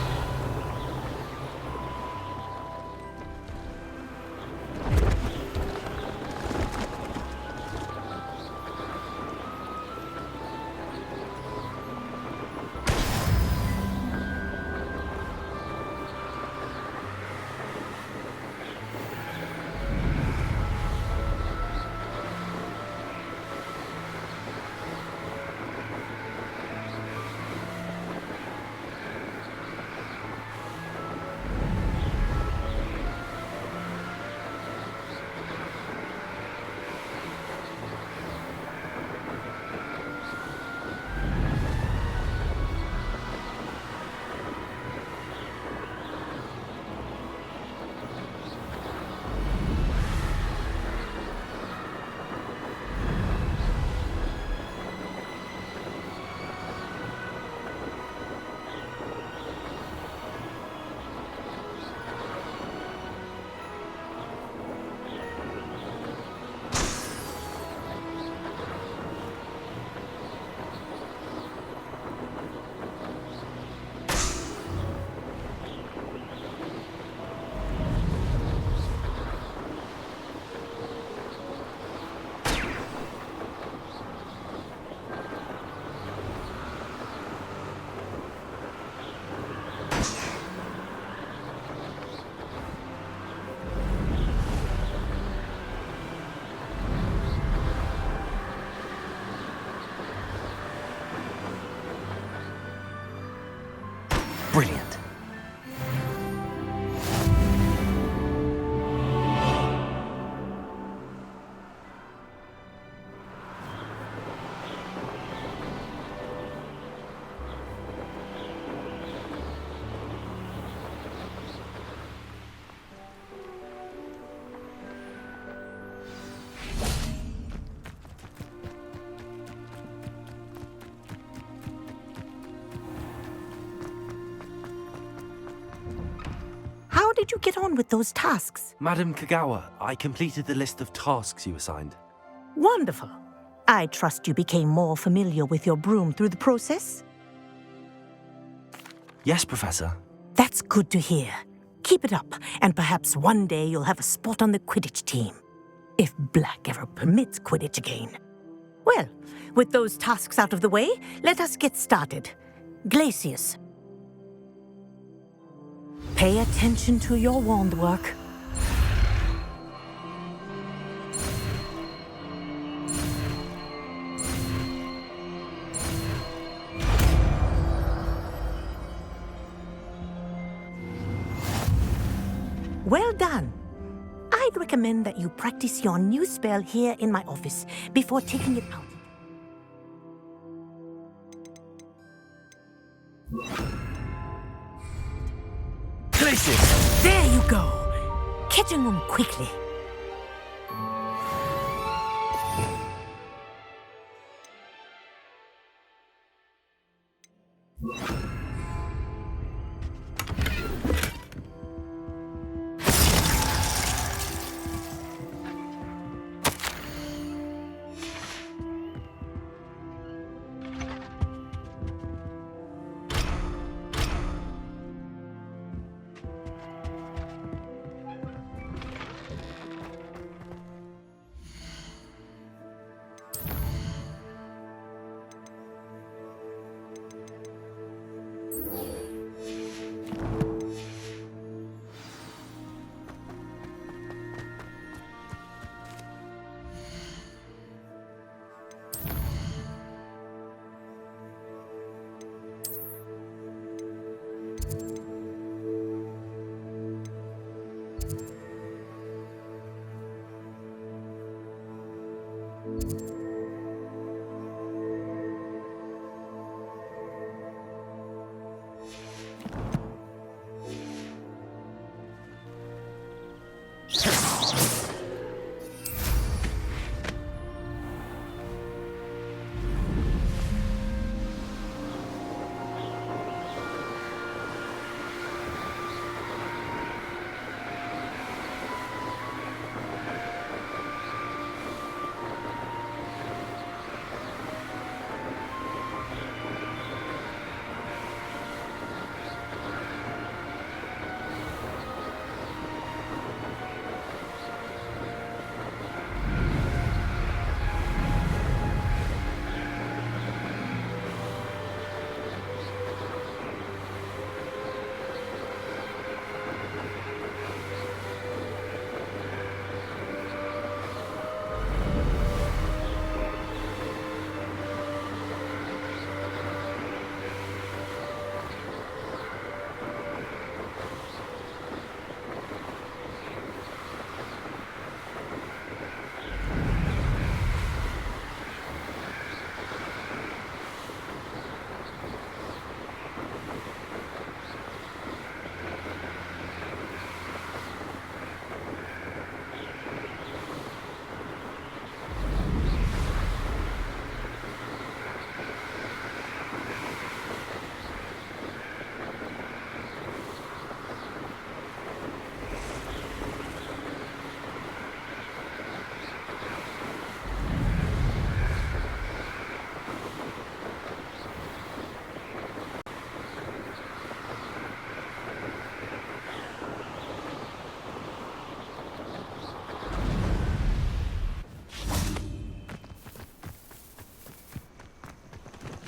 Brilliant. How did you get on with those tasks? Madam Kagawa, I completed the list of tasks you assigned. Wonderful. I trust you became more familiar with your broom through the process? Yes, Professor. That's good to hear. Keep it up, and perhaps one day you'll have a spot on the Quidditch team. If Black ever permits Quidditch again. Well, with those tasks out of the way, let us get started. Glacius. Pay attention to your wand work. Well done. I'd recommend that you practice your new spell here in my office before taking it out. Glacius! There you go. Catching them quickly.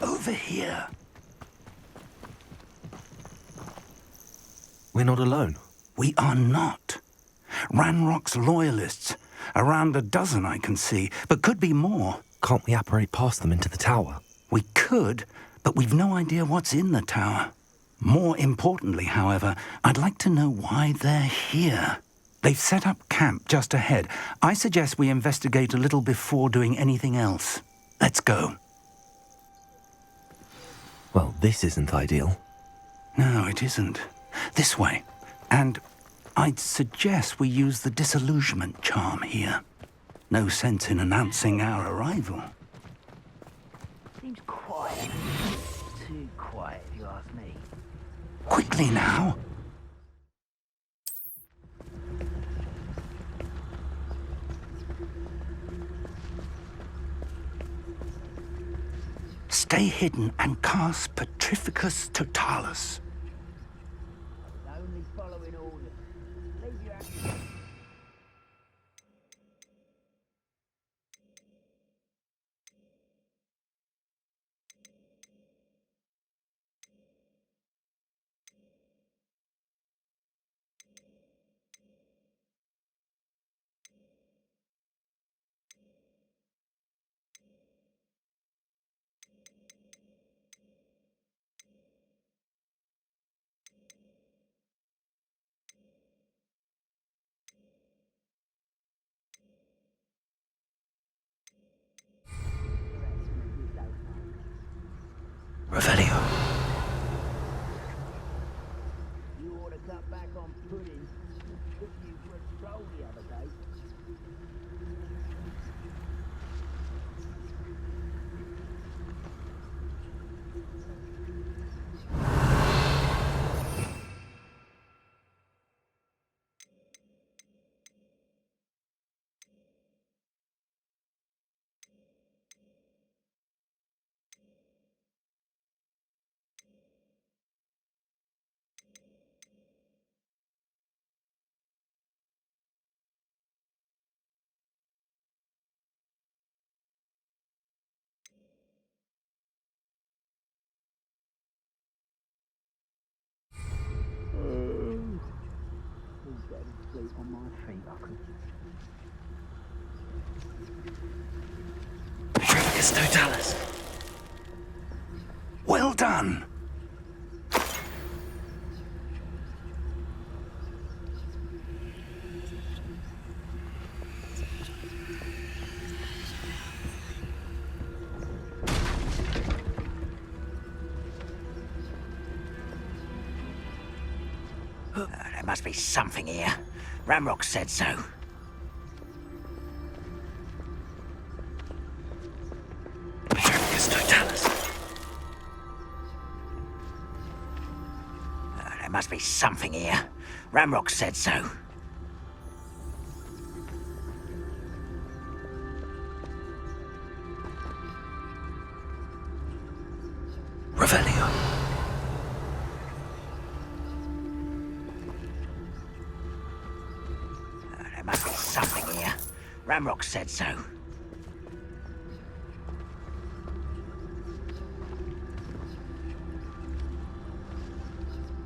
Over here. We're not alone. We are not. Ranrock's loyalists. Around a dozen I can see, but could be more. Can't we apparate past them into the tower? We could, but we've no idea what's in the tower. More importantly, however, I'd like to know why they're here. They've set up camp just ahead. I suggest we investigate a little before doing anything else. Let's go. Well, this isn't ideal. No, it isn't. This way. And I'd suggest we use the disillusionment charm here. No sense in announcing our arrival. Seems quiet. Too quiet, if you ask me. Quickly now. Stay hidden and cast Petrificus Totalis. Only following orders. Leave your action. Revelio. You ought to cut back on pudding. Took you for a stroll the other day. Sleep on my feet, I could. Petrificus Totalis. Well done. must be something here. Ramrock said so. There must be something here. Ramrock said so. Revelio. There must be something here. Ramrock said so.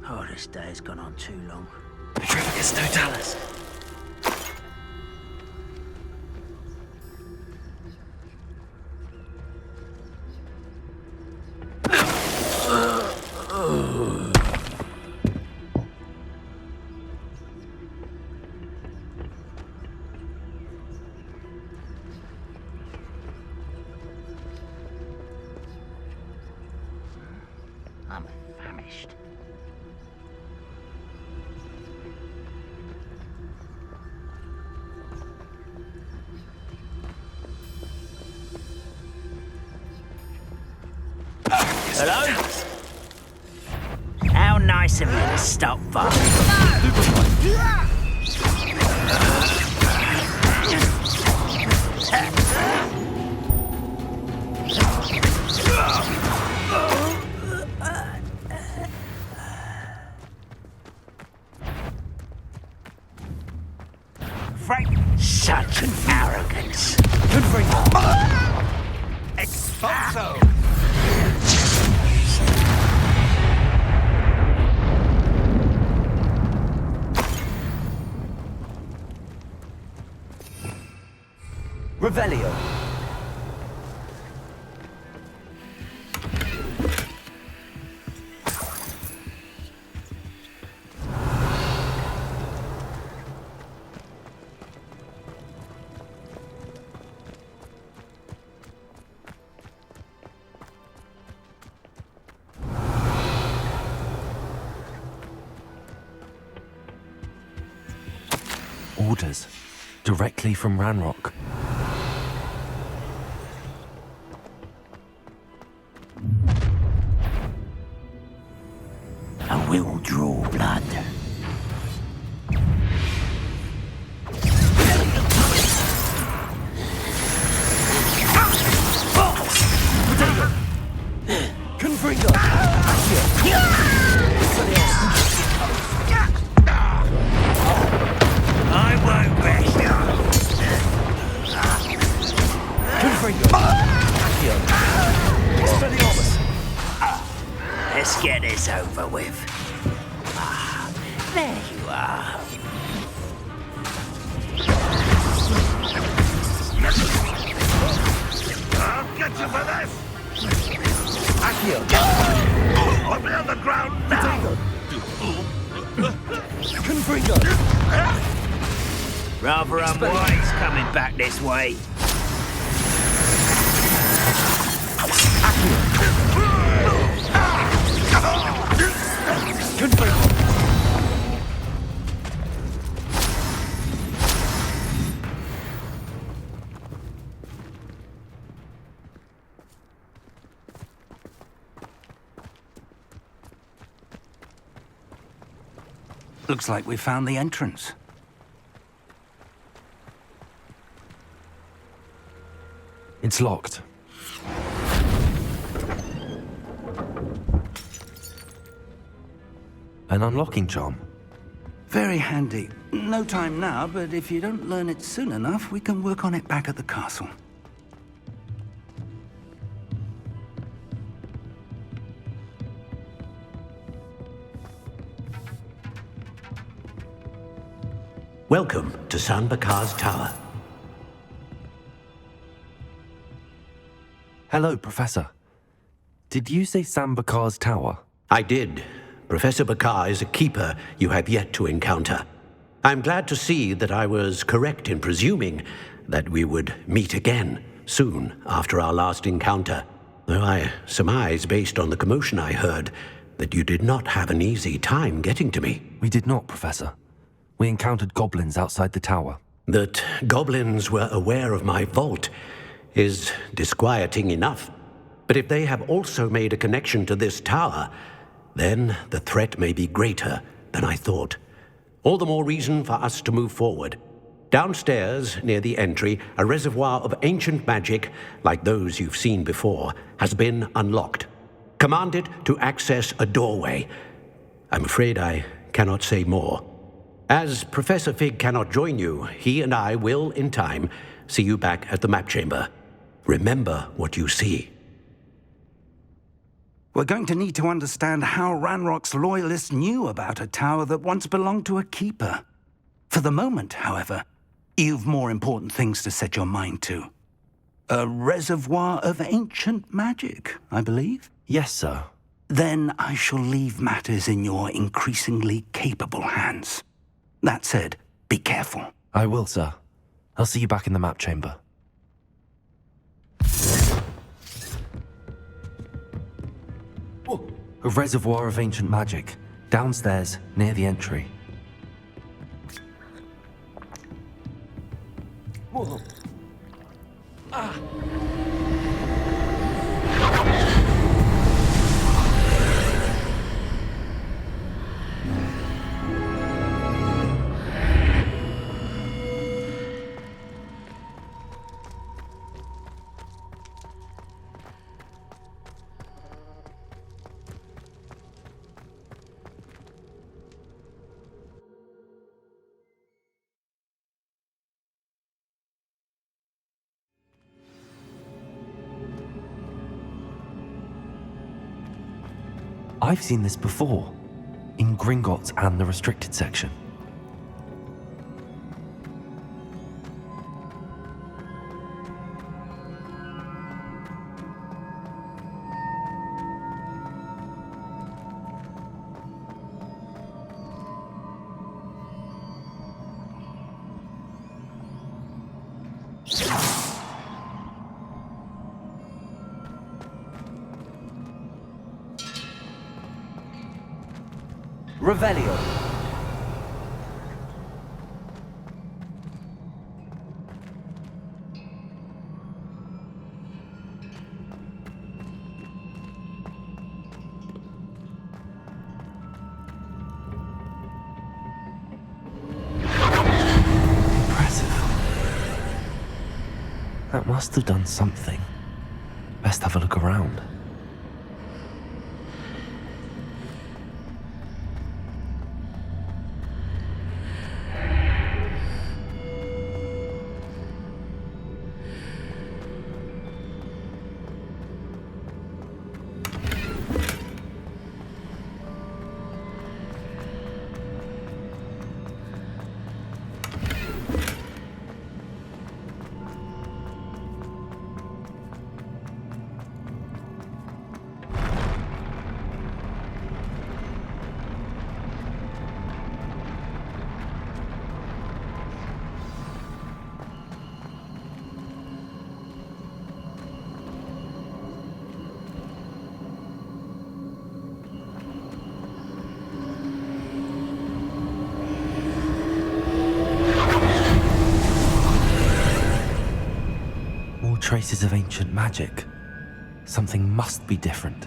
Oh, this day has gone on too long. Petrificus totalis. I'm famished. Hello? How nice of you to stop by. Such an arrogance. Good for you. Expulso! Revelio. Orders. Directly from Ranrock. I will draw blood. Confringo. I won't rest. Let's get this over with. Ah, there you are. I'll get you for this! Accio. Put me on the ground now! Confringo. Rather unwise coming back this way. Confringo. Looks like we found the entrance. It's locked. An unlocking charm. Very handy. No time now, but if you don't learn it soon enough, we can work on it back at the castle. Welcome to San Bakar's Tower. Hello, Professor. Did you say San Bakar's Tower? I did. Professor Bakar is a keeper you have yet to encounter. I'm glad to see that I was correct in presuming that we would meet again soon after our last encounter. Though I surmise, based on the commotion I heard, that you did not have an easy time getting to me. We did not, Professor. We encountered goblins outside the tower. That goblins were aware of my vault is disquieting enough. But if they have also made a connection to this tower, then the threat may be greater than I thought. All the more reason for us to move forward. Downstairs, near the entry, a reservoir of ancient magic, like those you've seen before, has been unlocked. Command it to access a doorway. I'm afraid I cannot say more. As Professor Fig cannot join you, he and I will, in time, see you back at the map chamber. Remember what you see. We're going to need to understand how Ranrock's loyalists knew about a tower that once belonged to a keeper. For the moment, however, you've more important things to set your mind to. A reservoir of ancient magic, I believe? Yes, sir. Then I shall leave matters in your increasingly capable hands. That said, be careful. I will, sir. I'll see you back in the map chamber. A reservoir of ancient magic, downstairs, near the entry. I've seen this before, in Gringotts and the restricted section. Revelio. Impressive. That must have done something. Best have a look around. Traces of ancient magic. Something must be different.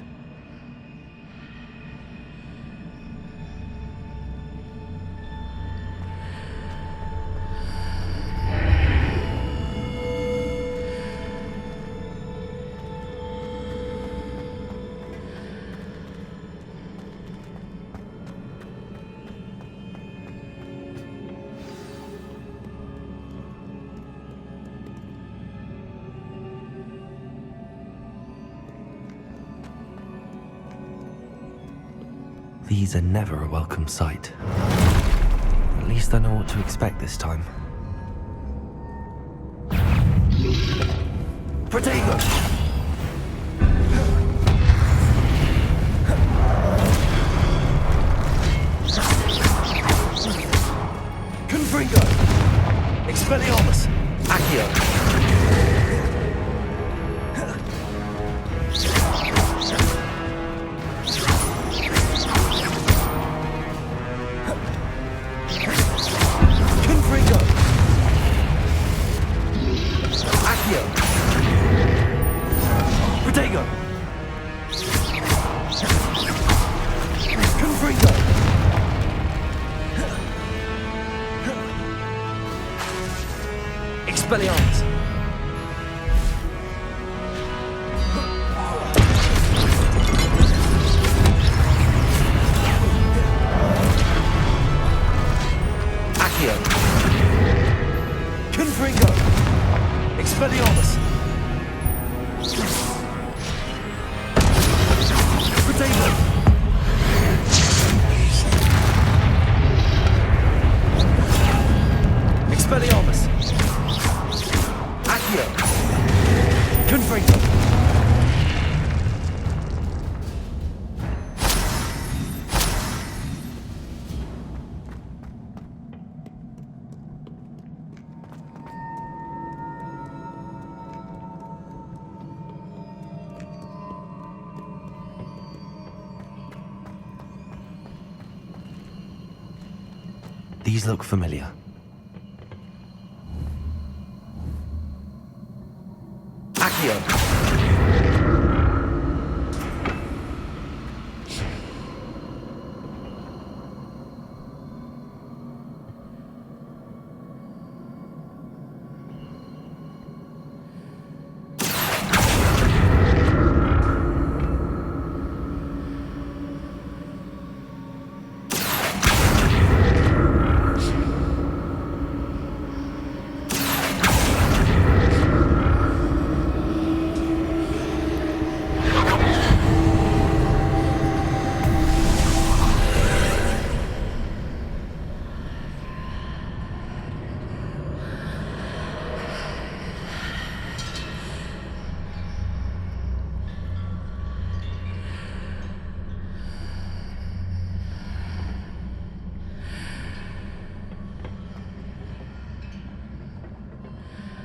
These are never a welcome sight. At least I know what to expect this time. Protego! Confringo! Expelliarmus! Accio! Confringo! These look familiar. Accio!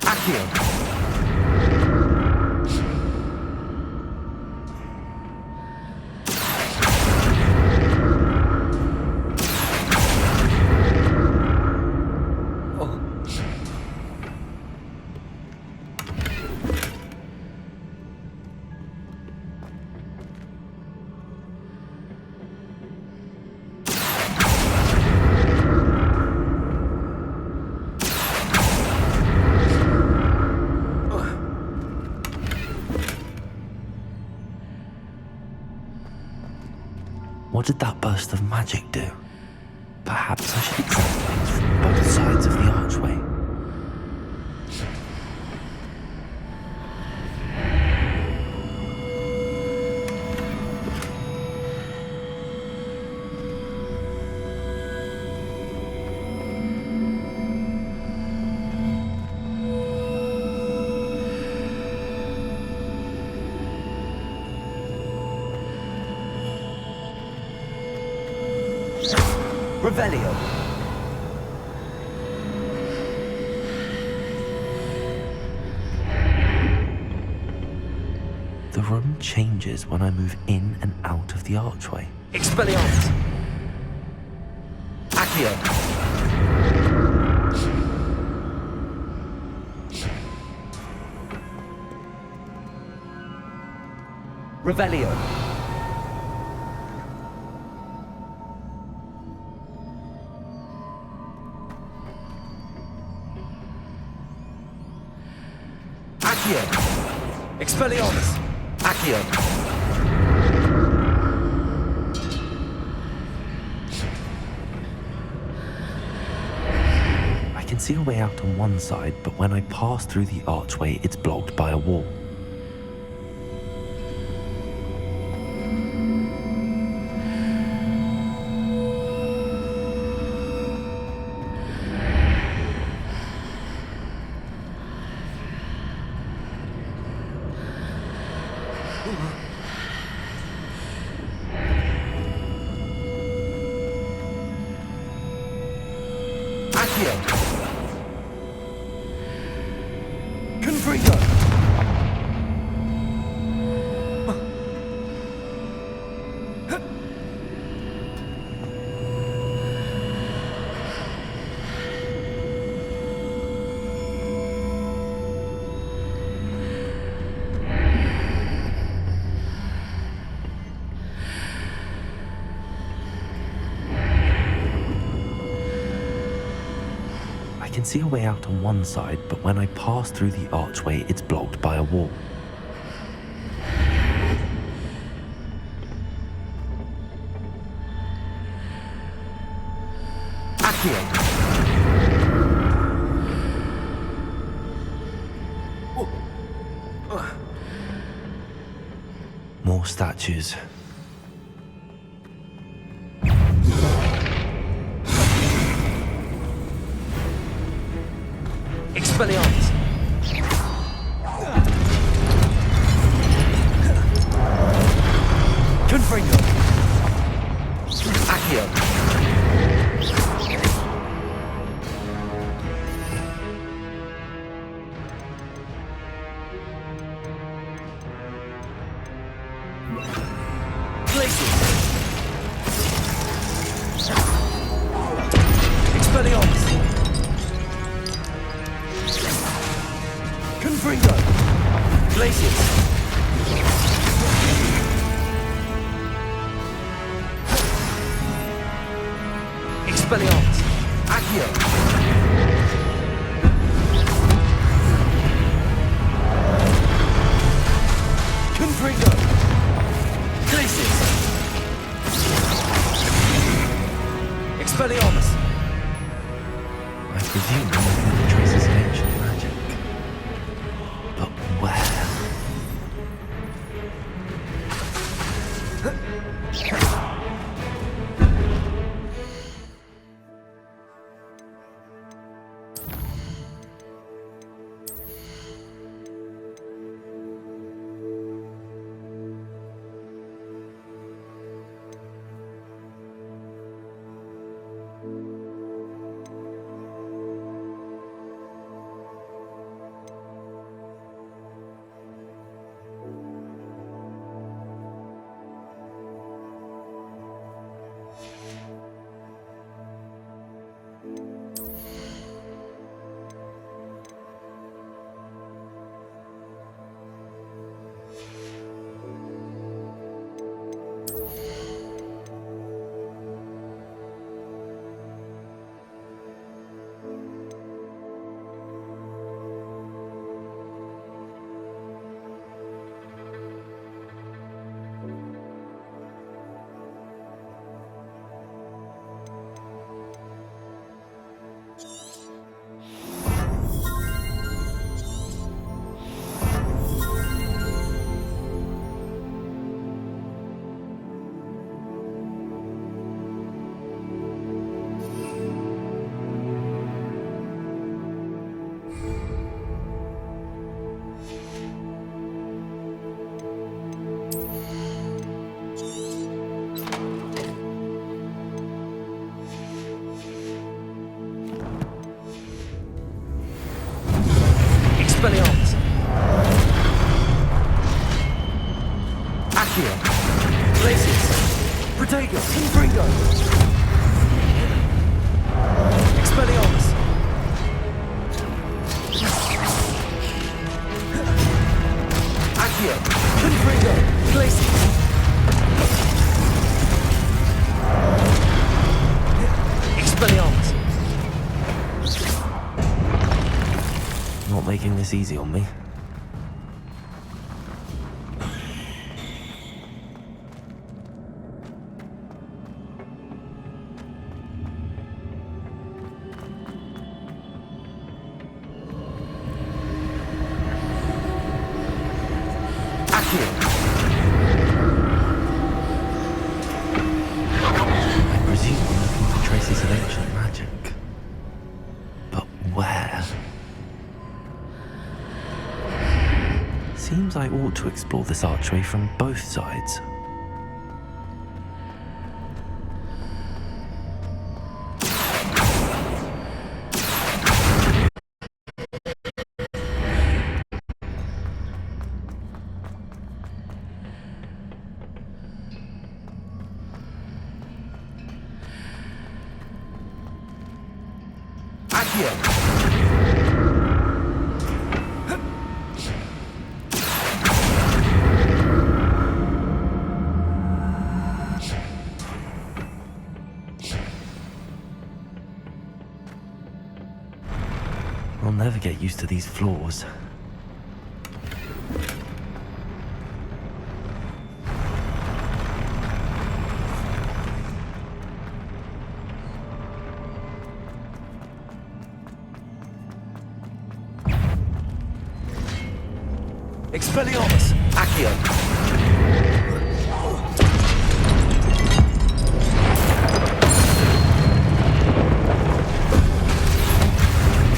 Accio! What did that burst of magic do? Perhaps I should examine things from both sides of the archway. Revelio. The room changes when I move in and out of the archway. Expelliarmus! Accio! Revelio. Accio! Expelliarmus! Accio! I can see a way out on one side, but when I pass through the archway, it's blocked by a wall. Accio! Confringo! I can see a way out on one side, but when I pass through the archway, it's blocked by a wall. Accio! More statues. Expelliarmus! Confringo. Accio. Glacius. Expelliarmus. Confringo. Glacius. Expelliarmus. Accio. Confringo. Glacius. Expelliarmus. I presume I'm looking for traces of ancient magic. But where? Expelliarmus. Accio. Glacius. Protego. Confringo. Expelliarmus. Accio. Confringo. Glacius. Expelliarmus. Not making this easy on me. Accio. I presume we're looking for traces of ancient magic. But where? Seems I ought to explore this archway from both sides. Accio. I'll never get used to these floors. Expelliarmus! Accio!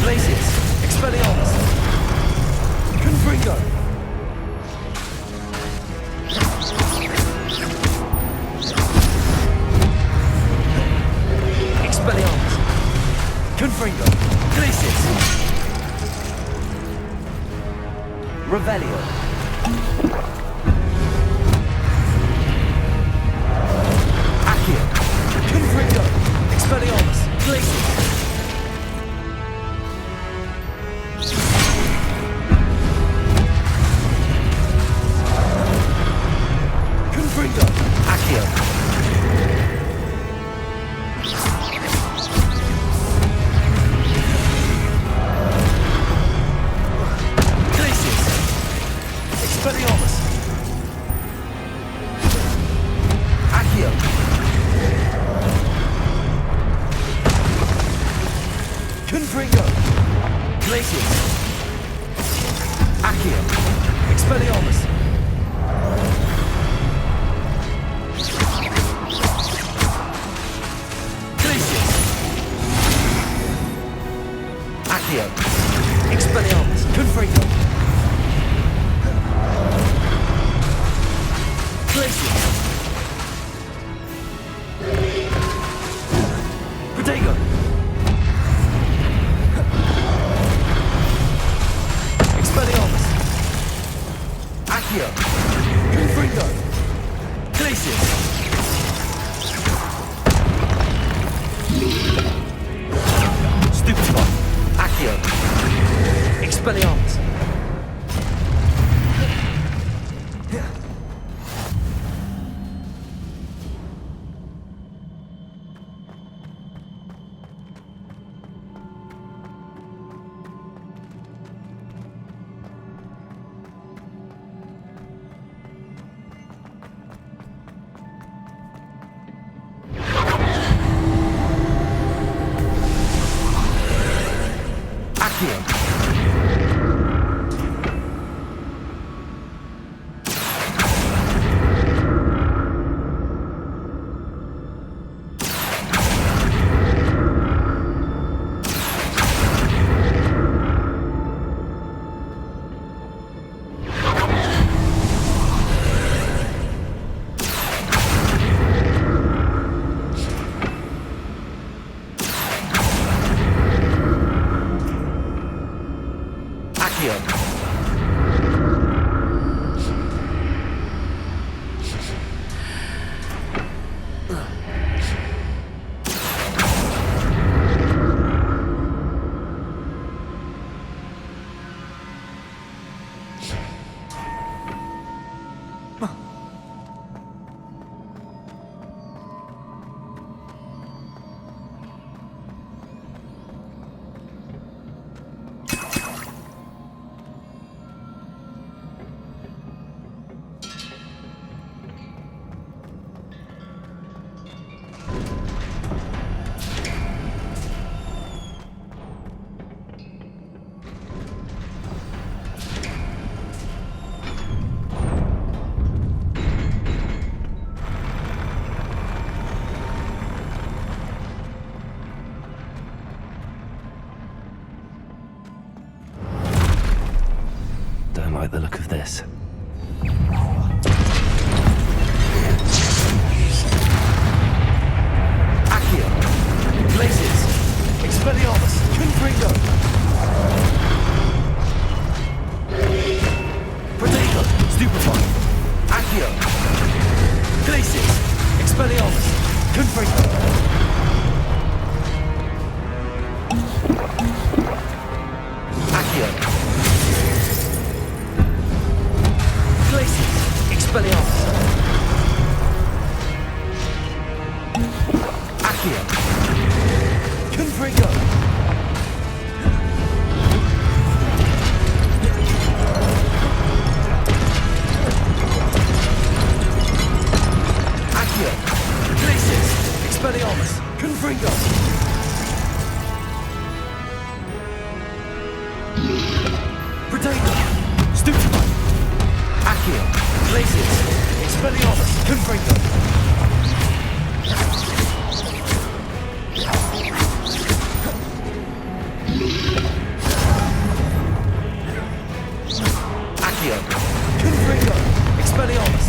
Glacius! Expelliarmus! Confringo! Expelliarmus! Glacius! Confringo! Accio! Glacius! Expelliarmus! Accio! Confringo! Glacius! Accio! Expelliarmus! Glacius! Accio! Expelliarmus! Confringo! Glacius! Protego! Expelliarmus! Accio! Confringo! Glacius! Stupefy! Accio! Expelliarmus! Accio! Don't like the look of this. Accio! Glacius! Expelliarmus! Confringo! Protego! Stupefy! Accio! Glacius! Expelliarmus! Confringo! Accio! Glacius! Expelliarmus! Accio! Confringo! Accio! Glacius! Expelliarmus! Confringo! Protego! Stupefy! Accio! Glacius! Expelliarmus! Confringo! Accio! Confringo! Expelliarmus!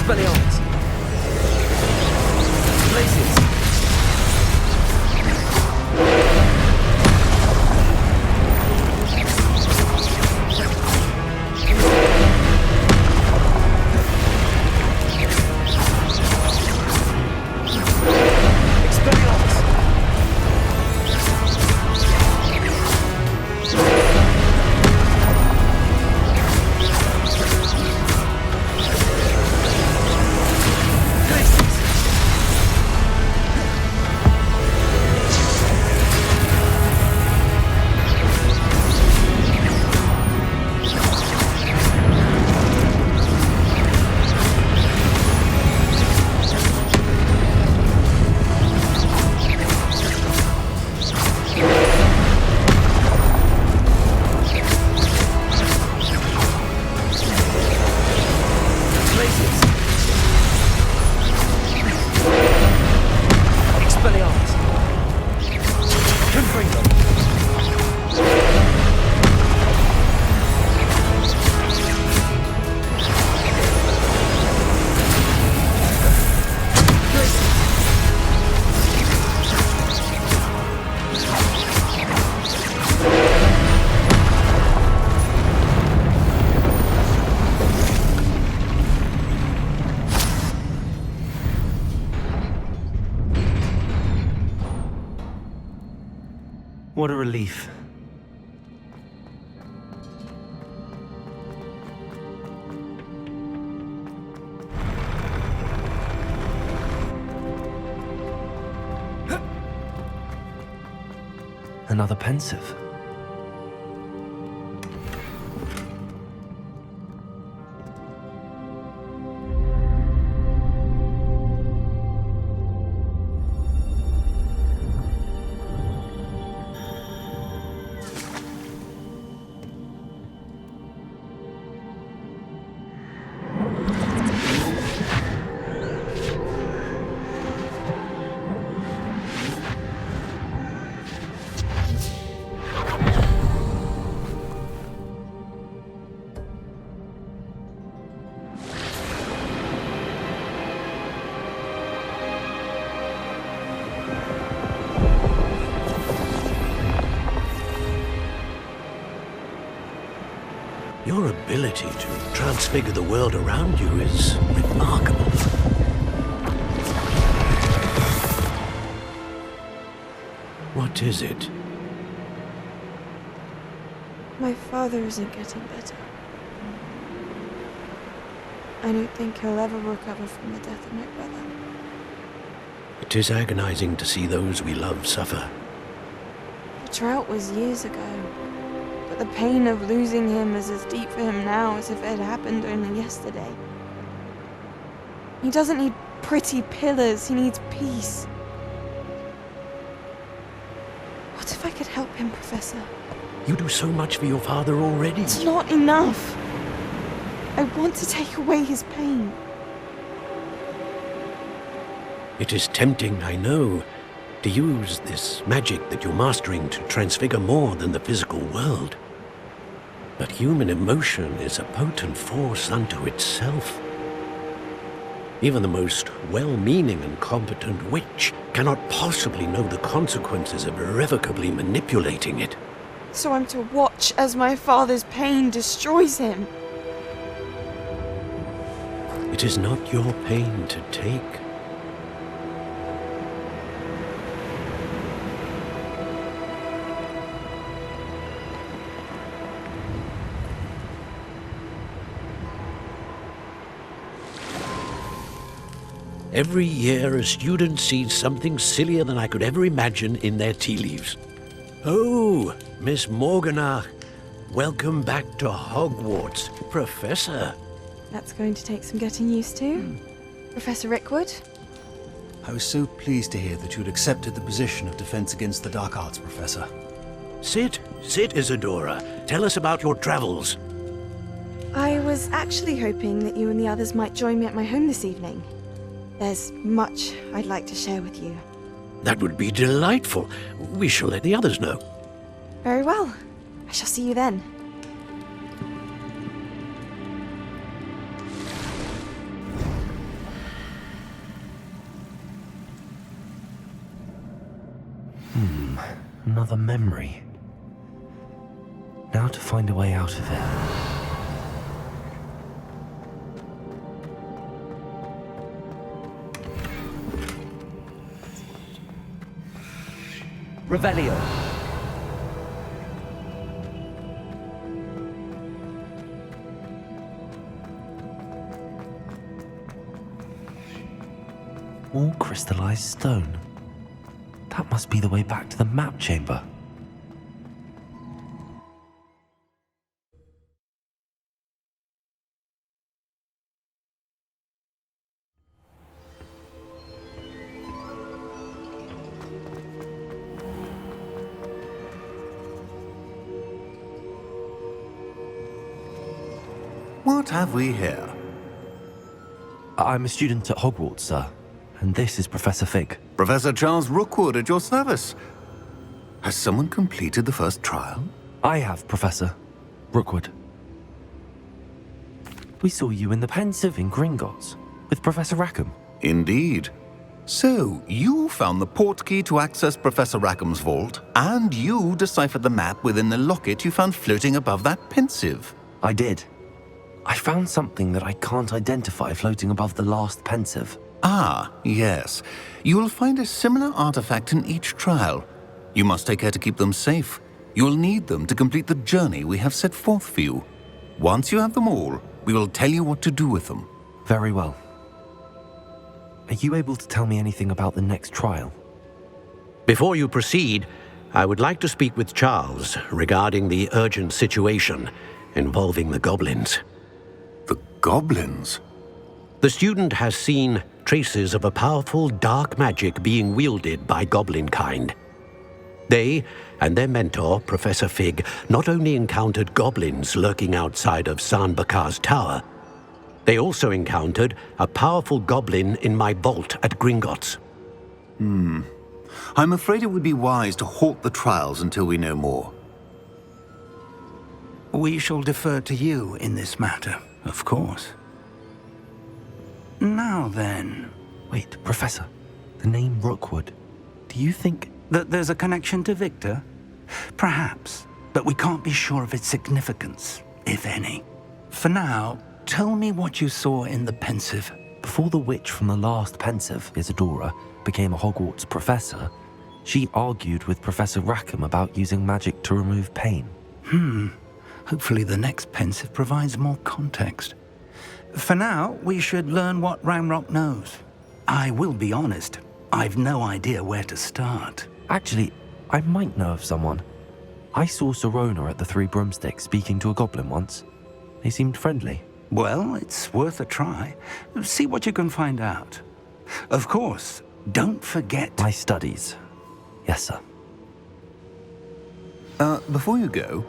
Expelliarmus! Glacius! What a relief. Another pensive. Your ability to transfigure the world around you is remarkable. What is it? My father isn't getting better. I don't think he'll ever recover from the death of my brother. It is agonizing to see those we love suffer. The drought was years ago, but the pain of losing him is as deep for him now as if it had happened only yesterday. He doesn't need pretty pillars, he needs peace. What if I could help him, Professor? You do so much for your father already. It's not enough. I want to take away his pain. It is tempting, I know, to use this magic that you're mastering to transfigure more than the physical world. But human emotion is a potent force unto itself. Even the most well-meaning and competent witch cannot possibly know the consequences of irrevocably manipulating it. So I'm to watch as my father's pain destroys him. It is not your pain to take. Every year, a student sees something sillier than I could ever imagine in their tea leaves. Oh, Miss Morganach, welcome back to Hogwarts, Professor. That's going to take some getting used to. Professor Rickwood? I was so pleased to hear that you'd accepted the position of Defense Against the Dark Arts, Professor. Sit, Isadora. Tell us about your travels. I was actually hoping that you and the others might join me at my home this evening. There's much I'd like to share with you. That would be delightful. We shall let the others know. Very well. I shall see you then. another memory. Now to find a way out of it. Revelio. More crystallized stone. That must be the way back to the map chamber. What have we here? I'm a student at Hogwarts, sir, and this is Professor Fig. Professor Charles Rookwood at your service. Has someone completed the first trial? I have, Professor Rookwood. We saw you in the Pensive in Gringotts with Professor Rackham. Indeed. So, you found the portkey to access Professor Rackham's vault, and you deciphered the map within the locket you found floating above that Pensive. I did. I found something that I can't identify floating above the last Pensive. Ah, yes. You will find a similar artifact in each trial. You must take care to keep them safe. You will need them to complete the journey we have set forth for you. Once you have them all, we will tell you what to do with them. Very well. Are you able to tell me anything about the next trial? Before you proceed, I would like to speak with Charles regarding the urgent situation involving the goblins. The goblins? The student has seen traces of a powerful dark magic being wielded by goblin kind. They and their mentor, Professor Fig, not only encountered goblins lurking outside of San Bakar's tower, they also encountered a powerful goblin in my vault at Gringotts. I'm afraid it would be wise to halt the trials until we know more. We shall defer to you in this matter, of course. Now then... Wait, Professor. The name Rookwood. Do you think... that there's a connection to Victor? Perhaps, but we can't be sure of its significance, if any. For now, tell me what you saw in the Pensive. Before the witch from the last Pensive, Isadora, became a Hogwarts professor, she argued with Professor Rackham about using magic to remove pain. Hopefully the next Pensive provides more context. For now, we should learn what Ramrock knows. I will be honest, I've no idea where to start. Actually, I might know of someone. I saw Serona at the Three Broomsticks speaking to a goblin once. They seemed friendly. Well, it's worth a try. See what you can find out. Of course, don't forget... my studies. Yes, sir. Before you go...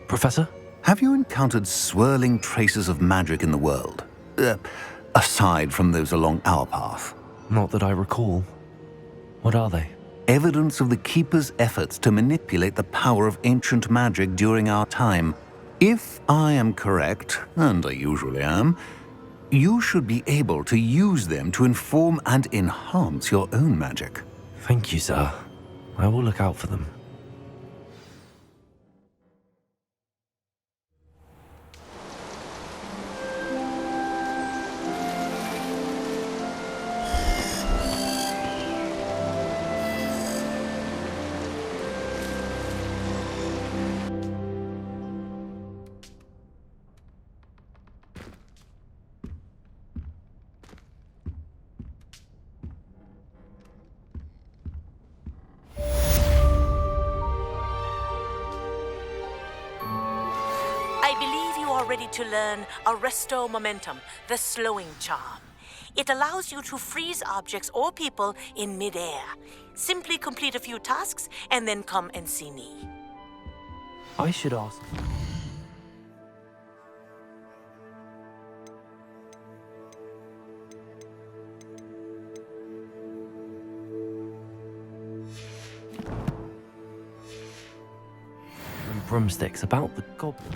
Professor? Have you encountered swirling traces of magic in the world? Aside from those along our path? Not that I recall. What are they? Evidence of the Keeper's efforts to manipulate the power of ancient magic during our time. If I am correct, and I usually am, you should be able to use them to inform and enhance your own magic. Thank you, sir. I will look out for them. Ready to learn Arresto Momentum, the slowing charm. It allows you to freeze objects or people in midair. Simply complete a few tasks and then come and see me. I should ask. Three Broomsticks about the goblin.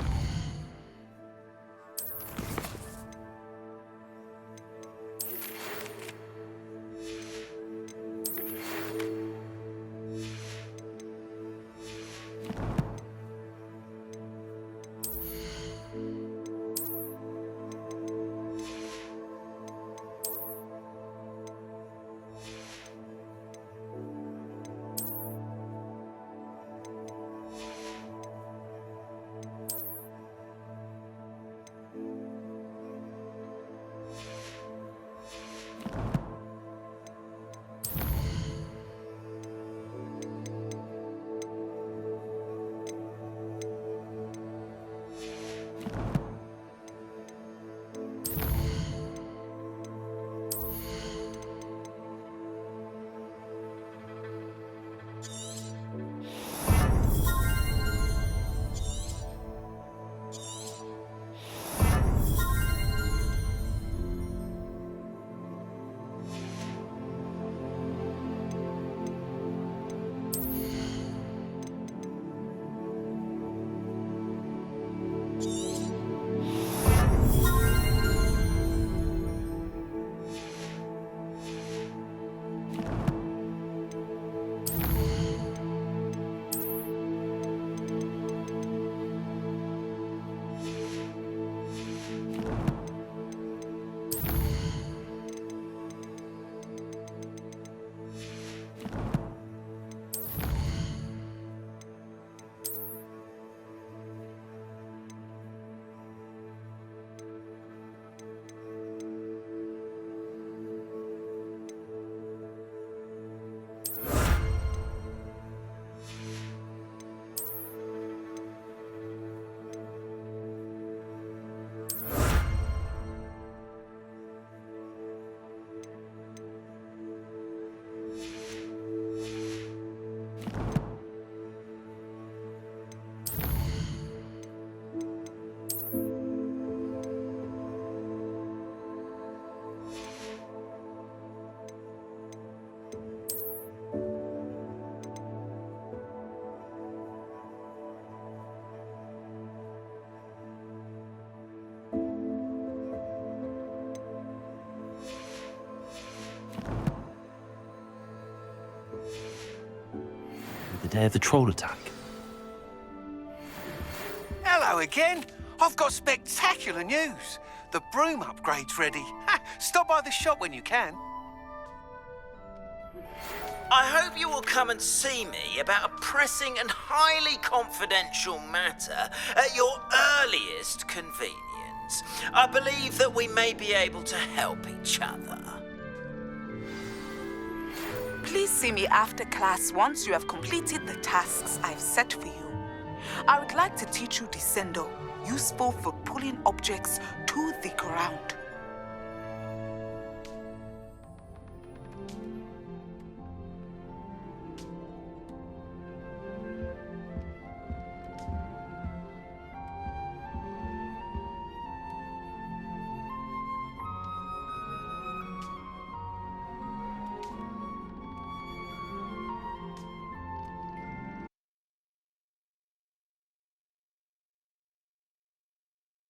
day of the troll attack. Hello again. I've got spectacular news. The broom upgrade's ready. Stop by the shop when you can. I hope you will come and see me about a pressing and highly confidential matter at your earliest convenience. I believe that we may be able to help each other. Please see me after class once you have completed the tasks I've set for you. I would like to teach you Descendo, useful for pulling objects to the ground.